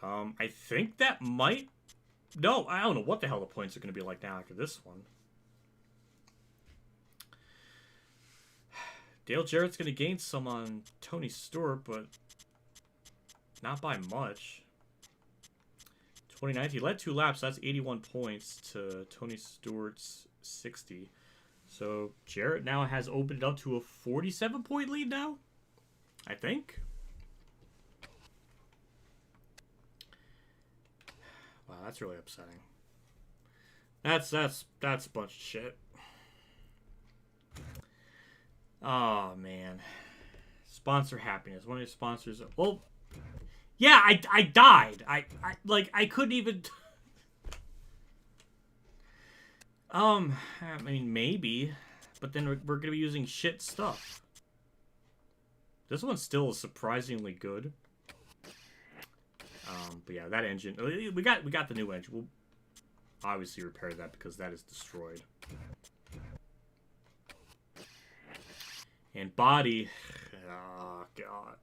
I think that might... No, I don't know what the hell the points are going to be like now after this one. Dale Jarrett's going to gain some on Tony Stewart, but not by much. 29th, he led 2 laps. That's 81 points to Tony Stewart's 60. So Jarrett now has opened it up to a 47-point lead now, I think. Wow, that's really upsetting. That's a bunch of shit. Oh man. Sponsor happiness. One of your sponsors. Well, yeah, I died. I couldn't even. I mean maybe, but then we're gonna be using shit stuff. This one still is surprisingly good. But yeah, that engine. We got the new engine. We'll obviously repair that because that is destroyed. And body. Oh god.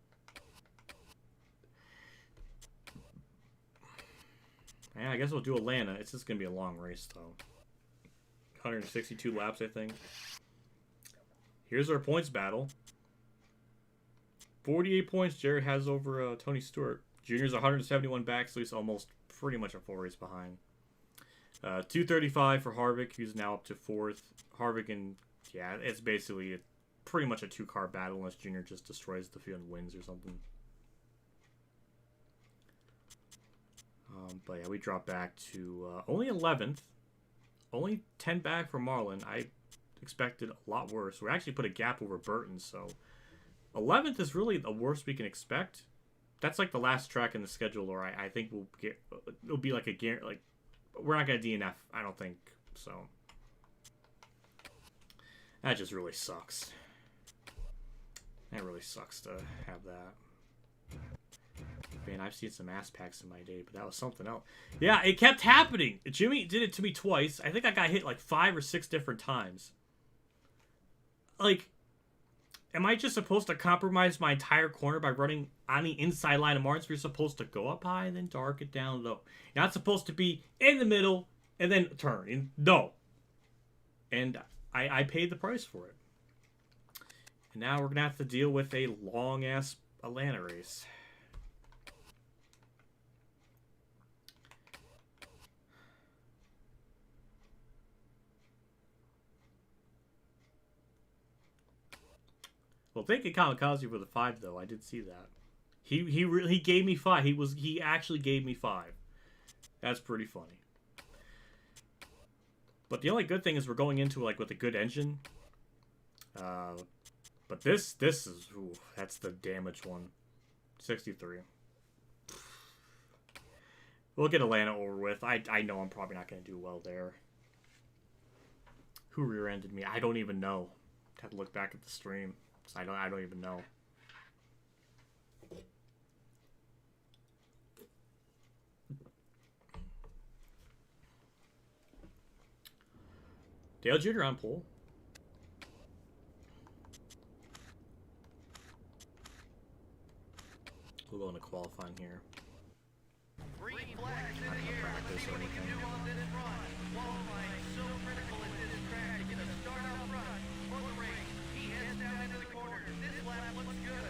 Yeah, I guess we'll do Atlanta. It's just gonna be a long race though. 162 laps, I think. Here's our points battle. 48 points Jared has over Tony Stewart. Junior's 171 back, so he's almost pretty much a 4 race behind. 235 for Harvick, who's now up to 4th. Harvick and, yeah, it's basically pretty much a 2-car battle unless Junior just destroys the field and wins or something. But yeah, we drop back to only 11th. Only 10 back for Marlin. I expected a lot worse. We actually put a gap over Burton, so 11th is really the worst we can expect. That's like the last track in the schedule, or I think it'll be like a guarantee. Like we're not gonna DNF, I don't think. So that just really sucks. That really sucks to have that. Man, I've seen some ass packs in my day, but that was something else. Yeah, it kept happening. Jimmy did it to me twice. I think I got hit like 5 or 6 different times. Like, am I just supposed to compromise my entire corner by running on the inside line of Martinsville? You're supposed to go up high and then dark it down low. You're not supposed to be in the middle and then turn. And no. And I paid the price for it. And now we're going to have to deal with a long-ass Atlanta race. Well, thank you, Kamikaze, for the 5, though. I did see that. He gave me 5. He actually gave me 5. That's pretty funny. But the only good thing is we're going into like with a good engine. But this is that's the damaged one. 63. We'll get Atlanta over with. I know I'm probably not going to do well there. Who rear-ended me? I don't even know. Have to look back at the stream. So I don't even know. Dale Jr. on pole. We'll go into qualifying here. Green flags in the air. Let's see what he can do on this run. Qualifying so critical at this track to get a start out front for the race. He heads down into the corner. This lap looks good.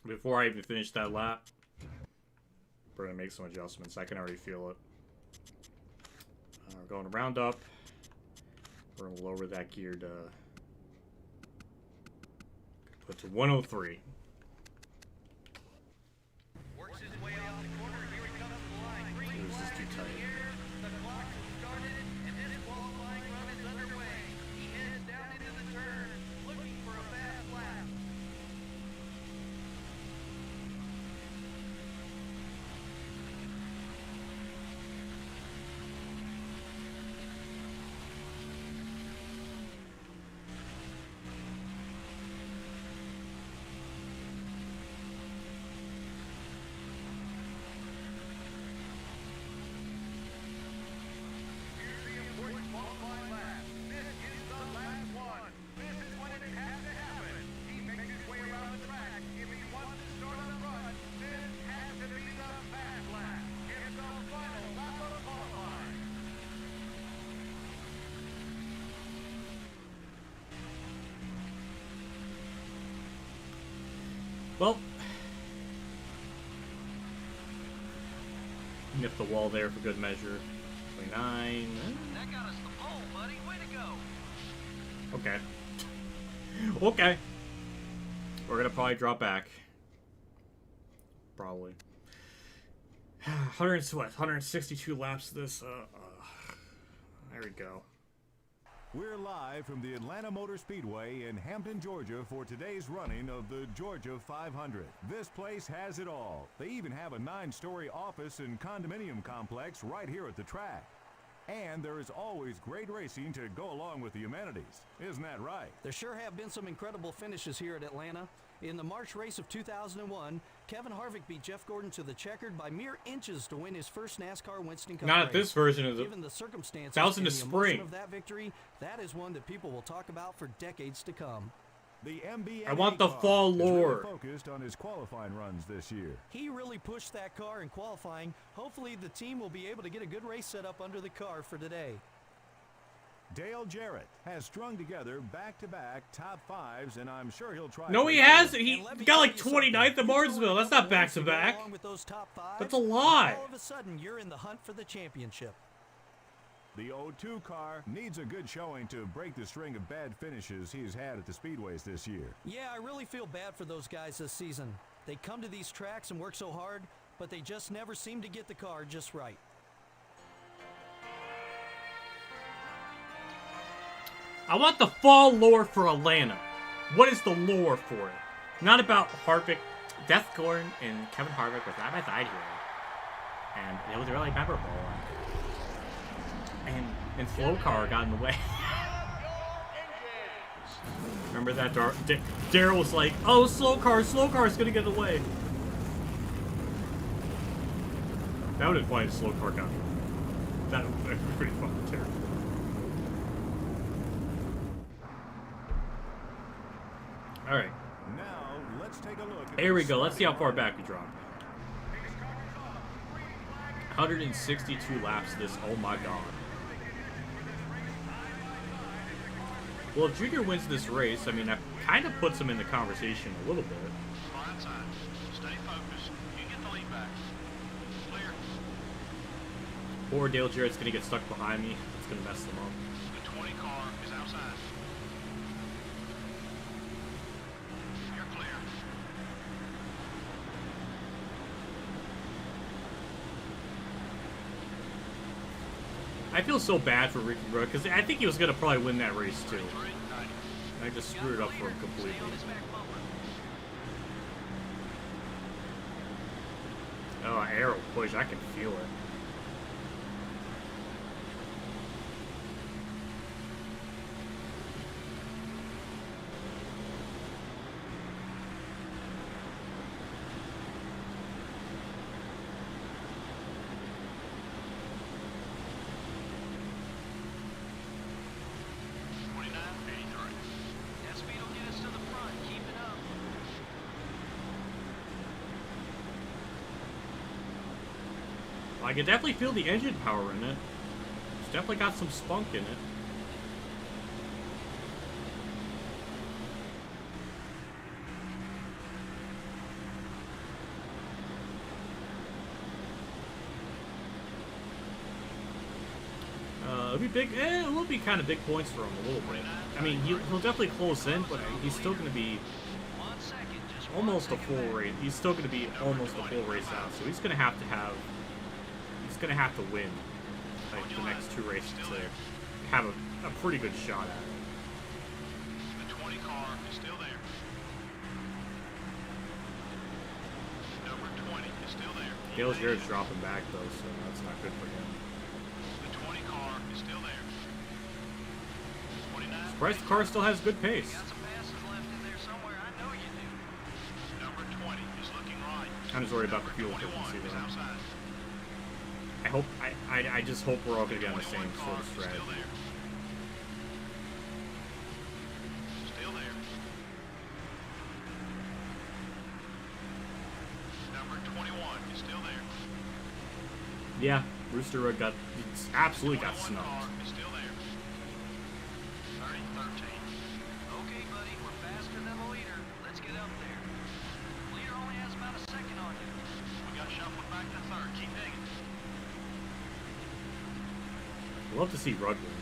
Before I even finish that lap, we're going to make some adjustments. I can already feel it. We're going to round up. We're going to lower that gear to put to 103. Works his way off the corner. Here he comes to the line. Green It was just flag too in tight. the air. The clock has started, and this qualifying run is underway. He heads down into the turn, looking for a fast lap. Here's the important qualifying lap. This is the last one. This is when it has to happen. He makes his way around the track. If he wants to start up front, this has to be the fast lap. It's the final lap of qualifying. Well, nip the wall there for good measure. 29. That got us the pole, buddy. Way to go. Okay. Okay. We're gonna probably drop back. Probably. 162 laps this. There we go. We're live from the Atlanta Motor Speedway in Hampton, Georgia for today's running of the Georgia 500. This place has it all. They even have a 9-story office and condominium complex right here at the track. And there is always great racing to go along with the amenities. Isn't that right? There sure have been some incredible finishes here at Atlanta. In the March race of 2001, Kevin Harvick beat Jeff Gordon to the checkered by mere inches to win his first NASCAR Winston Cup Not race. at this version of the. Given the circumstances That was in and the emotion spring. of that victory, that is one that people will talk about for decades to come. The MBNA I want the car fall is really lore. focused on his qualifying runs this year. He really pushed that car in qualifying. Hopefully the team will be able to get a good race set up under the car for today. Dale Jarrett has strung together back-to-back top 5s, and I'm sure he'll try. No, for he another hasn't. one. He And let me got tell like you something. 29th at You Martinsville. throw That's a not couple back wins to go back. along with those top 5, That's a lie. All of a sudden, you're in the hunt for the championship. The 02 car needs a good showing to break the string of bad finishes he's had at the speedways this year. Yeah, I really feel bad for those guys this season. They come to these tracks and work so hard, but they just never seem to get the car just right. I want the fall lore for Atlanta. What is the lore for it? Not about Harvick. Deathcorn and Kevin Harvick with Rabbi Side here. And it was really memorable. And Slow Car got in the way. Remember that? Daryl was like, oh, Slow Car's gonna get in the way. That would have been funny if Slow Car got in the way. That would be pretty fucking terrible. Alright. Now, let's take a look at Here we go. Let's see how far back we dropped. 162 laps this. Oh my god. Well, if Junior wins this race, I mean, that kind of puts him in the conversation a little bit. Fine side. Stay focused. You get the lead back. Clear. Poor Dale Jarrett's going to get stuck behind me. It's going to mess them up. The 20 car is outside. You're clear. I feel so bad for Ricky Rook because I think he was going to probably win that race too. 390. I just screwed it up for him completely. Oh, arrow push. I can feel it. I can definitely feel the engine power in it. It's definitely got some spunk in it. It'll be big. It will be kind of big points for him a little bit. I mean, he'll definitely close in, but he's still going to be almost a full race. He's still going to be almost a full race out. So he's going to have to have. He's going to have to win like the next two races to have a pretty good shot at it. The 20 car is still there. Number 20 is still there. Dale Jarrett's dropping back though, so that's not good for him. The 20 car is still there. 29. Surprised the car still has good pace. Got some passes left in there somewhere. I know you do. Number 20 is looking right. I'm just worried about the fuel efficiency is though. outside. I just hope we're all going to be on the same sort of strategy. Still there. Number 21 is still there. Yeah, Rooster Road absolutely got 21 snubbed. car is still there. 30-13. Okay, buddy, we're faster than the leader. Let's get up there. Leader only has about a second on you. We got shuffled back to third. Keep digging. I'd love to see Rudd win.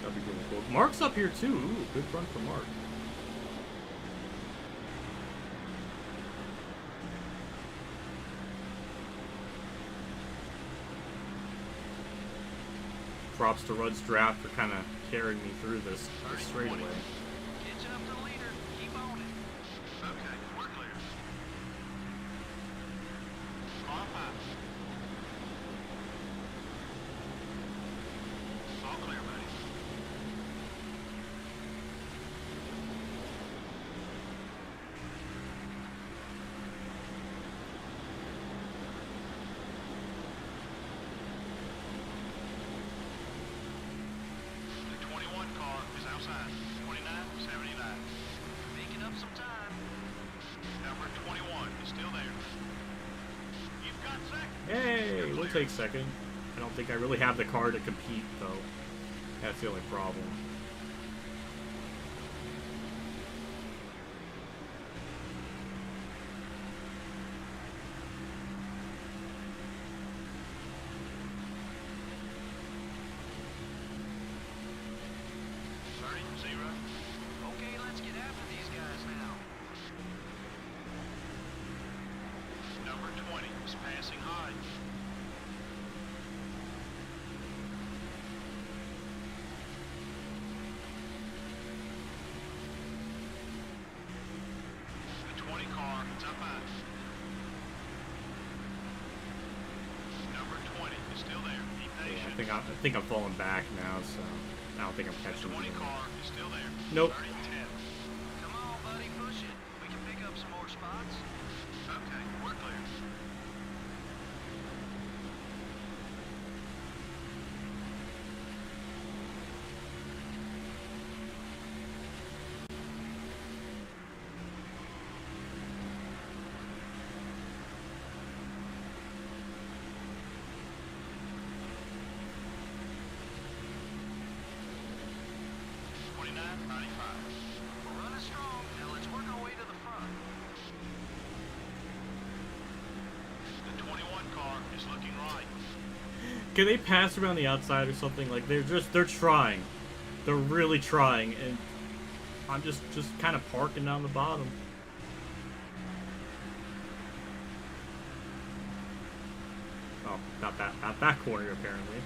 That'd be really cool. Mark's up here too. Ooh, good run for Mark. Props to Rudd's draft for kind of carrying me through this straightaway. Catching up to the leader. Keep on it. Okay, we're clear. Car 5. All clear, buddy. The 21 car is outside. 29-79. Making up some time. Number 21 is still there. You've got second. Hey, we'll take second. I don't think I really have the car to compete though. That's the only problem. Okay, let's get after these guys now. Number 20 is passing high. Top 5. Number 20 is still there. Be Yeah, patient. I think I'm falling back now, so I don't think I'm catching 20 you. car is still there. Nope. 30, 10. Come on, buddy, push it. We can pick up some more spots. Okay, we're clear. We're running strong. Now let's work our way to the front. The 21 car is looking right. Can they pass around the outside or something? Like they're trying. They're really trying, and I'm just kind of parking down the bottom. Oh, not that corner apparently.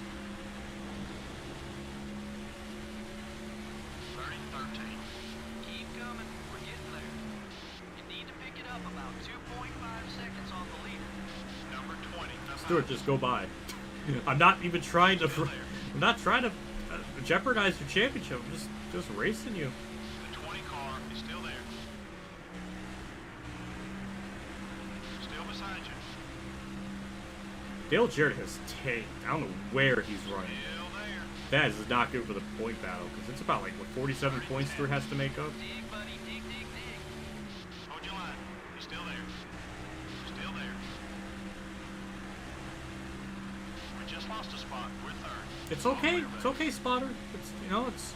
30, 13. Keep coming. We're getting there. You need to pick it up about 2.5 seconds on the leader. Number 20. Stuart, just go by. I'm not even trying to. I'm not trying to jeopardize your championship. I'm just racing you. The 20 car is still there. Still beside you. Dale Jarrett has tanked. I don't know where he's running. Still there. That is not good for the point battle because it's about like what 47 points Stuart has to make up. Dig, buddy, dig, dig, dig. Hold your line. He's still there. Still there. We just lost a spot. We're third. It's okay. It's okay, spotter. It's it's.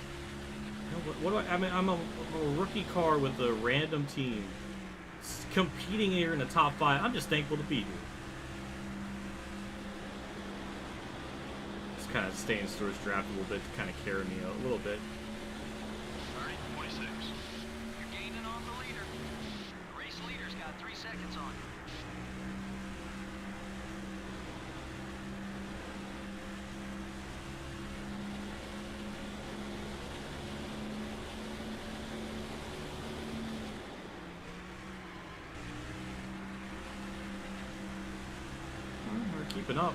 What do I mean, I'm a rookie car with a random team competing here in the top 5. I'm just thankful to be here. Just kind of stay in Stuart's draft a little bit to kind of carry me a little bit. 30, 26. You're gaining on the leader. The race leader's got 3 seconds on you. We're keeping up,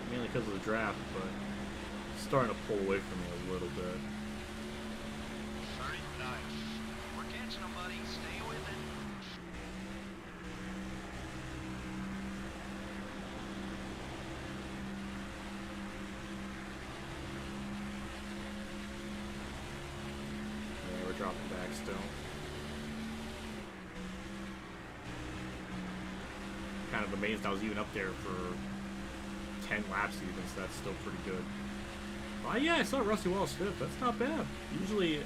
mainly because of the draft, but it's starting to pull away from me a little bit. 39. We're catching them, buddy. Stay with it. Yeah, we're dropping back still. Kind of amazed I was even up there for 10 laps even, so that's still pretty good. Oh yeah, I saw Rusty Wallace 5th. That's not bad. Usually,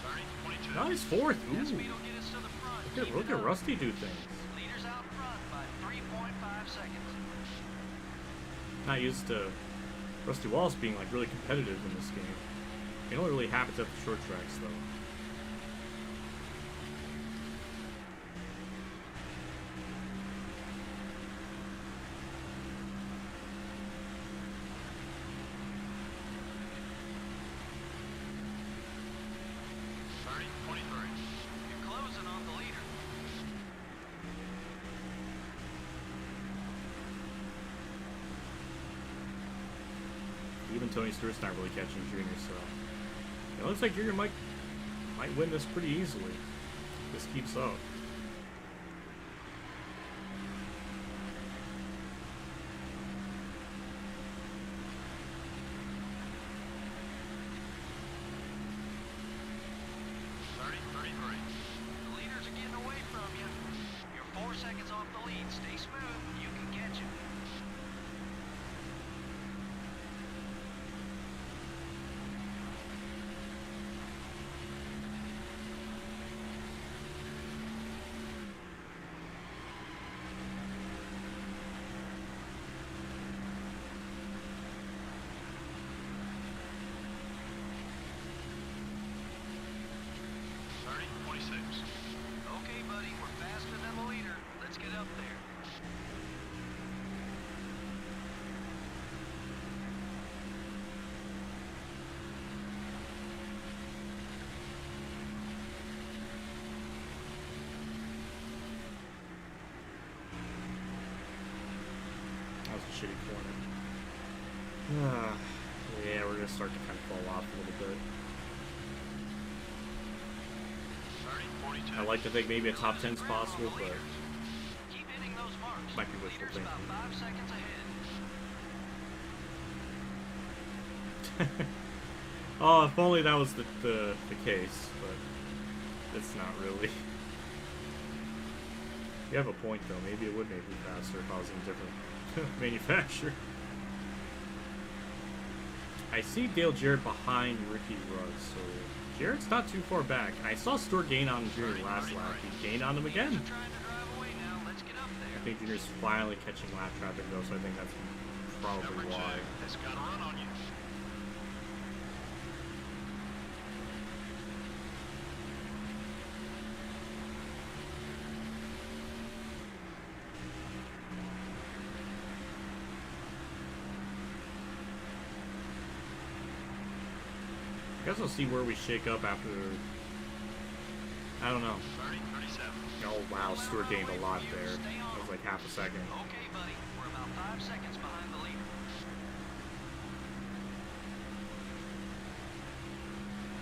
30, 22. nice 4th. That Ooh, speed will get us to the front. Keep look it at up. Rusty do things. Leader's out front by 3.5 seconds. Not used to Rusty Wallace being like really competitive in this game. It only really happens at the short tracks though. You're closing on the leader. Even Tony Stewart's not really catching Junior, so it looks like Junior might win this pretty easily. If this keeps up. The leaders are getting away from you. You're 4 seconds off the lead. Stay smooth. You can catch him. was a shitty corner. Yeah, we're gonna start to kind of fall off a little bit. 30, 42. I like to think maybe a top 10 is possible, but Keep hitting those marks. might be wishful Leaders thinking. about 5 seconds ahead. Oh, if only that was the case, but it's not really. You have a point though. Maybe it would make me faster if I was in a different manufacturer. I see Dale Jarrett behind Ricky Ruggs, so Jarrett's not too far back. I saw Stewart gain on him during last lap. He gained on him again. Trying to drive away now. Let's get up there. I think Junior's finally catching lap traffic though, so I think that's probably Number 2 why. has got a run on you. I guess we'll see where we shake up after. I don't know. 30, 37. Oh wow, Stewart gained a lot there. That was like half a second. Okay, buddy. We're about 5 seconds behind the leader.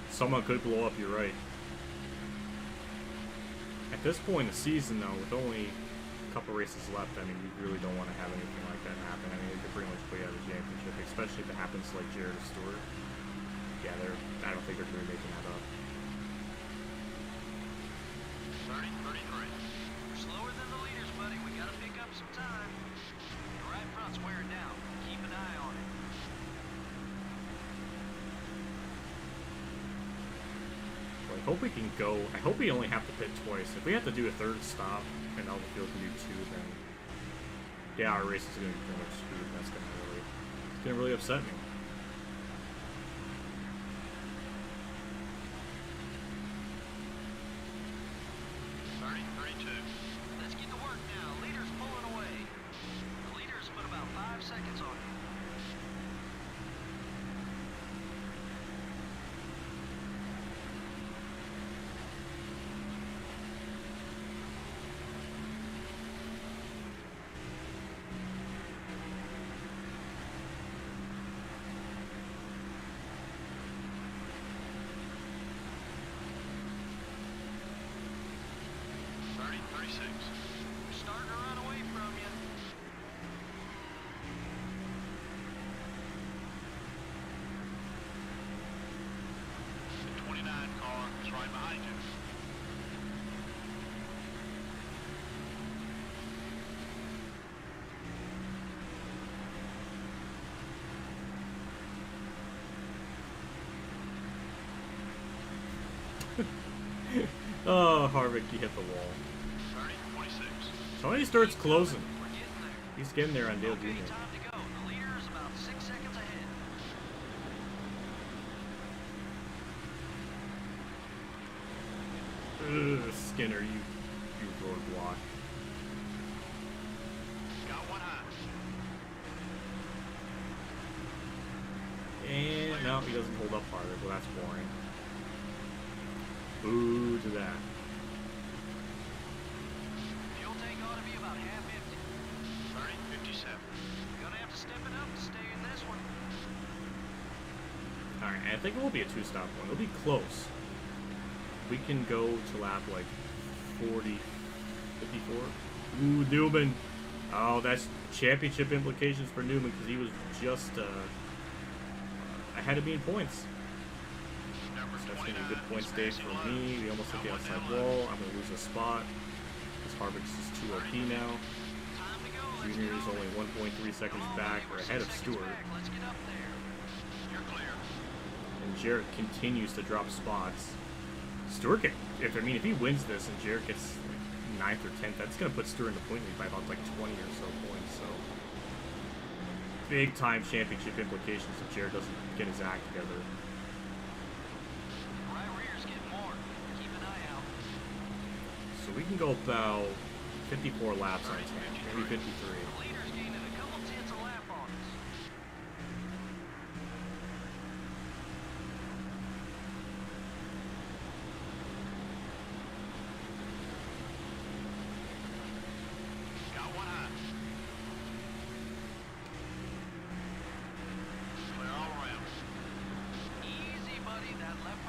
Someone could blow up, you're right. At this point in the season though, with only a couple races left, I mean, you really don't want to have anything like that happen. I mean, they could pretty much play out of the championship, especially if it happens to like Jarrett or Stewart. Yeah, I don't think they're going to be making that up. 30, 33. We're slower than the leaders, buddy. We gotta pick up some time. The right front's wearing down. Keep an eye on it. Well, I hope we can go. I hope we only have to pit twice. If we have to do a third stop and all the field can do 2, then yeah, our race is going to be pretty much screwed. That's going to really upset me. Let's get to work now. Leader's pulling away. The leader's put about 5 seconds on you. We're starting to run away from you. The 29 car is right behind you. Oh, Harvick, you hit the wall. 30, 26. Tony starts closing. We're getting there. He's getting there on Dale Okay, Jr. time to go. The leader is about 6 seconds ahead. Ugh, Skinner, you roadblock. Got one high. And no, he doesn't hold up harder. Well, that's boring. Boo to that. Fuel tank ought to be about half empty. 30, 57. Gonna have to step it up to stay in this one. Alright, I think it will be a 2-stop one. It'll be close. We can go to lap like 40, 54. Ooh, Newman. Oh, that's championship implications for Newman because he was just ahead of me in points. So that's going to be a good point stage for me. We almost hit the outside wall. I'm going to lose a spot. This Harvick's is 2 OP now. Junior is only 1.3 seconds back. We're ahead of Stewart. Let's get up there. You're clear. And Jarrett continues to drop spots. Stewart if he wins this and Jarrett gets 9th or 10th, that's going to put Stewart in the point lead by about like 20 or so points. So big time championship implications if Jarrett doesn't get his act together. Right rear's getting more. Keep an eye out. So we can go about 54 laps on tank, maybe 53. The leader's gaining a couple tenths a lap on us. Got one high.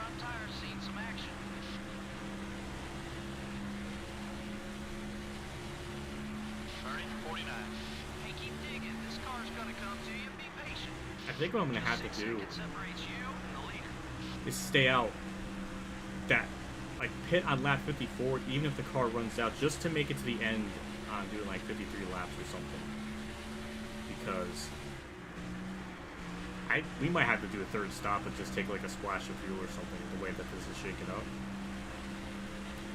front tire's seen some action. 30, 49. Hey, keep digging. This car's gonna come to you. Be patient. I think what I'm gonna have to 6 do seconds separates you and the leader. is stay out that, like, pit on lap 54, even if the car runs out, just to make it to the end on doing like 53 laps or something. Because we might have to do a third stop and just take like a splash of fuel or something, the way that this is shaking up.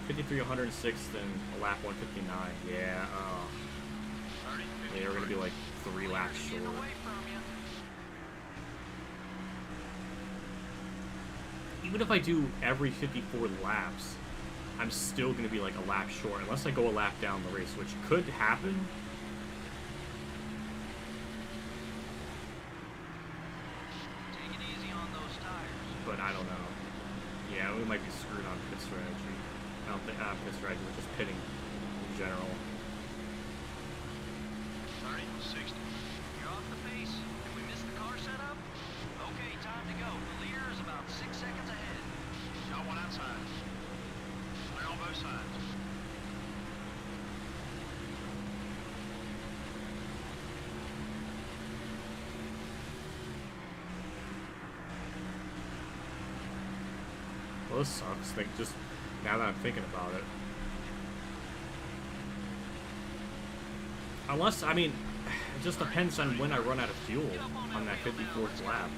53 106, then a lap 159. Yeah, 30, yeah, we're gonna be like 3 laps short. getting away from you. Even if I do every 54 laps, I'm still going to be like a lap short, unless I go a lap down the race, which could happen. Take it easy on those tires. But I don't know. Yeah, we might be screwed on pit strategy. I don't think pit strategy, but just pitting in general. 30, 60. You're off the pace. Did we miss the car setup? Okay, time to go. The leader is about 6 seconds ahead. Got one outside. Clear on both sides. Well, this sucks. Like, just now that I'm thinking about it. Unless, I mean, it just depends on when I run out of fuel on that 54th lap.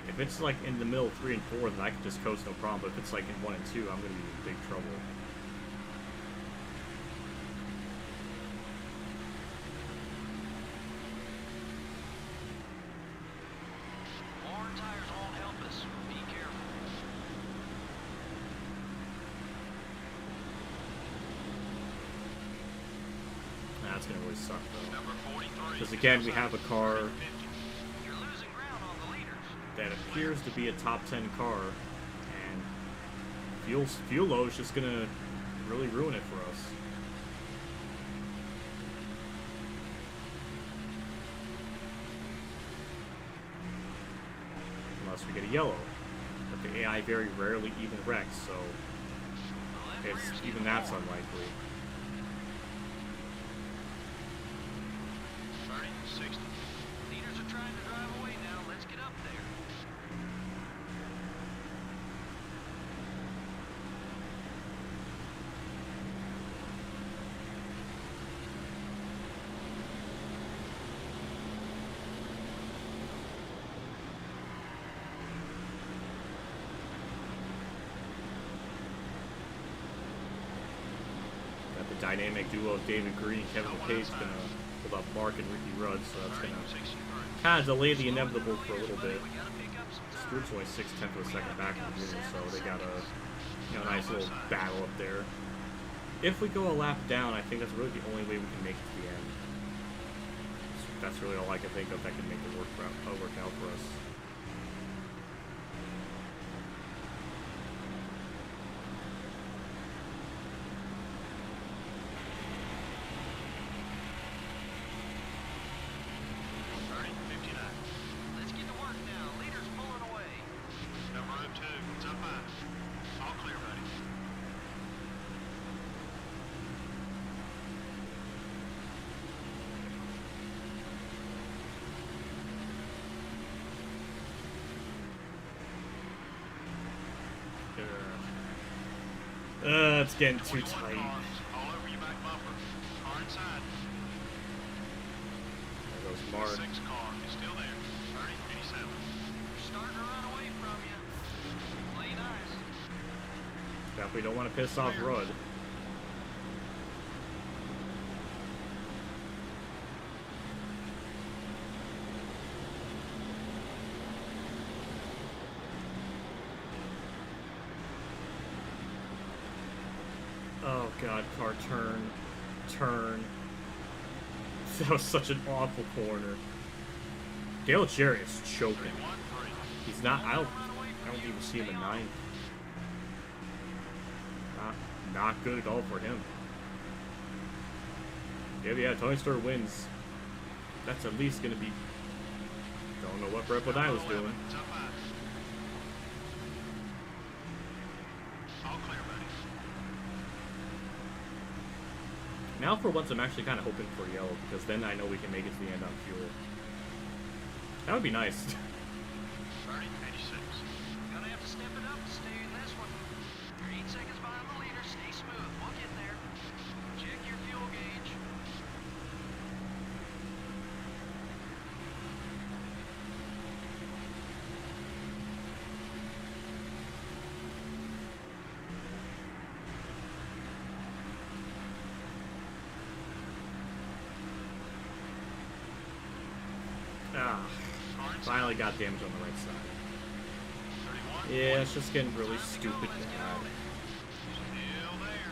If it's like in the middle of 3 and 4, then I can just coast no problem. But if it's like in 1 and 2, I'm going to be in big trouble. More tires won't help us. Be careful. That's going to really suck, though. Number 43. Because again, we have a car You're losing ground on the leaders. that appears to be a top 10 car, and fuel low is just gonna really ruin it for us. Unless we get a yellow, but the AI very rarely even wrecks, so even that's unlikely. 30, 60. Leaders are trying to drive away now. Let's get up there. Got the dynamic duo of David Green, Kevin McKay's gonna hold up Mark and Ricky Rudd, so that's gonna kind of delay the inevitable for a little bit. Stewart's only 6/10 of a second back in the beginning, so they got a nice little battle up there. If we go a lap down, I think that's really the only way we can make it to the end. That's really all I can think of that can make it work out for us. Let's get to work now. Leaders pulling away. Number 02, it's up high. All clear, buddy. It's getting too tight. All over your back bumper. Car inside. There goes Mark. 6 car is still there. 30, 87. Starting to run away from you. Play nice. Definitely don't want to piss off Rudd. Oh god, car turn. That was such an awful corner. Dale Jerry is choking. He's not out. I don't even see him in 9th. Not good at all for him. Yeah, Tony Stewart wins. That's at least gonna be. Don't know what Brett I was doing. It's up high. Now for once I'm actually kind of hoping for yellow, because then I know we can make it to the end on fuel. That would be nice. 30:86. Gonna have to step it up to stay in this one. You're 8 seconds behind the leader. Stay smooth. We'll get there. Check your fuel gauge. Ah, finally got damage on the right side. 31. Yeah, it's just getting really stupid bad. Still there.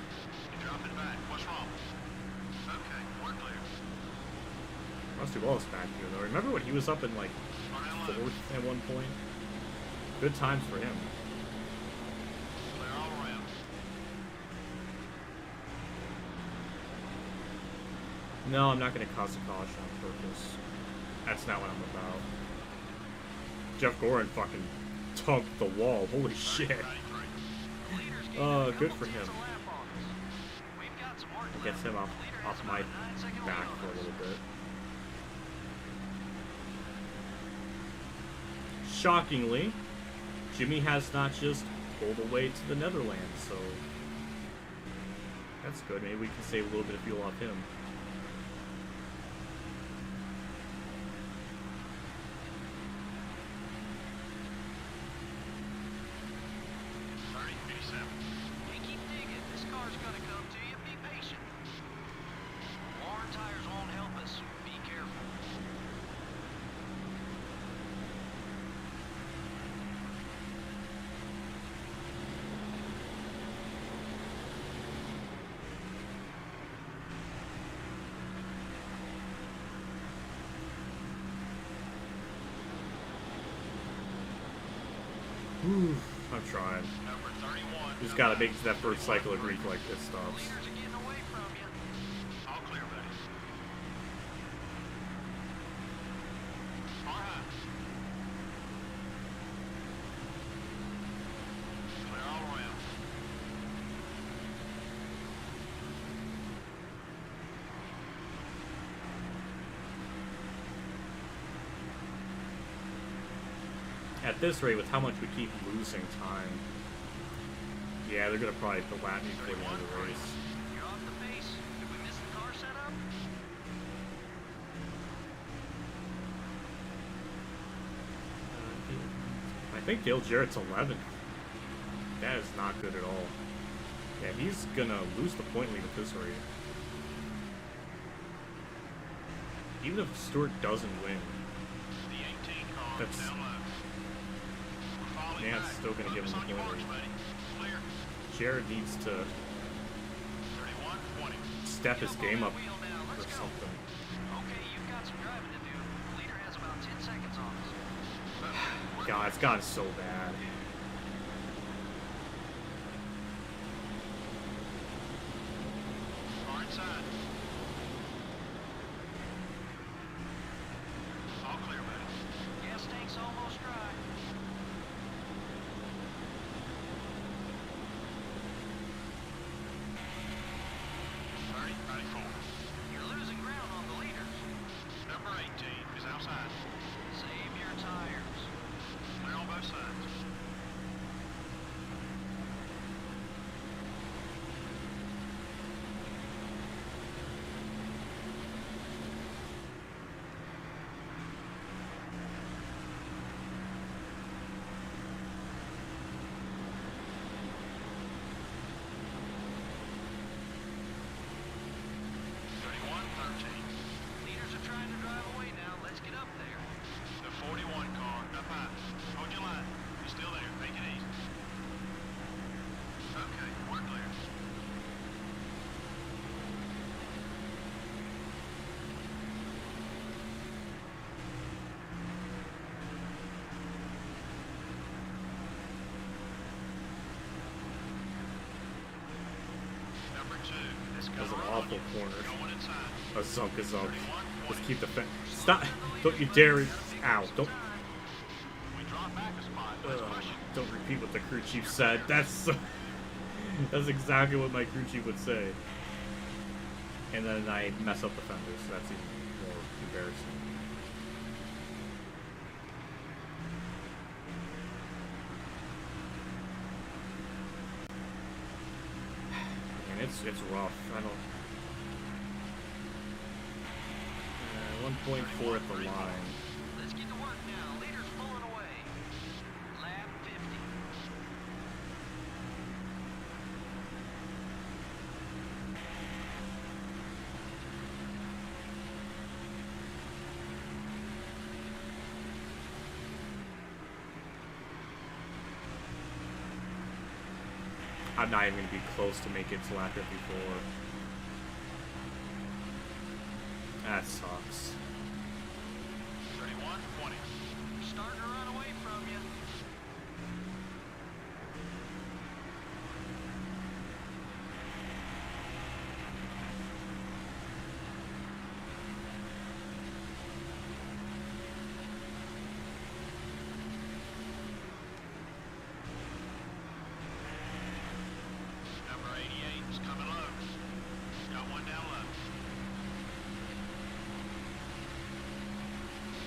You dropped it back. What's wrong? Okay, we're clear. Rusty Wallace back here though. Remember when he was up in like fourth at one point? Good times for him. Clear all around. No, I'm not going to cause a caution on purpose. That's not what I'm about. Jeff Gorin fucking tunked the wall. Holy shit. Good for him. It gets him off my back for a little bit. Shockingly, Jimmy has not just pulled away to the Netherlands, so that's good. Maybe we can save a little bit of fuel off him. I'm trying. Number 31. Just gotta make that first cycle of grief like this stops. All clear, buddy. Far high. Clear all around. At this rate, with how much we keep losing time, yeah, they're gonna probably lap me before the end of the race. You're off the pace. Did we miss the car setup? I think Dale Jarrett's 11. That is not good at all. Yeah, he's gonna lose the point lead at this rate. Even if Stewart doesn't win, The 18 car That's- down low. We're falling yeah, it's back. still gonna give him Focus the on your point marks, lead. buddy. Clear. Jared needs to 31, 20. step his game up Wheel now. or Let's go. something. Okay, you've got some driving to do. The leader has about 10 seconds on us. God, it's gotten so bad. Far inside. All clear, buddy. Gas tank's almost dry. 30, 94. You're losing ground on the leaders. Number 18 is outside. Save your tires. Clear on both sides. Leaders are trying to drive away now. Let's get up there. The 41 car up high. Hold your line. You're still there. Make it easy. Okay, we're clear. Number 2. This That was an car awful corner. going inside. A zunk, a zunk. 31, Let's 20. keep the fence. Stop! Don't you dare! Ow! Don't. We drop back a spot. Let's push it. Don't repeat what the crew chief said. That's exactly what my crew chief would say. and then I mess up the fenders, so that's even more embarrassing. And it's rough. I don't. 1.4 at the line. Let's get to work now. Leader's pulling away. Lap 50. I'm not even going to be close to make it to lap 54. That sucks. 31-20. Starting to run away from you. Number 88 is coming low. Got one down low.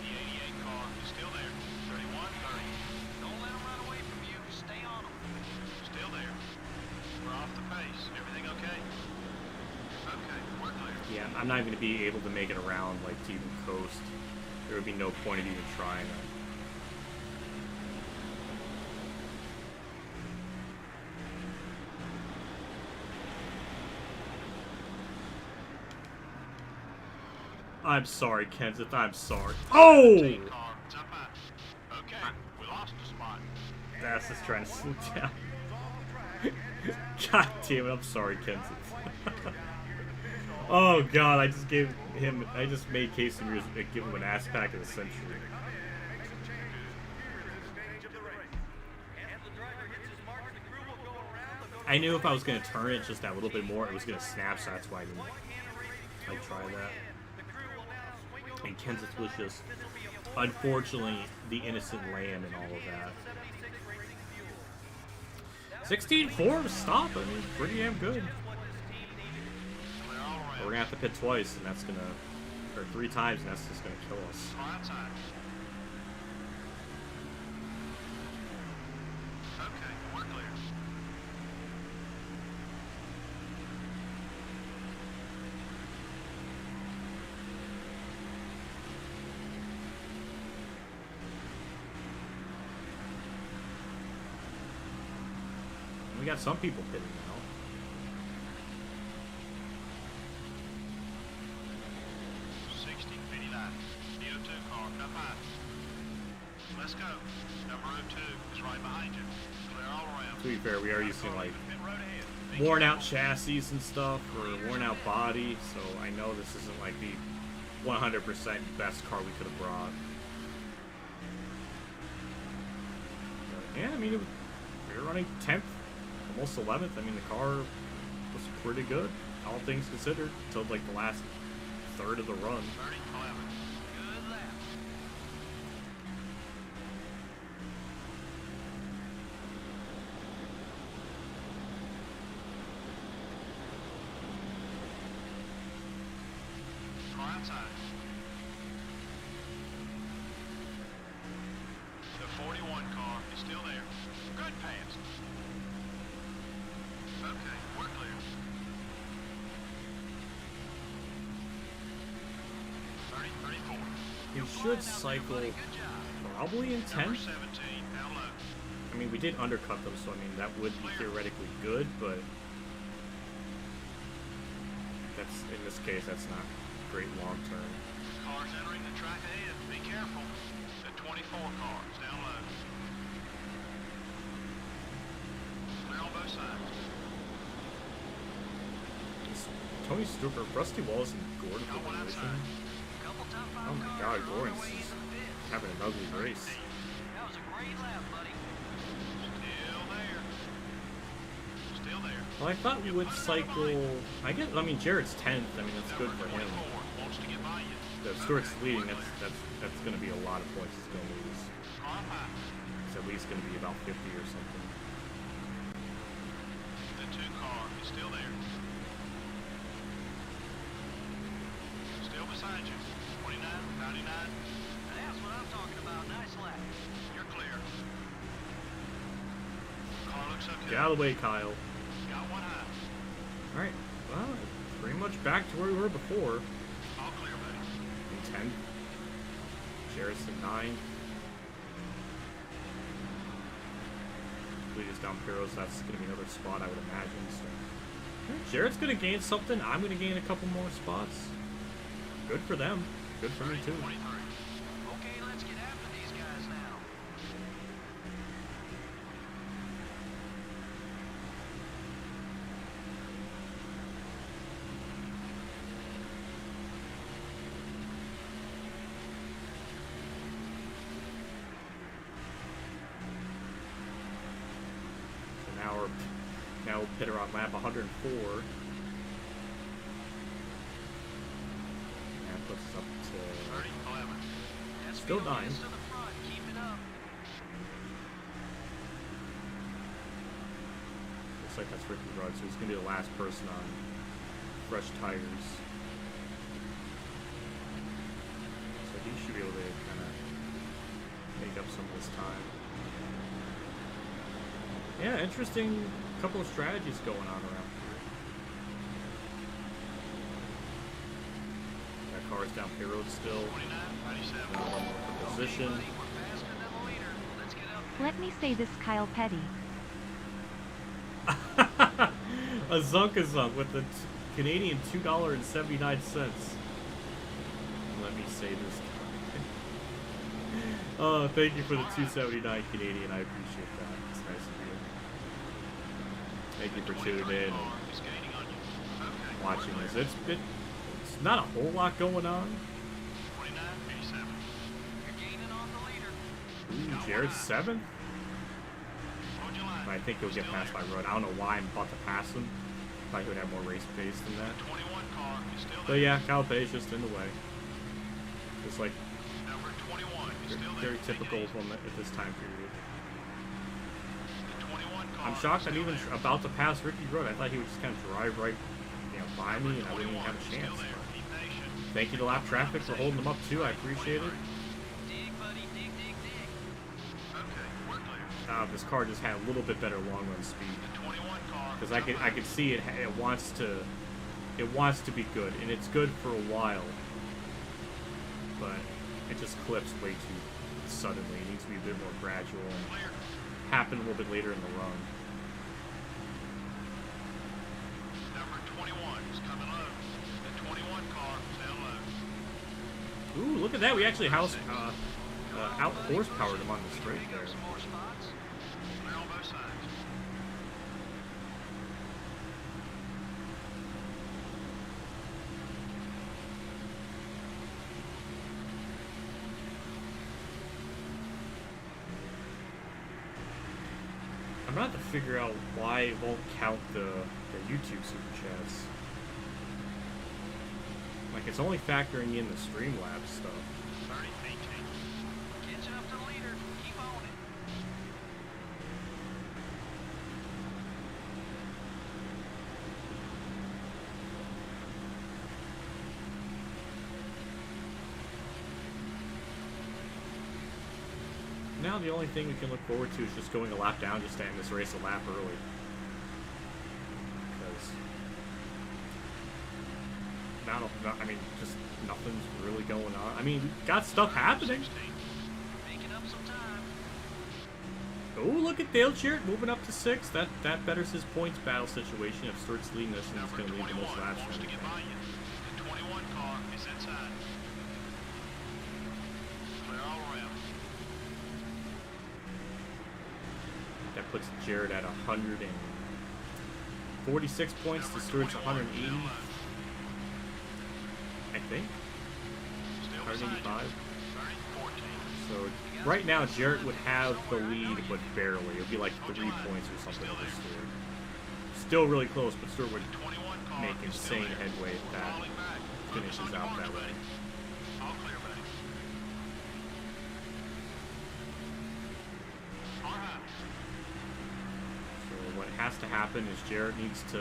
The 88 car is still there. 31-30. Don't let them run away from you. Stay on them. Still there. We're off the pace. Everything okay? Okay, we're clear. Yeah, I'm not even going to be able to make it around, like, to even coast. There would be no point of even trying that. I'm sorry, Kenseth. I'm sorry. Oh! Car, it's up high. Okay, we lost a spot. That's just trying to slow down. God damn it, I'm sorry, Kenseth. Oh god, I just gave him, I just made Casey Mears give him an ass pack of the century. I knew if I was going to turn it just that little bit more, it was going to snap, so that's why I didn't like, try that. And Kenseth was just, unfortunately, the innocent lamb and all of that. 16-4 to stop. I mean, pretty damn good. But we're going to have to pit twice, and that's going to, or 3 times, and that's just going to kill us. Okay, we're clear. We got some people pitting now. CO2 car, come by. Let's go. Number 02 is right behind you. Clear all around. To be fair, we are using like worn out chassis and stuff, or worn out body, so I know this isn't like the 100% best car we could have brought. But, yeah, I mean, we were running 10th, almost 11th. I mean, the car was pretty good, all things considered, until like the last third of the run. 30-11. Good lap. Car outside. The 41 car is still there. Good pass. Okay, we're clear. 30-34. You should cycle Good job. probably in Number 10th. 17, down low. I mean, we did undercut them, so I mean, that would be theoretically good, but that's, in this case, that's not great long term. Cars entering the track ahead. Be careful. The 24 car is down low. Clear on both sides. Is Tony Stewart, Rusty Wallace, and Gordon Got one for outside. Couple top 5 Oh my cars god, on their Gordon's way in the pit. having an ugly race. That was a great lap, buddy. Still there. Still there. Well, I thought we would cycle. I guess. I mean, Jarrett's 10th. I mean, that's good Number for him. 24 wants to get by you. If Stewart's leading, that's going to be a lot of points he's going to lose. Car high. It's at least going to be about 50 or something. The 2 car is still there. 99. That's what I'm talking about. Nice lap. You're clear. Car looks okay. Get out of the way, Kyle. Got one high. Alright, well, pretty much back to where we were before. All clear, buddy. In 10. Jarrett's in 9. Lead us down Piros, that's going to be another spot, I would imagine. So, Jarrett's going to gain something. I'm going to gain a couple more spots. Good for them. Good for me, too. 23. Okay, let's get after these guys now. So now we'll pit her on lap 104. That puts us up to 30, 11. That's still speed 9. is to the front. Keep it up. Looks like that's Ricky Rudd, so he's going to be the last person on fresh tires. So he should be able to kind of make up some of his time. Yeah, interesting couple of strategies going on around here. That car's down pit road still. 29, 97. Position. We're faster than the leader. Let's get up there. Let me say this, Kyle Petty. A Zunk with the Canadian $2.79. Let me say this. Oh, thank you for the $2.79 Canadian. I appreciate that. It's nice of you. Thank you for tuning in and He's gaining on you. Okay. watching this. It's not a whole lot going on. 29, 87. You're gaining on the leader. Ooh, Jared's 7th. Hold your line. I think he'll get past my road. I don't know why I'm about to pass him. Thought he would have more race pace than that. 21 car is still But there. yeah, Kyle Petty's just in the way. Just like Number 21 is still there. very Take it typical easy. of him at this time period. The 21 car I'm shocked is I'm still even there. about to pass Ricky Rudd. I thought he would just kind of drive right, by me, and I wouldn't even have a 21 is chance. still there. Keep patient. Thank you to Lap Traffic for holding them up too. I appreciate it. Dig, buddy. Dig, dig, dig. Okay, we're clear. This car just had a little bit better long run speed The 21 car. because I could see it wants to be good, and it's good for a while, but it just clips way too suddenly. It needs to be a bit more gradual and Clear. happen a little bit later in the run. Number 21 is coming low. The 21 car is down low. Ooh, look at that! We actually out horsepowered him on the straight Pick there. up some more spots. Clear on both sides. I'm gonna have to figure out why it won't count the YouTube super chats. Like, it's only factoring in the Streamlabs stuff. 30, 18. Catching up to the leader. Keep on it. Now the only thing we can look forward to is just going a lap down, just to end this race a lap early. Because I mean, just nothing's really going on. I mean, we got stuff happening. 16. Making up some time. Oh, look at Dale Jarrett moving up to 6. That betters his points battle situation. If Stewart's leading us, and he's Number going to lead the 21 most laps. wants to get by you. The 21 car is inside. Clear all around. That puts Jarrett at 146 points to Stewart's 180. I think. Still beside you. 185. 30, 14. So right now Jarrett would have the lead, but barely. It would be like 3 points or something over Stewart. Still really close, but Stewart would 21 car make is still insane there. headway if that Falling back. Focus finishes on your out corners, that way. buddy. All clear, buddy. All right. So what has to happen is Jarrett needs to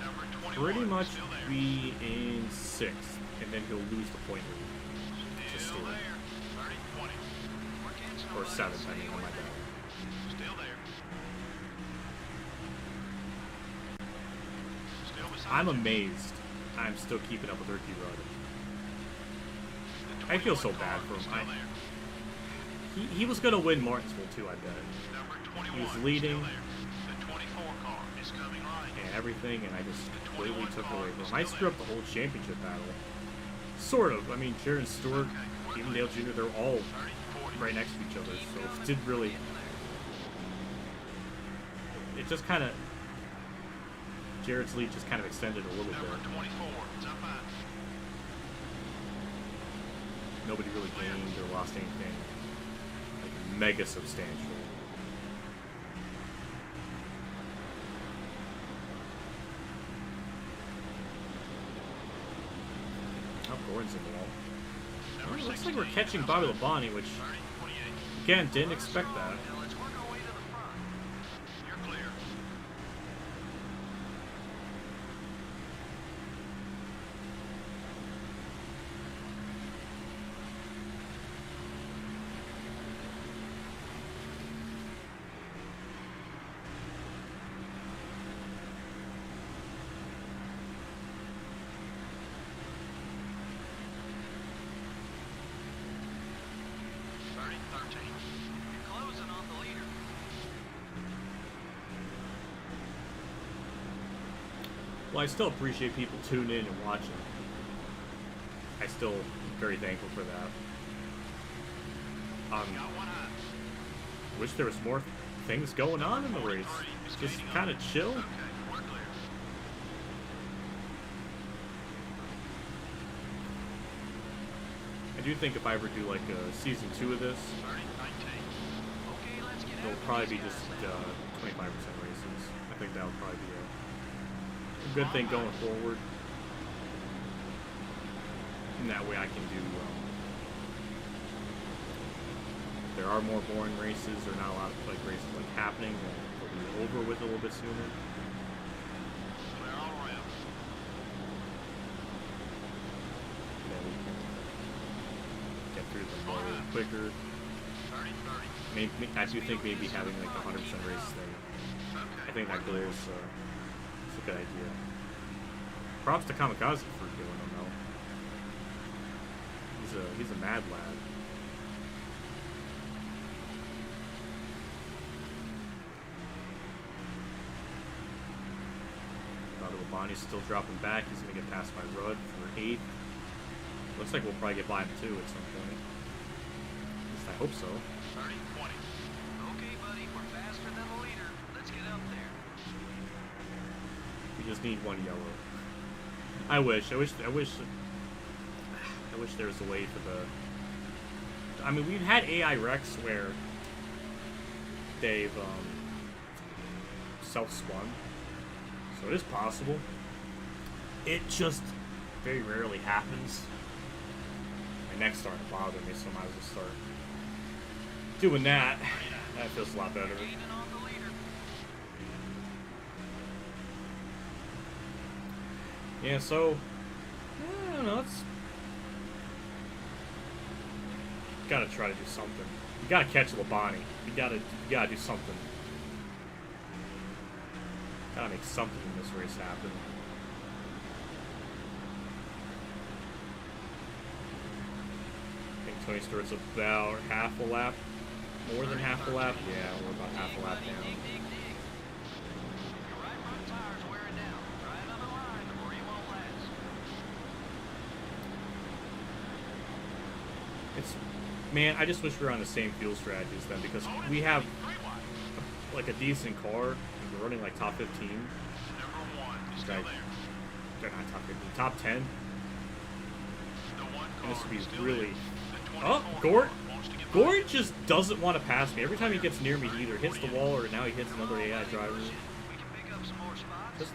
Number 21 pretty much is still there. be in 6th, and then he'll lose the point lead. to Still Stewart. there. 30, 20. We're catching Or on 7th, that I mean, on my COA. bad. Still there. Still beside I'm you. amazed I'm still keeping up with Ricky Rudd. The I feel 21 so bad car for is him. still there. He was going to win Martinsville too, I bet. Number 21 He was is leading. still there. The 24 car is coming right. And everything, and I just completely took it away from him. I screwed up the whole championship battle. Sort of. I mean, Jaron Stewart, even Dale Jr., they're all 30, 40. right next to each other, so it did really... It just kind of... Jared's lead just kind of extended a little bit. Number 24 is up high. Nobody really gained or lost anything like mega substantial. Oh, Gordon's in the wall. Number Well, it looks 16 like we're catching is Bobby outside. Labonte, which, 30, 28. again, didn't expect that. Now let's work our way to the front. You're clear. Closing on the leader. Well, I still appreciate people tuning in and watching. I still am very thankful for that. Got one high. Wish there was more things going on in the race. Just kind of chill. Okay, we're clear. I do think if I ever do like a season 2 of this, 30, 19. Okay, let's get it'll after probably these be just guys. 25% races. I think that'll probably be a good thing going forward. And that way I can do. There are more boring races. There are not a lot of like races like happening. They'll be over with a little bit sooner. Clear all around. Then we can get through them a little quicker. 30, 30. Maybe, I do think maybe having like 100% races thing. I think that clears. It's a good idea. Props to Kamikaze for doing them though. He's a mad lad. Labonte's still dropping back. He's gonna get past by Rudd for 8th. Looks like we'll probably get by him too at some point. At least I hope so. 30, 20. Okay, buddy, we're faster than the leader. Let's get up there. We just need one yellow. I wish there was a way for the. I mean, we've had AI wrecks where they've self-spun, so it is possible. It just very rarely happens. My neck's starting to bother me, so I might as well start doing that. That feels a lot better. Gaining on the leader. Yeah, so I don't know. It's gotta try to do something. You gotta catch Labonte. You gotta do something. Gotta make something in this race happen. I think Tony Stewart's about half a lap. More than half a lap? Yeah, we're about half a lap down. Dig, dig, dig. Your right front tire's wearing down. Try another line or you won't last. Man, I just wish we were on the same fuel strategies then, because we have like a decent car. We're running like top 15. Number 1 is still Right. there. They're not top 15, top 10. The one And this car would is be still really. there. The Oh, 24 Gort. car wants to get by. Gord just doesn't want to pass me. Every time he gets near me, he either hits the wall or now he hits another AI driver. We can pick up some more spots. Just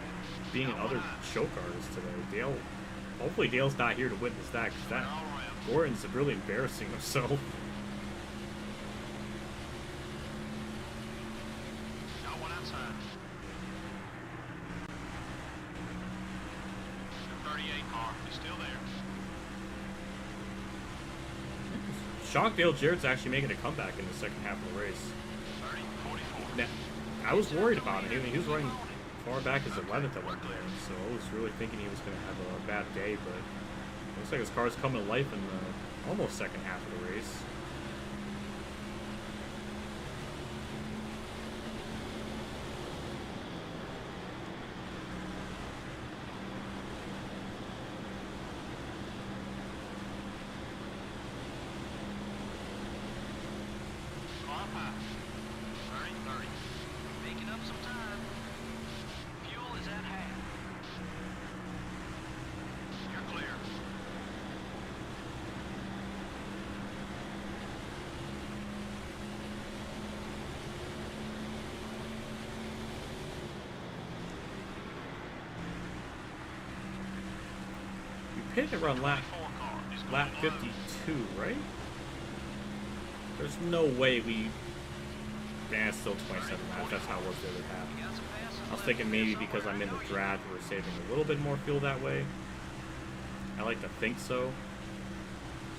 being in other show cars today. Dale, hopefully Dale's not here to witness that, because that All around. Gordon's really embarrassing himself. Got one outside. The 38 car is still there. shocked Dale Jarrett's actually making a comeback in the second half of the race. Now, I was worried about him. He was running far back as 11th at one point, so I was really thinking he was going to have a bad day, but it looks like his car's coming to life in the almost second half of the race. Pitted around lap 52, right? There's no way we... Nah, it's still 27 laps. That's how it was the other half. I was thinking maybe because I'm in the draft, we're saving a little bit more fuel that way. I like to think so.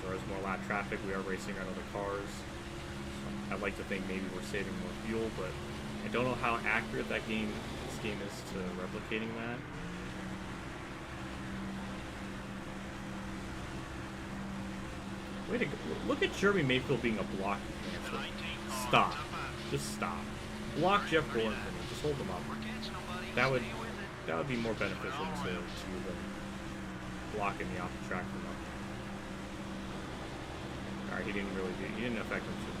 So there's more lap traffic. We are racing around other cars. So I'd like to think maybe we're saving more fuel, but I don't know how accurate this game is to replicating that. Way to go. Look at Jeremy Mayfield being a block enhancer. Stop. Just stop. Block Jeff Gordon for me. Just hold him up. That would be more beneficial to than blocking me off the track for nothing. Alright, he didn't affect him too much.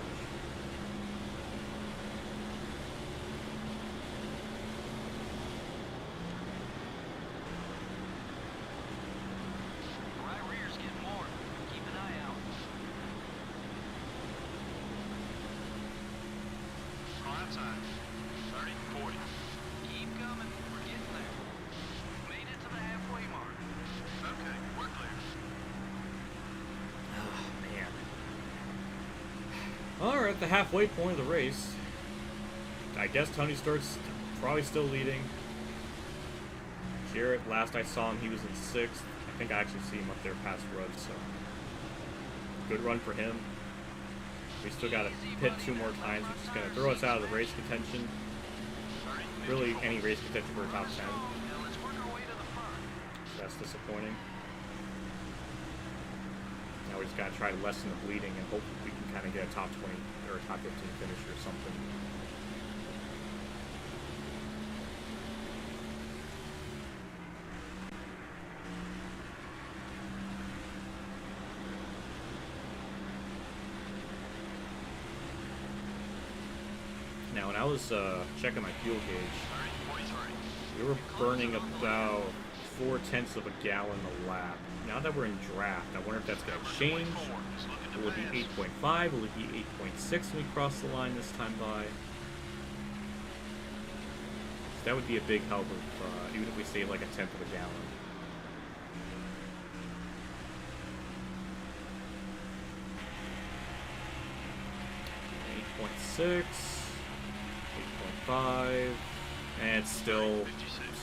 Alright, at the halfway point of the race. I guess Tony Stewart's probably still leading. Jarrett, last I saw him, he was in 6th. I think I actually see him up there past Rudd, so good run for him. We still got to pit 2 more times, which is going to throw us out of the race contention. Really, any race contention for a top 10. So that's disappointing. Now we just got to try to lessen the bleeding and hope we can kind of get a top 20 or a top 15 finish or something. Now, when I was checking my fuel gauge, we were burning about 0.4 of a gallon a lap. Now that we're in draft, I wonder if that's going to change. Will it be 8.5? Will it be 8.6 when we cross the line this time by? That would be a big help if, even if we save like 1/10 of a gallon. .6, 8.5, and it's still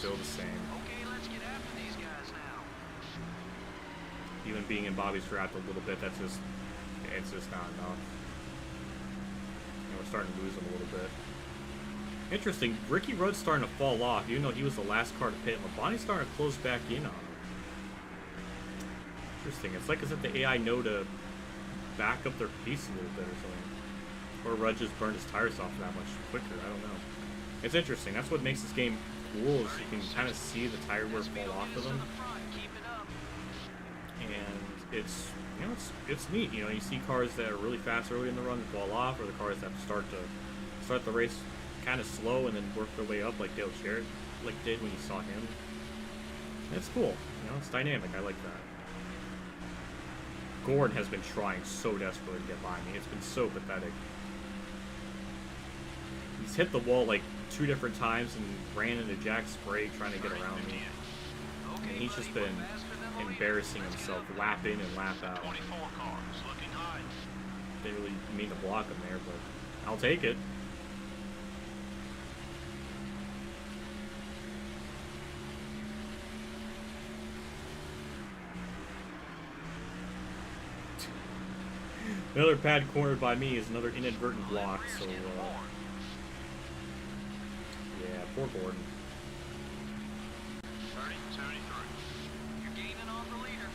the same. Even being in Bobby's draft a little bit, it's just not enough. And we're starting to lose him a little bit. Interesting, Ricky Rudd's starting to fall off, even though he was the last car to pit. Labonte's starting to close back in on him. Interesting, it's like as if the AI know to back up their pace a little bit or something. Or Rudd just burned his tires off that much quicker, I don't know. It's interesting, that's what makes this game cool, is you can kind of see the tire wear fall off of them. And it's, you know, it's neat. You know, you see cars that are really fast early in the run fall off, or the cars that start the race kind of slow and then work their way up, like Dale Jarrett did when you saw him. And it's cool. You know, it's dynamic. I like that. Gordon has been trying so desperately to get by me. It's been so pathetic. He's hit the wall like 2 different times and ran into Jack Sprague trying to get around me. And he's just been embarrassing himself lap in and lap out. Didn't really mean to block him there, but I'll take it. Another pad cornered by me is another inadvertent block, so, yeah, poor Gordon. 30, 73. You're gaining on the leader.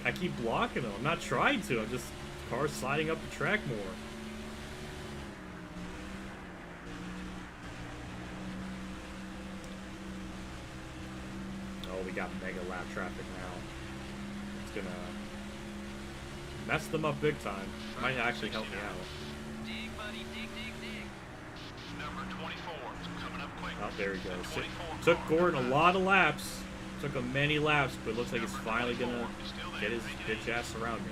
I keep blocking them. I'm not trying to. I'm just cars sliding up the track more. Oh, we got mega lap traffic now. It's gonna mess them up big time. Might actually help me out. Dig, buddy, dig, dig, dig. Number 24 is coming up quick. Oh, there he goes. The 24 Took car Gordon a coming up. lot of laps. Took him many laps, but it looks like he's finally gonna get his bitch ass around me.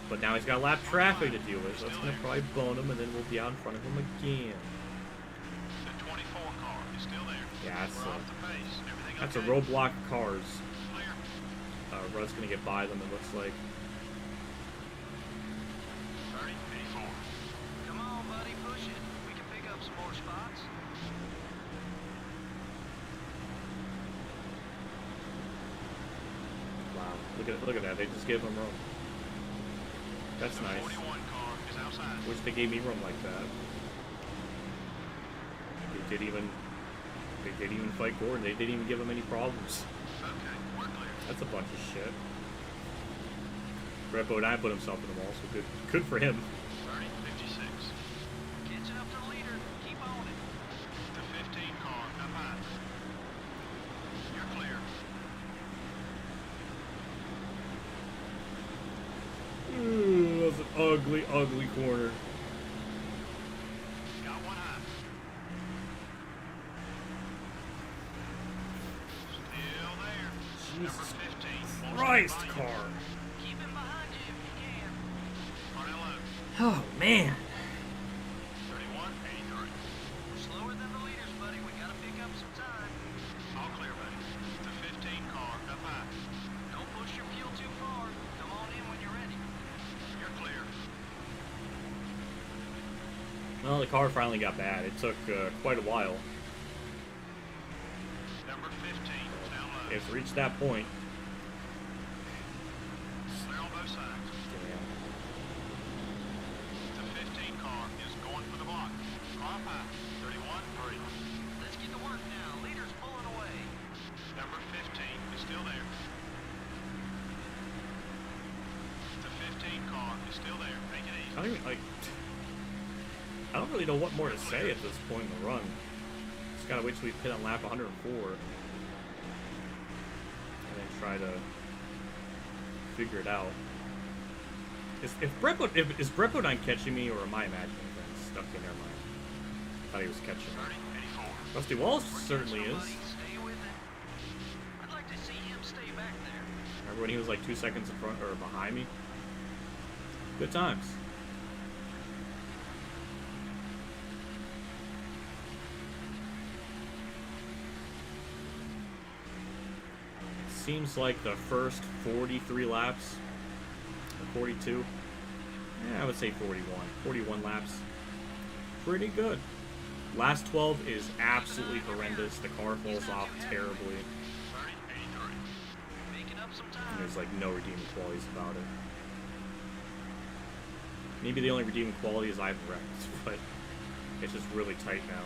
But now he's got lap traffic to deal with, so that's gonna probably bone him, and then we'll be out in front of him again. The 24 car is still there. Yeah, We're off the pace. Everything that's okay? a roadblock of cars. Clear. Rudd's gonna get by them, it looks like. 30, 84. Come on, buddy, push it. We can pick up some more spots. Wow, look at that. They just gave him room. That's The nice. 41 car is outside. Wish they gave me room like that. They did even fight Gordon. They didn't even give him any problems. Okay, we're clear. That's a bunch of shit. Repo and I put himself in the wall, so good for him. 30, 56. Catching up to the leader. Keep on it. The 15 car up high. You're clear. Ooh, that's an ugly, ugly corner. Got one high. Still there. Number 15. won't Christ, stay by you. car. Keep him behind you if you can. Running low. Oh, man. 31, 83. We're slower than the leaders, buddy. We gotta pick up some time. All clear, buddy. The 15 car up high. Don't push your fuel too far. Come on in when you're ready. You're clear. Well, the car finally got bad. It took quite a while. Number 15 down low. It's reached that point. Clear on both sides. Damn. The 15 car is going for the block. Car up high. 31, 3. Let's get to work now. Leader's pulling away. Number 15 is still there. The 15 car is still there. Make it easy. I don't really know what more to say at this point in the run. Just gotta wait till we hit on lap 104. And then try to figure it out. Is Brepo not catching me, or am I imagining things? Stuck in there, mind. I thought he was catching 30, me. 84. Rusty Walls certainly is. Stay with it. I'd like to see him stay back there. Remember when he was like 2 seconds in front or behind me? Good times. Seems like the first 43 laps, or 42, yeah, I would say 41 laps, pretty good. Last 12 is absolutely horrendous. The car falls off terribly. 30, 83. Making up some And time. there's like no redeeming qualities about it. Maybe the only redeeming quality is I've wrecked, but it's just really tight now.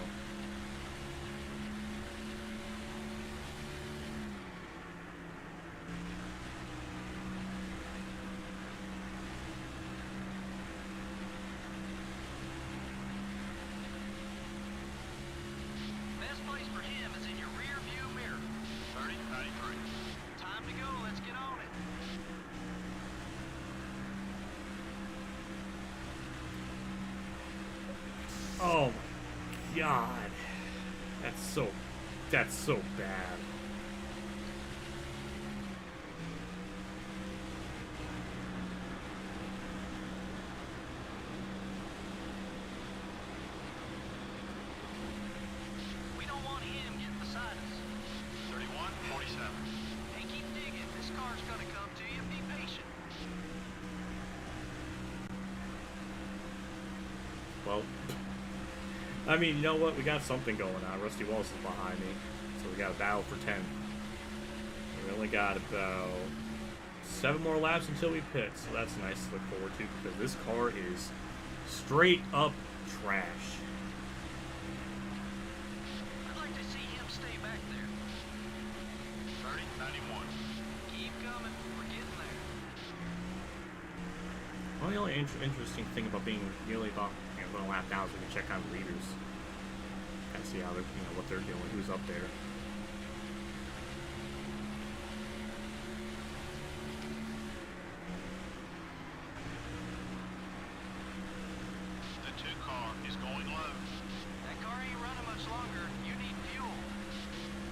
Best place for him is in your rear view mirror. 30, 93. Time to go. Let's get on it. Oh my god. That's so bad. We don't want him getting beside us. 31, 47. Hey, keep digging. This car's gonna come to you. Be patient. Well, I mean, you know what? We got something going on. Rusty Wallace is behind me, so we got a battle for 10. We only got about 7 more laps until we pit, so that's nice to look forward to because this car is straight up trash. I'd like to see him stay back there. 30, 91. Keep coming. We're getting there. Well, the only interesting thing about being nearly about a lap down is we can check on the leaders. Kind of see how they're, what they're doing, who's up there. The 2 car is going low. That car ain't running much longer. You need fuel.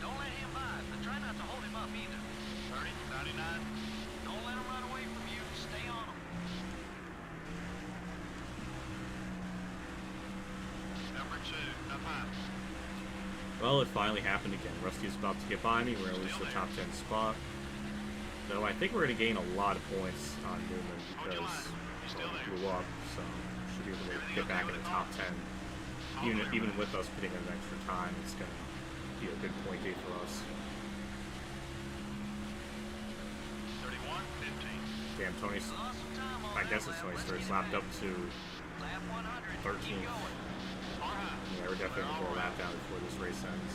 Don't let him by, but try not to hold him up either. 30, 99. Don't let him run away from you. Stay on him. Number 2, up high. Well, it finally happened again. Rusty's about to get by me. We're at least the top 10 spot. Though I think we're going to gain a lot of points on Newman because he blew up. So should be able to get back in the top 10. Even with us putting in an extra time, it's going to be a good point day for us. 31, 15. Damn, Tony's. I guess it's Tony's third slapped up to 13th. Yeah, we're definitely going to go a lap down before this race ends.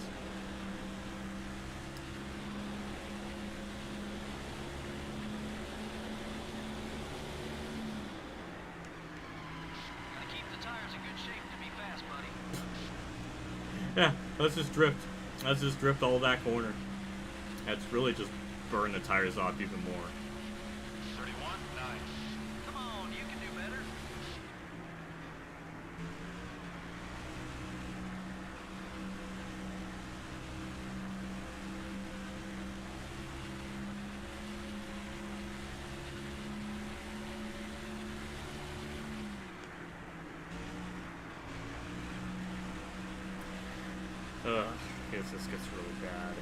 Gotta keep the tires in good shape to be fast, buddy. Yeah, let's just drift. Let's just drift all that corner. That's really just burn the tires off even more. 31, 9. Come on, you can do better. Ugh, this gets really bad.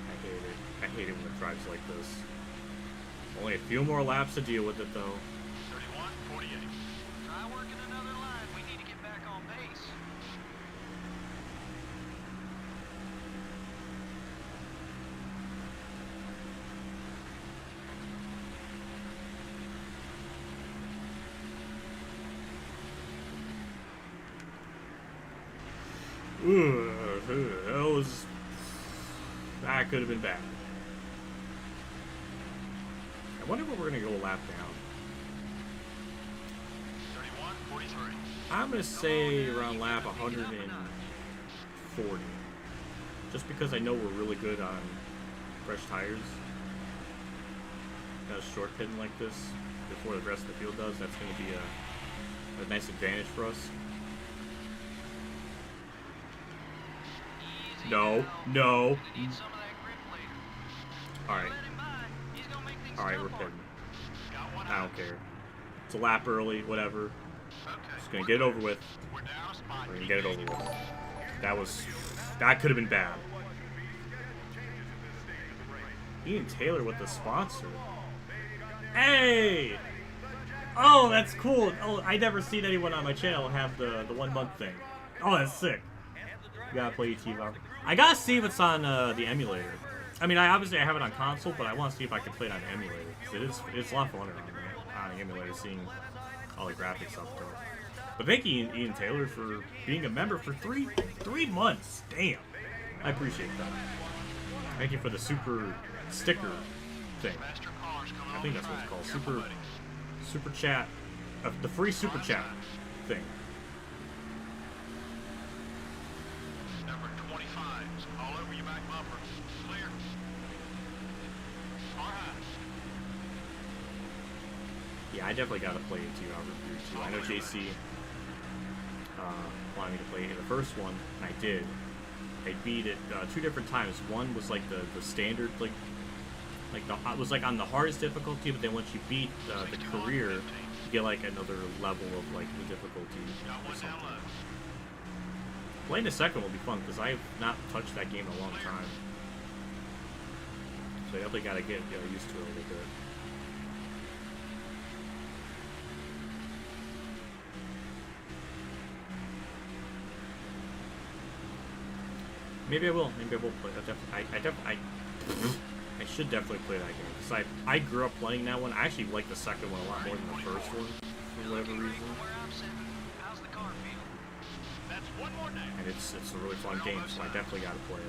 I hate it. I hate it when it drives like this. Only a few more laps to deal with it, though. 31, 48. Try working another line. We need to get back on pace. That could have been bad. I wonder what we're gonna go a lap down. 31, 43. I'm gonna say around lap 140. Just because I know we're really good on fresh tires. Short pitting like this before the rest of the field does, that's gonna be a nice advantage for us. No, no. Alright. Alright, we're pitting. I don't care. It's a lap early, whatever. Just gonna get it over with. We're gonna get it over with. That could have been bad. Ian Taylor with the sponsor. Hey! Oh, that's cool. Oh, I never seen anyone on my channel have the 1 month thing. Oh, that's sick. You gotta play ETV. I gotta see if it's on the emulator. I mean, I have it on console, but I want to see if I can play it on the emulator. It's a lot funner on the emulator, seeing all the graphics up though. But thank you, Ian Taylor, for being a member for three months. Damn, I appreciate that. Thank you for the super sticker thing. I think that's what it's called. Super chat, the free super chat thing. Number 25 is all over your back bumper. Clear. All right. Yeah, I definitely got to play it too. I'll review it too. I know JC wanted me to play the first one, and I did. I beat it 2 different times. One was like the standard, it was like on the hardest difficulty, but then once you beat the career, you get like another level of like the difficulty or something. Playing the second will be fun because I have not touched that game in a long time, so I definitely got to get used to it a little bit. Maybe I will. Maybe I will play. I should definitely play that game because I grew up playing that one. I actually like the second one a lot more than the first one for whatever reason. And it's a really fun game, so I definitely got to play it.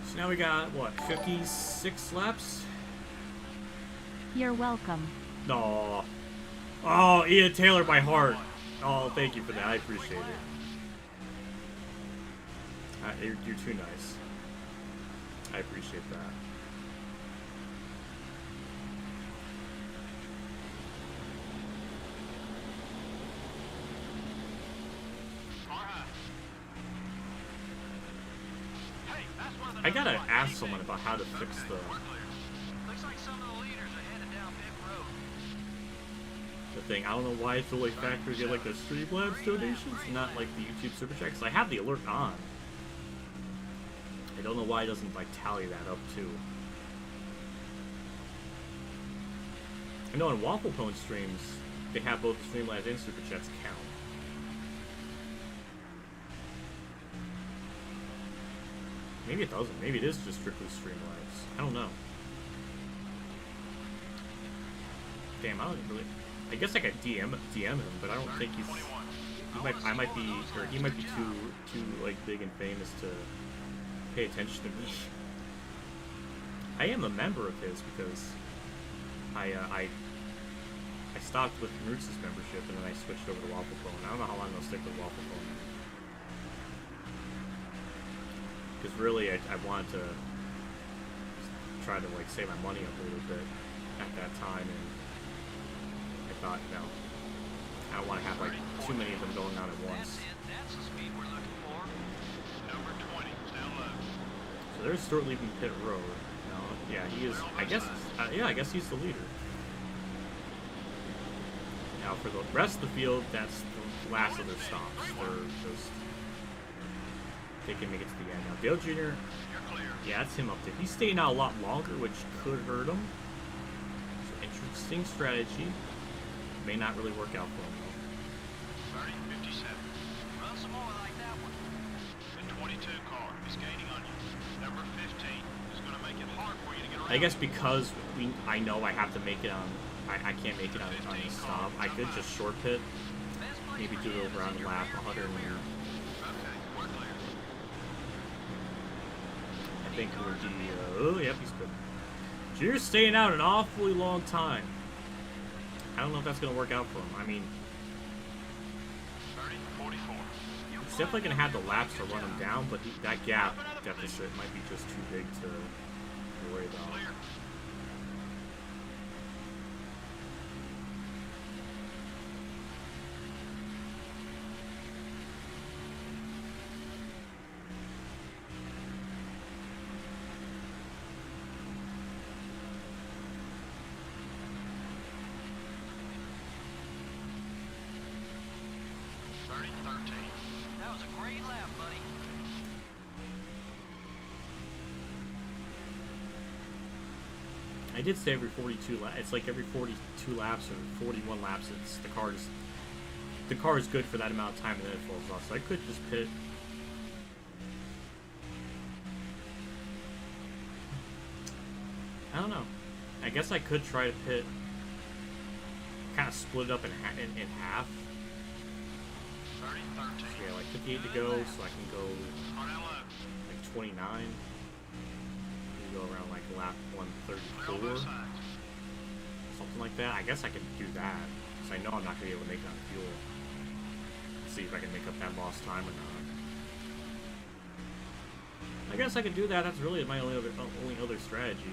So now we got what, 56 laps? You're welcome. Aw. Oh, Ian Taylor, my heart. Oh, thank you for that. I appreciate it. You're too nice. I appreciate that. I gotta ask someone about how to fix the... thing. I don't know why it's only factored in like the Streamlabs donations, not like the YouTube Super Chat, because I have the alert on. I don't know why it doesn't like tally that up too. I know on Waffle Pone streams, they have both the Streamlabs and Super Chats count. Maybe it doesn't. Maybe it is just strictly Streamlabs. I don't know. Damn, I don't really... I guess I could DM him, but I don't think he's... I might be... Or he might be too like, big and famous to pay attention to me. I am a member of his because I stopped with Roots' membership and then I switched over to Waffle Phone. I don't know how long I'll stick with Waffle Phone. Because really, I wanted to try to like save my money up a little bit at that time, and I thought, no, I don't want to have like too many of them going on at once. That's the speed we're looking for. Number 20, down low. So there's Stuart leaving pit road. No, yeah, he is. I guess, yeah, I guess he's the leader. Now for the rest of the field, that's the last of their stops. They're just. They can make it to the end. Now, Dale Jr., yeah, that's him up there. He's staying out a lot longer, which could hurt him. So, interesting strategy. May not really work out for him, though. 30-57. Run some more like that one. The 22 car is gaining on you. Number 15 is going to make it hard for you to get around. I guess because I know I have to make it on... I can't make it on the stop. I could just short pit. Maybe do it over on the lap 100 and... I think we're oh, yep, he's good. Junior's staying out an awfully long time. I don't know if that's going to work out for him. I mean, 30-44. he's definitely going to have the laps to run him down, but that gap deficit might be just too big to worry about. That was a great lap, buddy. I did say every 42 laps. It's like every 42 laps or 41 laps. It's the car is good for that amount of time, and then it falls off. So I could just pit. I don't know. I guess I could try to pit. Kind of split it up in half. 30-13. So yeah, like 58 to go, so I can go like 29. Maybe go around like lap 134. Something like that. I guess I could do that. Because I know I'm not going to be able to make it on fuel. Let's see if I can make up that lost time or not. I guess I could do that. That's really my only other strategy.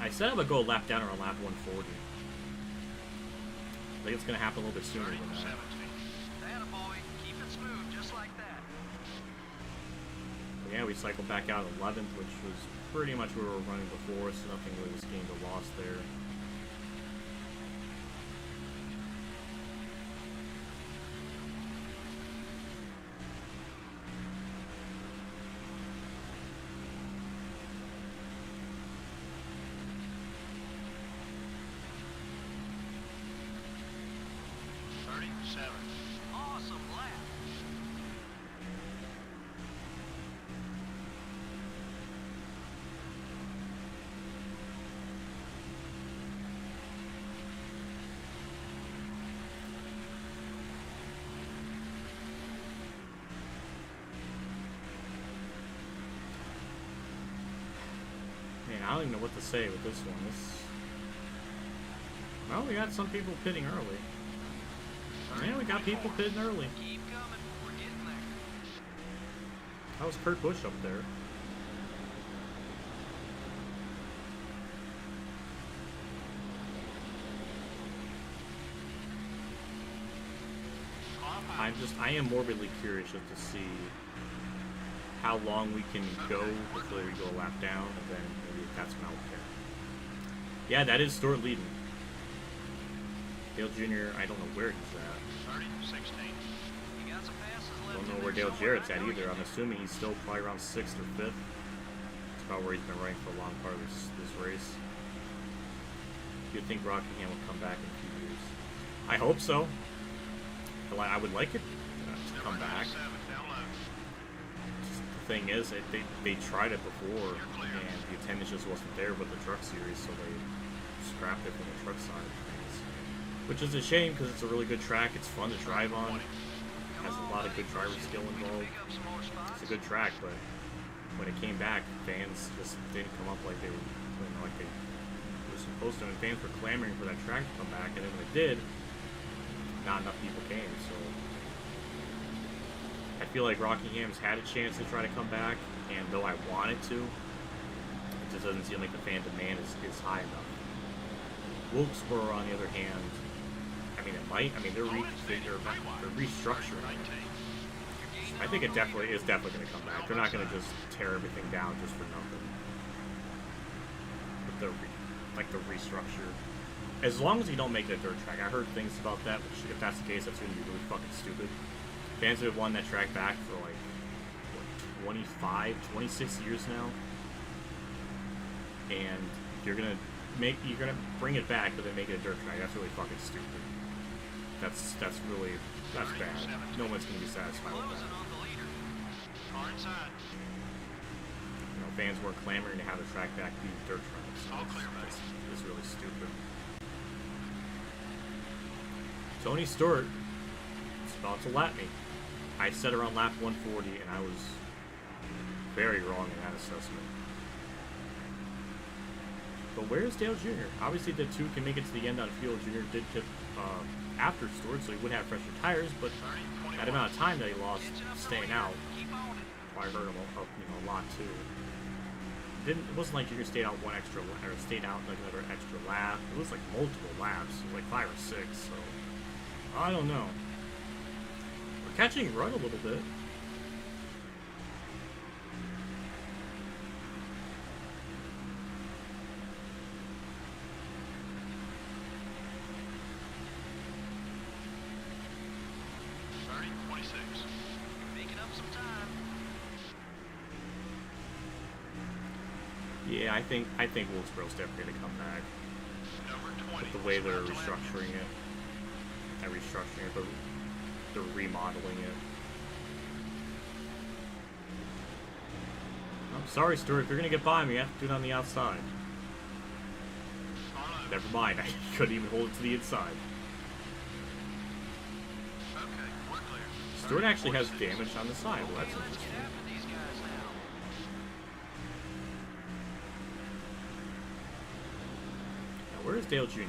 I said I would go a lap down around lap 140. I think it's going to happen a little bit sooner than that. Attaboy, keep it smooth, just like that. Yeah, we cycled back out 11th, which was pretty much where we were running before, so nothing really was gained or lost there. don't even know what to say with this one. Well, we got some people pitting early. Yeah, we got people pitting early. Keep coming. We're getting there. That was Kurt Busch up there. I am morbidly curious just to see how long we can go before we go a lap down, and then maybe that's when I'll care. Yeah, that is Stewart leading. Dale Jr., I don't know where he's at. 30, 16. You got some passes I left. don't know where Dale Jarrett's at either. I'm assuming he's still probably around 6th or 5th. That's about where he's been running for a long part of this race. You'd think Rockingham will come back in a few years. I hope so. I would like it to come back. The thing is, they tried it before, and the attendance just wasn't there with the truck series, so they scrapped it from the truck side of things. Which is a shame, because it's a really good track. It's fun to drive on. Has a lot of good driver skill involved. It's a good track, but when it came back, fans just didn't come up like they were supposed to. And fans were clamoring for that track to come back, and then when it did, not enough people came, so I feel like Rockingham's had a chance to try to come back, and though I wanted to, it just doesn't seem like the fan demand is high enough. Wilkesboro, on the other hand, I mean, it might. I mean, they're restructuring it. I think it is definitely going to come back. They're not going to just tear everything down just for nothing. But the restructure. As long as you don't make it a dirt track. I heard things about that, which if that's the case, that's going to be really fucking stupid. Fans have won that track back for like, what, 25, 26 years now. And you're going to bring it back, but then make it a dirt track. That's really fucking stupid. That's bad. No one's going to be satisfied with that. You know, fans weren't clamoring to have the track back be dirt tracks. It's really stupid. Tony Stewart is about to lap me. I said around lap 140, and I was very wrong in that assessment. But where's Dale Jr.? Obviously, the two can make it to the end on field. Jr. did tip after Stewart, so he would have fresher tires, but that amount of time that he lost staying out probably hurt him a lot too. It wasn't like Jr. stayed out one extra or stayed out like another extra lap. It was like multiple laps. It was like 5 or 6. So I don't know. We're catching run a little bit. Yeah, I think Wilkesboro's definitely going to come back. With the way they're restructuring it. Not restructuring it, but they're remodeling it. I'm sorry, Stuart. If you're going to get by me, you have to do it on the outside. Never mind. I couldn't even hold it to the inside. Stuart actually has damage on the side. Well, that's interesting. Where is Dale Jr.?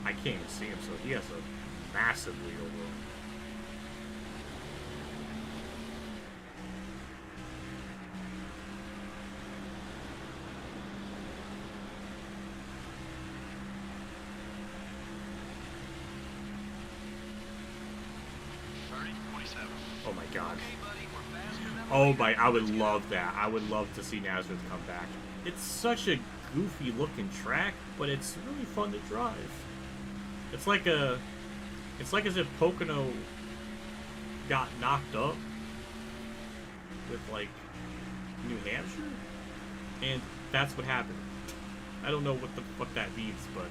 I can't even see him, so he has a massive lead over him. Oh my god. Oh my, I would love that. I would love to see Nazareth come back. It's such a goofy looking track, but it's really fun to drive. It's like as if Pocono got knocked up with like New Hampshire, and that's what happened. I don't know what the fuck that means, but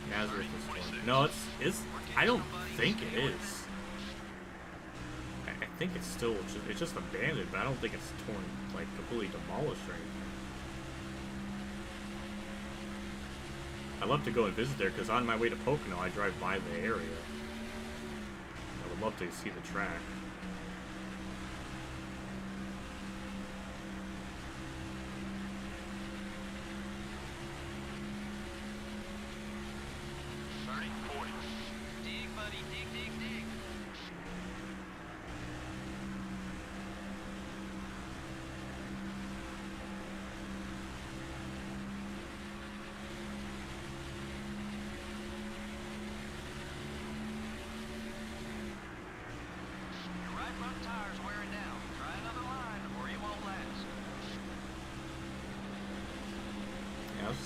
Nazareth is fun. No, it's I don't think it is. I think it's still it's just abandoned, but I don't think it's torn, like completely demolished or anything. I'd love to go and visit there because on my way to Pocono, I drive by the area. I would love to see the track.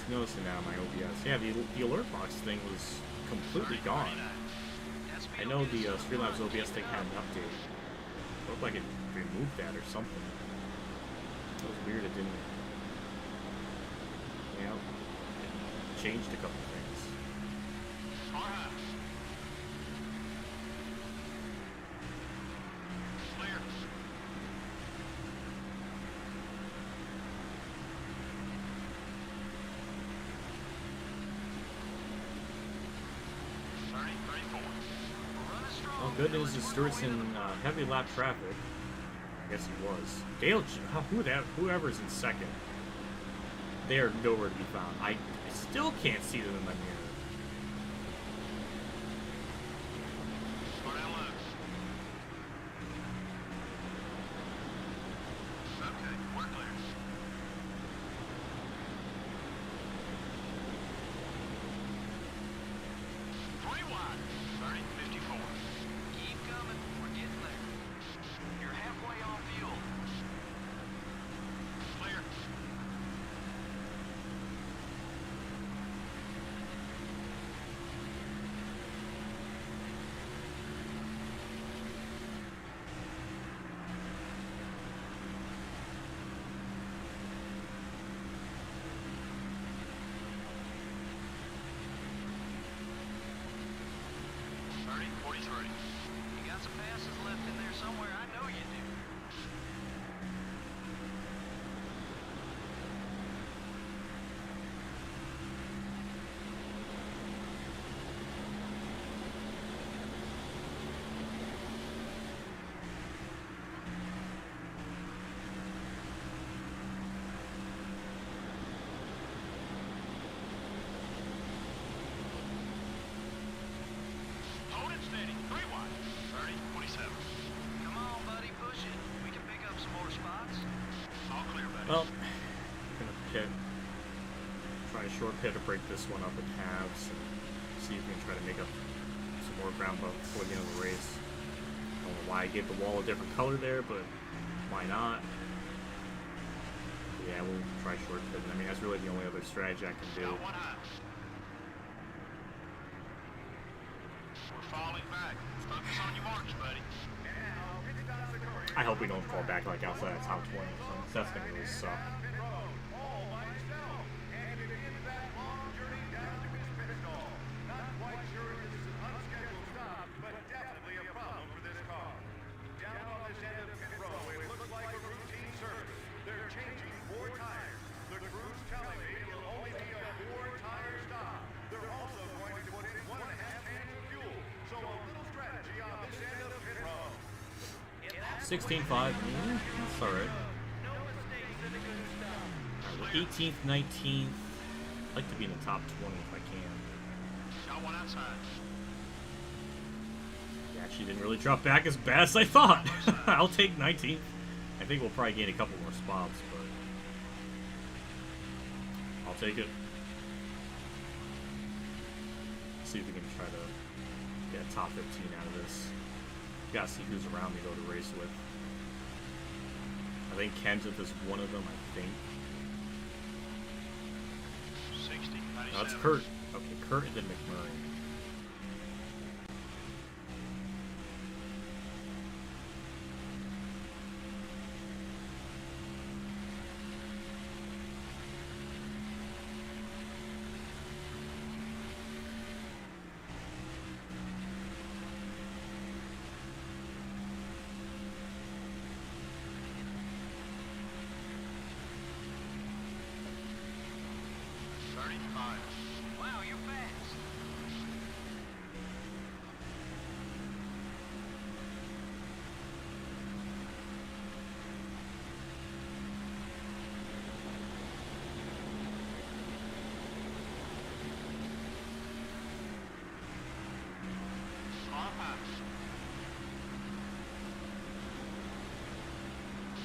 just noticing now my OBS. Yeah, the alert box thing was completely gone. I know the Streamlabs OBS thing had an update. It looked like it removed that or something. It was weird, it didn't. Yeah, it changed a couple things. Clear. Oh, good news is Stewart's in heavy lap traffic. I guess he was. Dale, whoever's in second, they are nowhere to be found. I still can't see them in my mirror. Okay, we're clear. Three wide. 30-54. Keep coming. We're getting there. You're halfway on fuel. Clear. You got some passes left in there somewhere. I know you do. Hold it steady. 3 wide. 30-27. Come on, buddy. Push it. We can pick up some more spots. All clear, buddy. Well, gonna pit. Try a short pit to break this one up in halves and see if we can try to make up some more ground before the end of the race. I don't know why I gave the wall a different color there, but why not? Yeah, we'll try short pit. I mean, that's really the only other strategy I can do. Got one high. We're falling back. Focus on your marks, buddy. I hope we don't fall back like outside of top 20. So that's gonna really suck. All by himself. And it is that long journey down to his pit stall. Not quite sure if this is an unscheduled stop, but definitely a problem for this car. Down on this end of pit row, it looks like a routine service. They're changing 4 tires. The crew's telling me it'll only be a 4-tire stop. They're also going to put in 1.5 tanks of fuel. So a little strategy on this end of pit row. 16.5. That's alright. We're 18th, 19th. I'd like to be in the top 20 if I can. Got one outside. It actually didn't really drop back as bad as I thought. I'll take 19th. I think we'll probably gain a couple more spots, but I'll take it. See if we can try to get a top 15 out of this. Gotta see who's around me though to race with. I think Kenseth is one of them, I think. 60, No, that's 97. Kurt. Okay, Kurt and then McMurray. Wow, you're fast.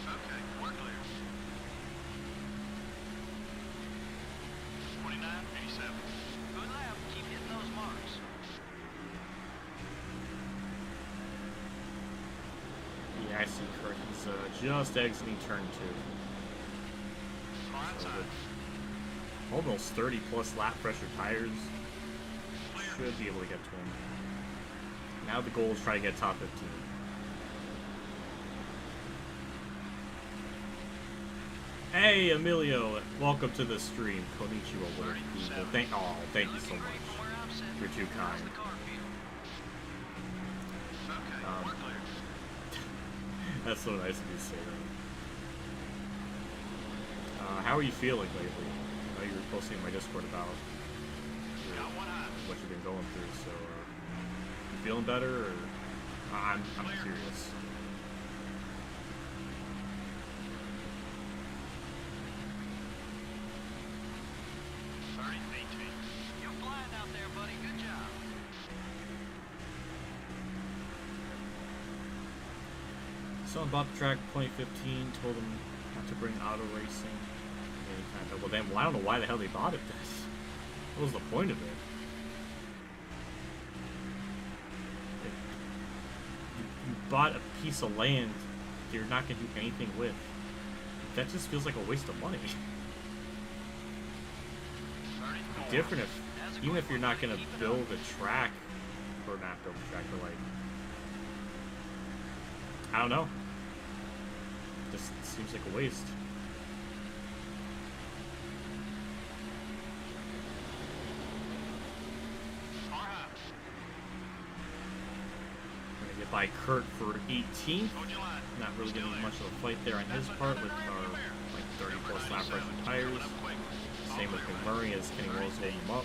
Okay, we're clear. 29-87. Good lap. Keep hitting those marks. Yeah, I see Kurt. He's just exiting turn 2. Car outside. almost 30 plus lap pressure tires. Should be able to get to him. Now the goal is try to get top 15. Hey Emilio, welcome to the stream. Konnichiwa, what people. Thank you so much. You're too kind. That's so nice of you to say that. How are you feeling lately? I know you were posting in my Discord about what you've been going through, so you feeling better, or I'm curious. You're flying out there, buddy. Good job. So about the track 2015, told them not to bring auto racing. Well, then, I don't know why the hell they bought it this. What was the point of it? You bought a piece of land you're not going to do anything with. That just feels like a waste of money. Different if, even if you're not going to build a track, or not build a track, but like, I don't know. Just seems like a waste. Gonna get by Kurt for 18th. Not really getting much of a fight there on his part with our like 30 plus lap pressure tires. Same with Murray as Kenny Rose holding him up.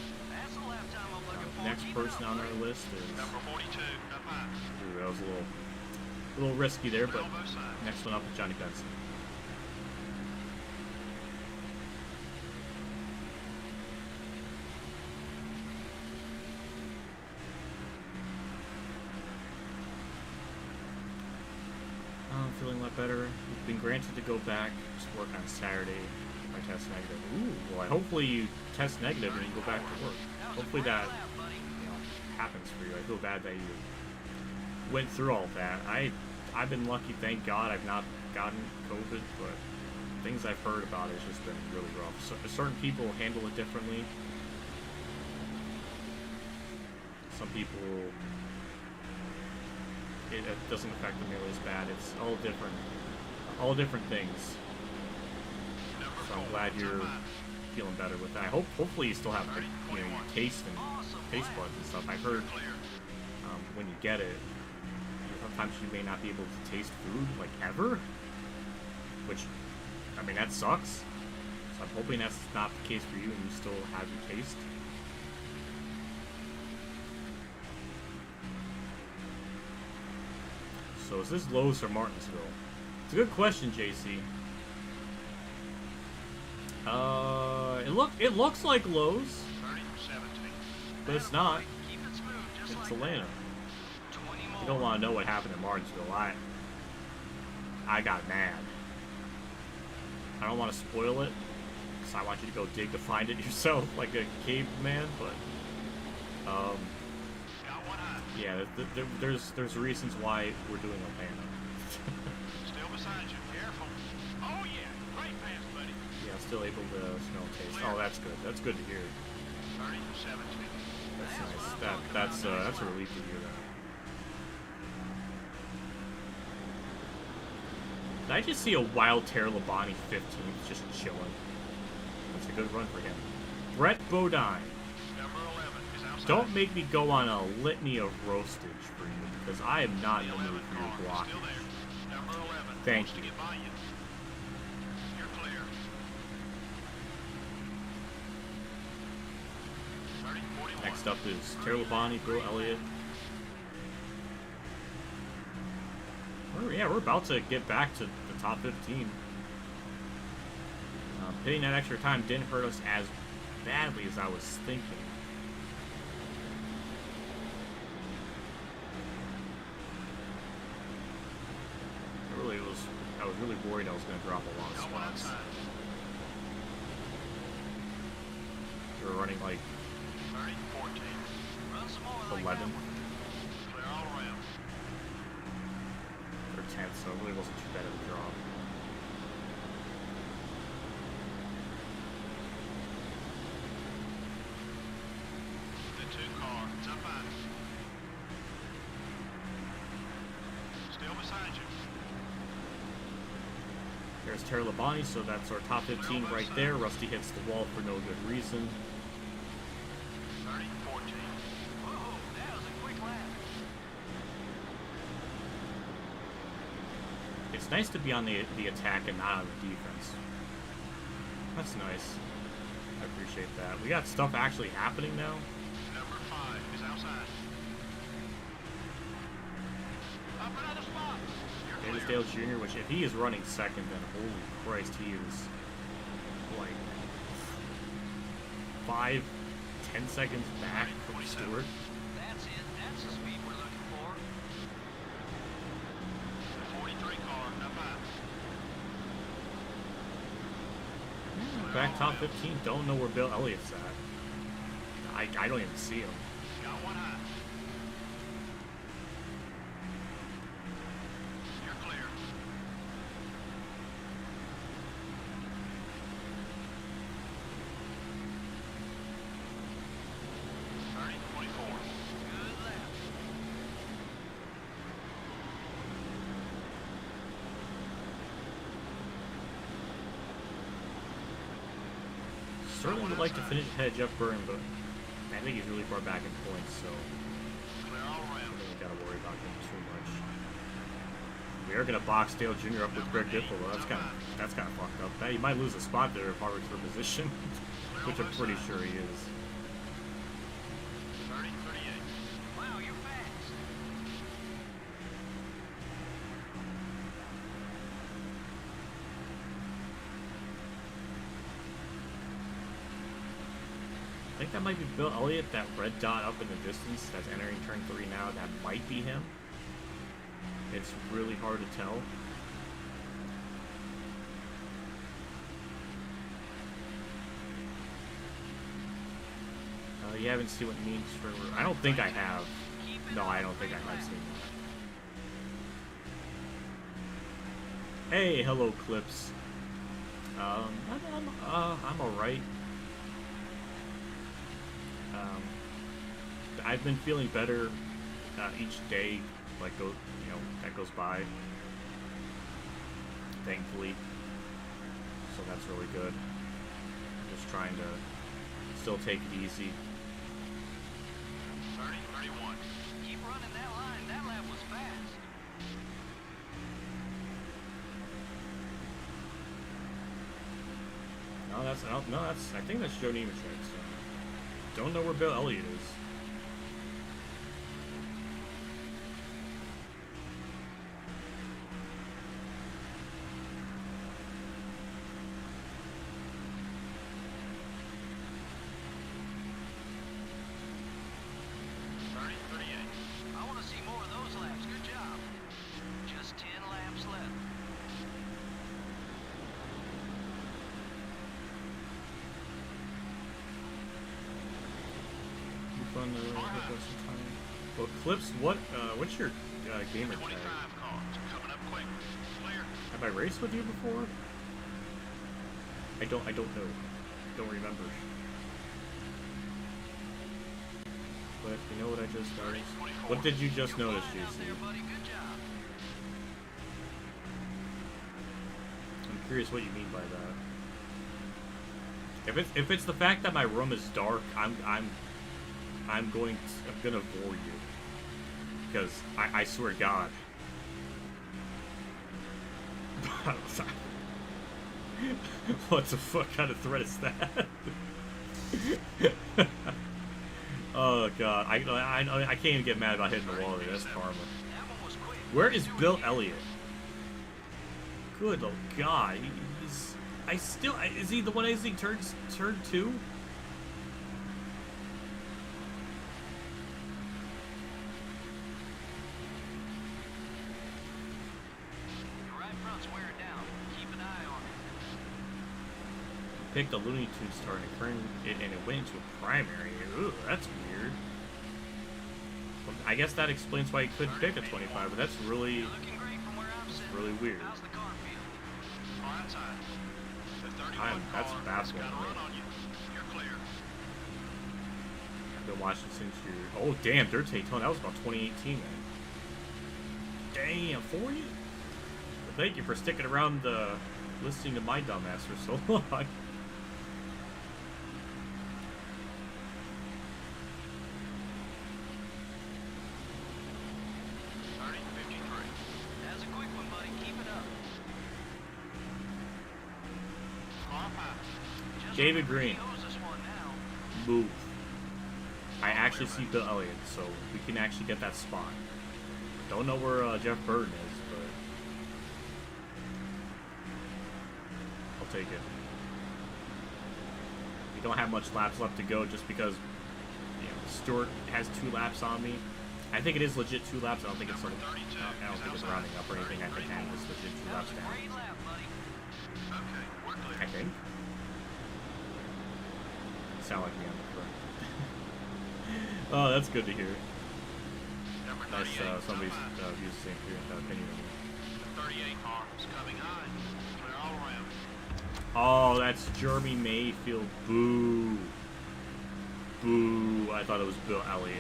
Next person on our list is. Ooh, that was a little risky there, but next one up is Johnny Benson. I'm feeling a lot better. We've been granted to go back to work on Saturday. I test negative. Ooh, well, hopefully you test negative and you go back to work. Hopefully that happens for you. I feel bad that you went through all that. I've been lucky, thank God. I've not gotten COVID, but things I've heard about it has just been really rough. So certain people handle it differently. Some people, it doesn't affect them nearly as bad. It's all different things. So I'm glad you're feeling better with that. Hopefully you still have your taste buds and stuff. I've heard when you get it, sometimes you may not be able to taste food like ever, which I mean that sucks. So I'm hoping that's not the case for you and you still have your taste. So is this Lowe's or Martinsville? It's a good question, JC. It looks like Lowe's, but it's not. It's Atlanta. You don't want to know what happened in Martinsville. I got mad. I don't want to spoil it, because I want you to go dig to find it yourself, like a caveman. But yeah, there's reasons why we're doing Atlanta. Still beside you. Careful. Oh yeah, great pass, buddy. Yeah, still able to smell taste. Oh, that's good. That's good to hear. 30-17. That's nice. That's a relief to hear that. Did I just see a Wild Terra Labonte 15th just chilling? That's a good run for him. Brett Bodine. Number 11 is outside. Don't make me go on a litany of roastage for you, because I am not in the mood for your blockage. Number 11 Thank wants to you. get by you. You're clear. 30-41. Next up is Terra Labonte, Bill Elliott. Yeah, we're about to get back to the top 15. Hitting that extra time didn't hurt us as badly as I was thinking. I was really worried I was going to drop a lot of spots. We were running like 30-14. Run some more like 11 that one. Clear all around. or 10, so it really wasn't too bad of a drop. There's Terry Labonte, so that's our top 15 right there. Rusty hits the wall for no good reason. 30-14. Whoa, that was a quick lap. It's nice to be on the attack and not on the defense. That's nice. I appreciate that. We got stuff actually happening now. Number 5 is outside. Up another spot. You're Davis clear. Dale Jr., which if he is running second, then holy Christ, he is like 5-10 seconds back from Stewart. That's it. That's the speed we're looking for. The 43 car, up high. Back top 15, don't know where Bill Elliott's at. I don't even see him. Got one high. You're clear. Good lap. Certainly would like to finish ahead of Jeff Byrne, but I think he's really far back in points, so Clear all I around. don't think we gotta worry about him too much. We are gonna box Dale Jr. up with Greg Diffel, though. That's kind of fucked up. Now, he might lose a spot there if Harvick's for position, which I'm pretty sure he is. 30-38. Wow, you're fast. I think that might be Bill Elliott, that red dot up in the distance that's entering turn 3 now. That might be him. It's really hard to tell. You haven't seen what it means for... I don't think I have. No, I don't think I have seen that. Hey, hello, Clips. I'm alright. I've been feeling better each day, like that goes by. Thankfully, so that's really good. Just trying to still take it easy. 30-31. Keep running that line. That lap was fast. No, that's. I think that's Joe Nemechek. So don't know where Bill Elliott is. I want to see more of those laps. Good job. Just 10 laps left. Fun to hook up some time. Well, Clips, what's your gamer tag? 25 cars coming up quick. Clear. Have I raced with you before? I don't know. Don't remember. But you know what I just noticed? What did you just notice, Fine out there, JC? buddy. Good job. I'm curious what you mean by that. If it's the fact that my room is dark, I'm gonna bore you. Because I swear to God. What the fuck kind of threat is that? Oh God, I can't even get mad about hitting the wall. That's karma. That one was quick. Where is Bill Elliott? Good God, is he the one as he turns turn 2? Your right front's wearing down. Keep an eye on it. Picked a Looney Tunes star and it went into a primary. Ooh, that's weird. Well, I guess that explains why he couldn't pick a 25, but that's really Looking great from where I'm sitting. really weird. How's the car feel? Far outside. The 31 That's car basketball has got a to me. run on you. You're clear. I've been watching since you. Oh damn, Dirt Daytona. That was about 2018, man. Damn, 40. Well, thank you for sticking around the listening to my dumbass for so long. 30, 53. That's a quick one, buddy. Keep it up. Car 5. David Green. Knows this one now. Move. I actually see Bill Elliott, so we can actually get that spot. Don't know where Jeff Burton is, but I'll take it. We don't have much laps left to go just because, you know, Stewart has 2 laps on me. I think it is legit 2 laps. I don't think it's like, I don't think it's rounding up or anything. I think that is legit 2 laps down. Great lap, buddy. Okay, we're clear. I think. Sound like me on the front. Oh, that's good to hear. Number Nice, 38. somebody's outside. used the same opinion. The 38 car is coming high. Clear all around. Oh, that's Jeremy Mayfield. Boo. Boo. I thought it was Bill Elliott.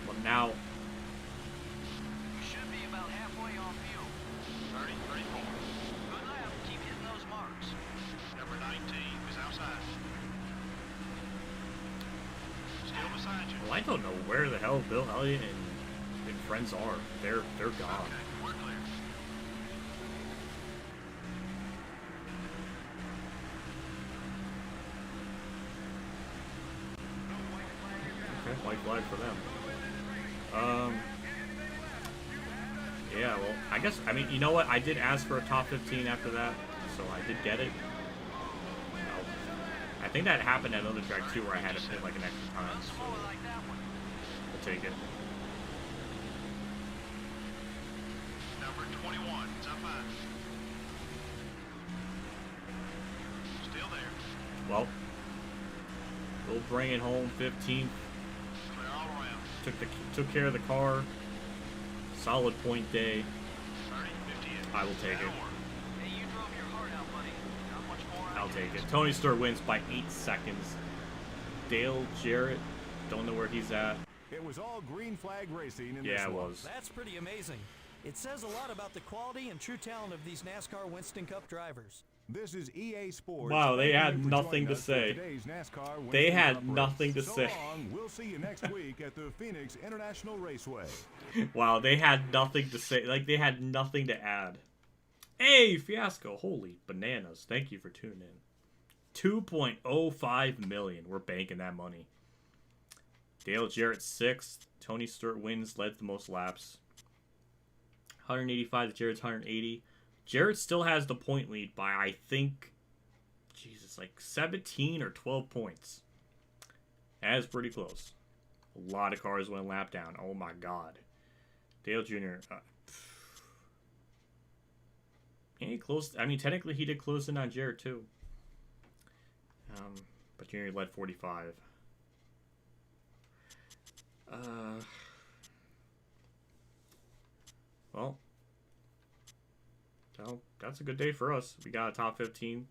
Well, now, You should be about halfway on fuel. 30, 34. Good lap. Keep hitting those marks. Number 19 is outside. Still beside you. well, I don't know where the hell Bill Elliott and friends are. They're gone. Okay, we're clear. Okay, white flag for them. Yeah, well, I guess, I mean, you know what? I did ask for a top 15 after that, so I did get it. I think that happened at another track too, where I had to pit like an extra time. So More like that one. I'll take it. Number 21 is up high. Still there. Well, we'll bring it home 15th. Clear all around. Took care of the car. Solid point day. 30, 58. I will take it. Hey, you drove your heart out, buddy. Not much more. I'll take it. Tony Stewart wins by 8 seconds. Dale Jarrett, don't know where he's at. It was all green flag racing in Yeah, this it one. was. That's pretty amazing. It says a lot about the quality and true talent of these NASCAR Winston Cup drivers. This is EA Sports. Wow, they Thank had you for nothing joining to us for say. today's NASCAR They Winston had Cup race. nothing to So say. long, we'll see you next week at the Phoenix International Raceway. Wow, they had nothing to say. Like, they had nothing to add. Hey, Fiasco. Holy bananas. Thank you for tuning in. 2.05 million. We're banking that money. Dale Jarrett 6th. Tony Stewart wins, led the most laps. 185 to Jarrett's 180. Jarrett still has the point lead by, I think, Jesus, like 17 or 12 points. That is pretty close. A lot of cars went a lap down. Oh my God. Dale Jr. He closed. I mean, technically he did close in on Jarrett too. But Jr. led 45. Well, so that's a good day for us. We got a top 15.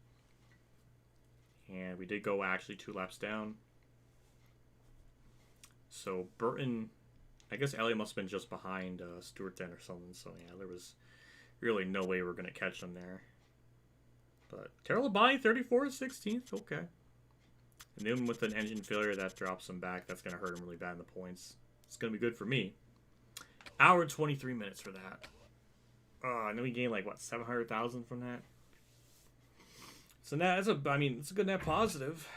And we did go actually 2 laps down. So Burton, I guess Elliott must have been just behind Stewart then or something. So yeah, there was really no way we were going to catch them there. But Terrell Labonte, 34th, 16th. Okay. And then with an engine failure, that drops him back. That's going to hurt him really bad in the points. It's going to be good for me. Hour and 23 minutes for that. And then we gained like, what, 700,000 from that? So now that's it's a good net positive.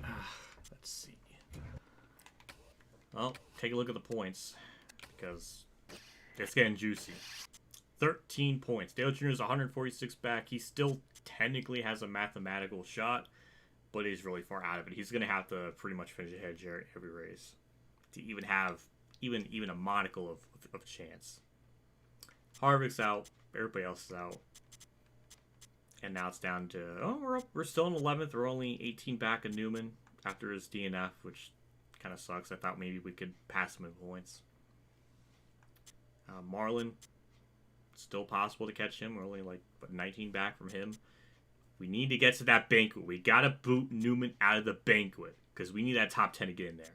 Let's see. Well, take a look at the points because it's getting juicy. 13 points. Dale Jr. is 146 back. He still technically has a mathematical shot, but he's really far out of it. He's going to have to pretty much finish ahead of Jarrett every race to even have even a monocle of chance. Harvick's out. Everybody else is out. And now it's down to, we're still in 11th. We're only 18 back of Newman after his DNF, which kind of sucks. I thought maybe we could pass him in points. Marlin, still possible to catch him. We're only like 19 back from him. We need to get to that banquet. We got to boot Newman out of the banquet because we need that top 10 to get in there.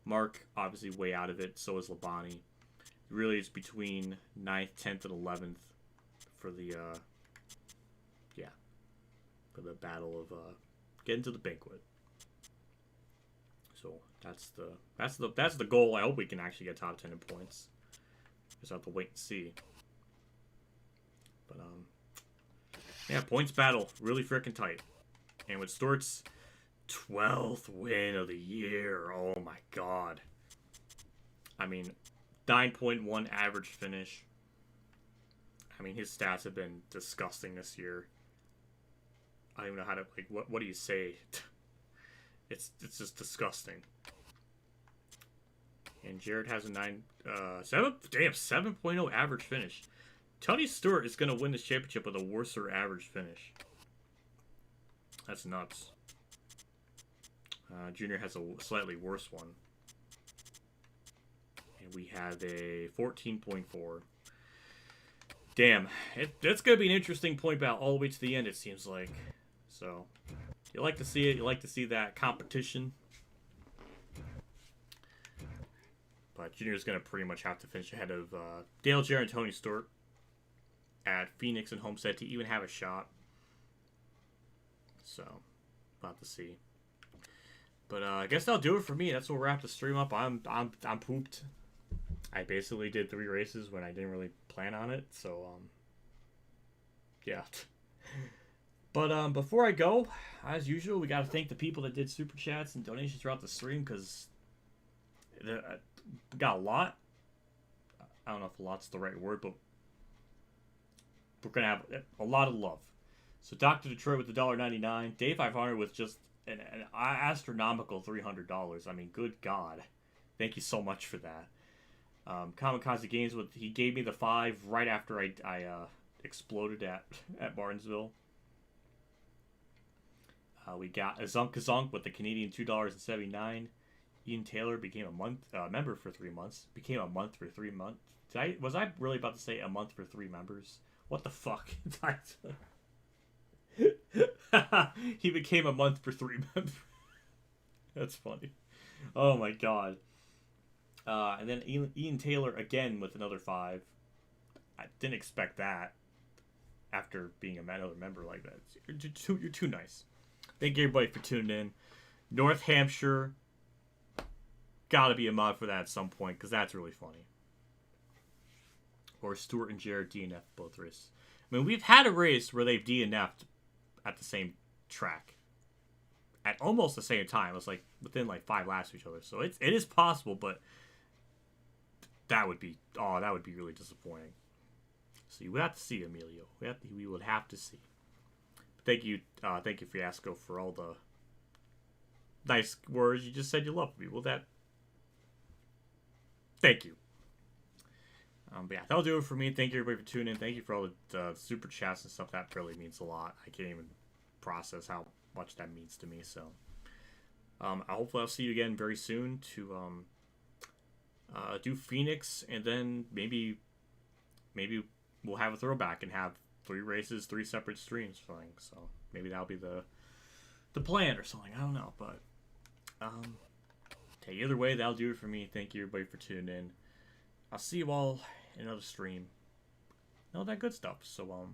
Mark, obviously, way out of it. So is Labani. Really, it's between 9th, 10th, and 11th for the, for the battle of getting to the banquet. So that's the goal. I hope we can actually get top 10 in points. Just have to wait and see. But yeah, points battle really freaking tight. And with Stewart's 12th win of the year, oh my god. I mean, 9.1 average finish. I mean, his stats have been disgusting this year. I don't even know how to, like, what do you say? It's just disgusting. And Jared has a 7.0 average finish. Tony Stewart is going to win this championship with a worser average finish. That's nuts. Junior has a slightly worse one. And we have a 14.4. Damn. It's going to be an interesting point battle all the way to the end, it seems like. So, you like to see it. You like to see that competition. But Junior's going to pretty much have to finish ahead of Dale Jarrett and Tony Stewart at Phoenix and Homestead to even have a shot. So, we'll have to see. But I guess that'll do it for me. That's what we'll wrap the stream up. I'm pooped. I basically did 3 races when I didn't really plan on it. So, yeah. But before I go, as usual, we got to thank the people that did super chats and donations throughout the stream, because we got a lot. I don't know if a lot's the right word, but we're going to have a lot of love. So Dr. Detroit with the $1.99. Dave 500 with just an astronomical $300. I mean, good God. Thank you so much for that. Kamikaze Games, he gave me the 5 right after I exploded at Martinsville. We got Azunk Kazunk with the Canadian $2.79. Ian Taylor became a member for 3 months. Became a month for 3 months. Was I really about to say a month for 3 members? What the fuck? He became a month for 3 members. That's funny. Oh my god. And then Ian Taylor again with another 5. I didn't expect that after being another member like that. You're too nice. Thank you everybody for tuning in. North Hampshire. Gotta be a mod for that at some point, because that's really funny. Or Stuart and Jared DNF both races. I mean, we've had a race where they've DNF'd at the same track. At almost the same time. It was like within like 5 laps of each other. So it is possible, but that would be really disappointing. So you would have to see, Emilio. We would have to see. Thank you, Fiasco, for all the nice words you just said you love me. Well, thank you. But yeah, that'll do it for me. Thank you everybody for tuning in. Thank you for all the super chats and stuff. That really means a lot. I can't even process how much that means to me. So, hopefully I'll see you again very soon to do Phoenix, and then maybe we'll have a throwback and have 3 races, 3 separate streams flying. So maybe that'll be the plan or something. I don't know, but okay, either way, that'll do it for me. Thank you everybody for tuning in. I'll see you all in another stream. All that good stuff. So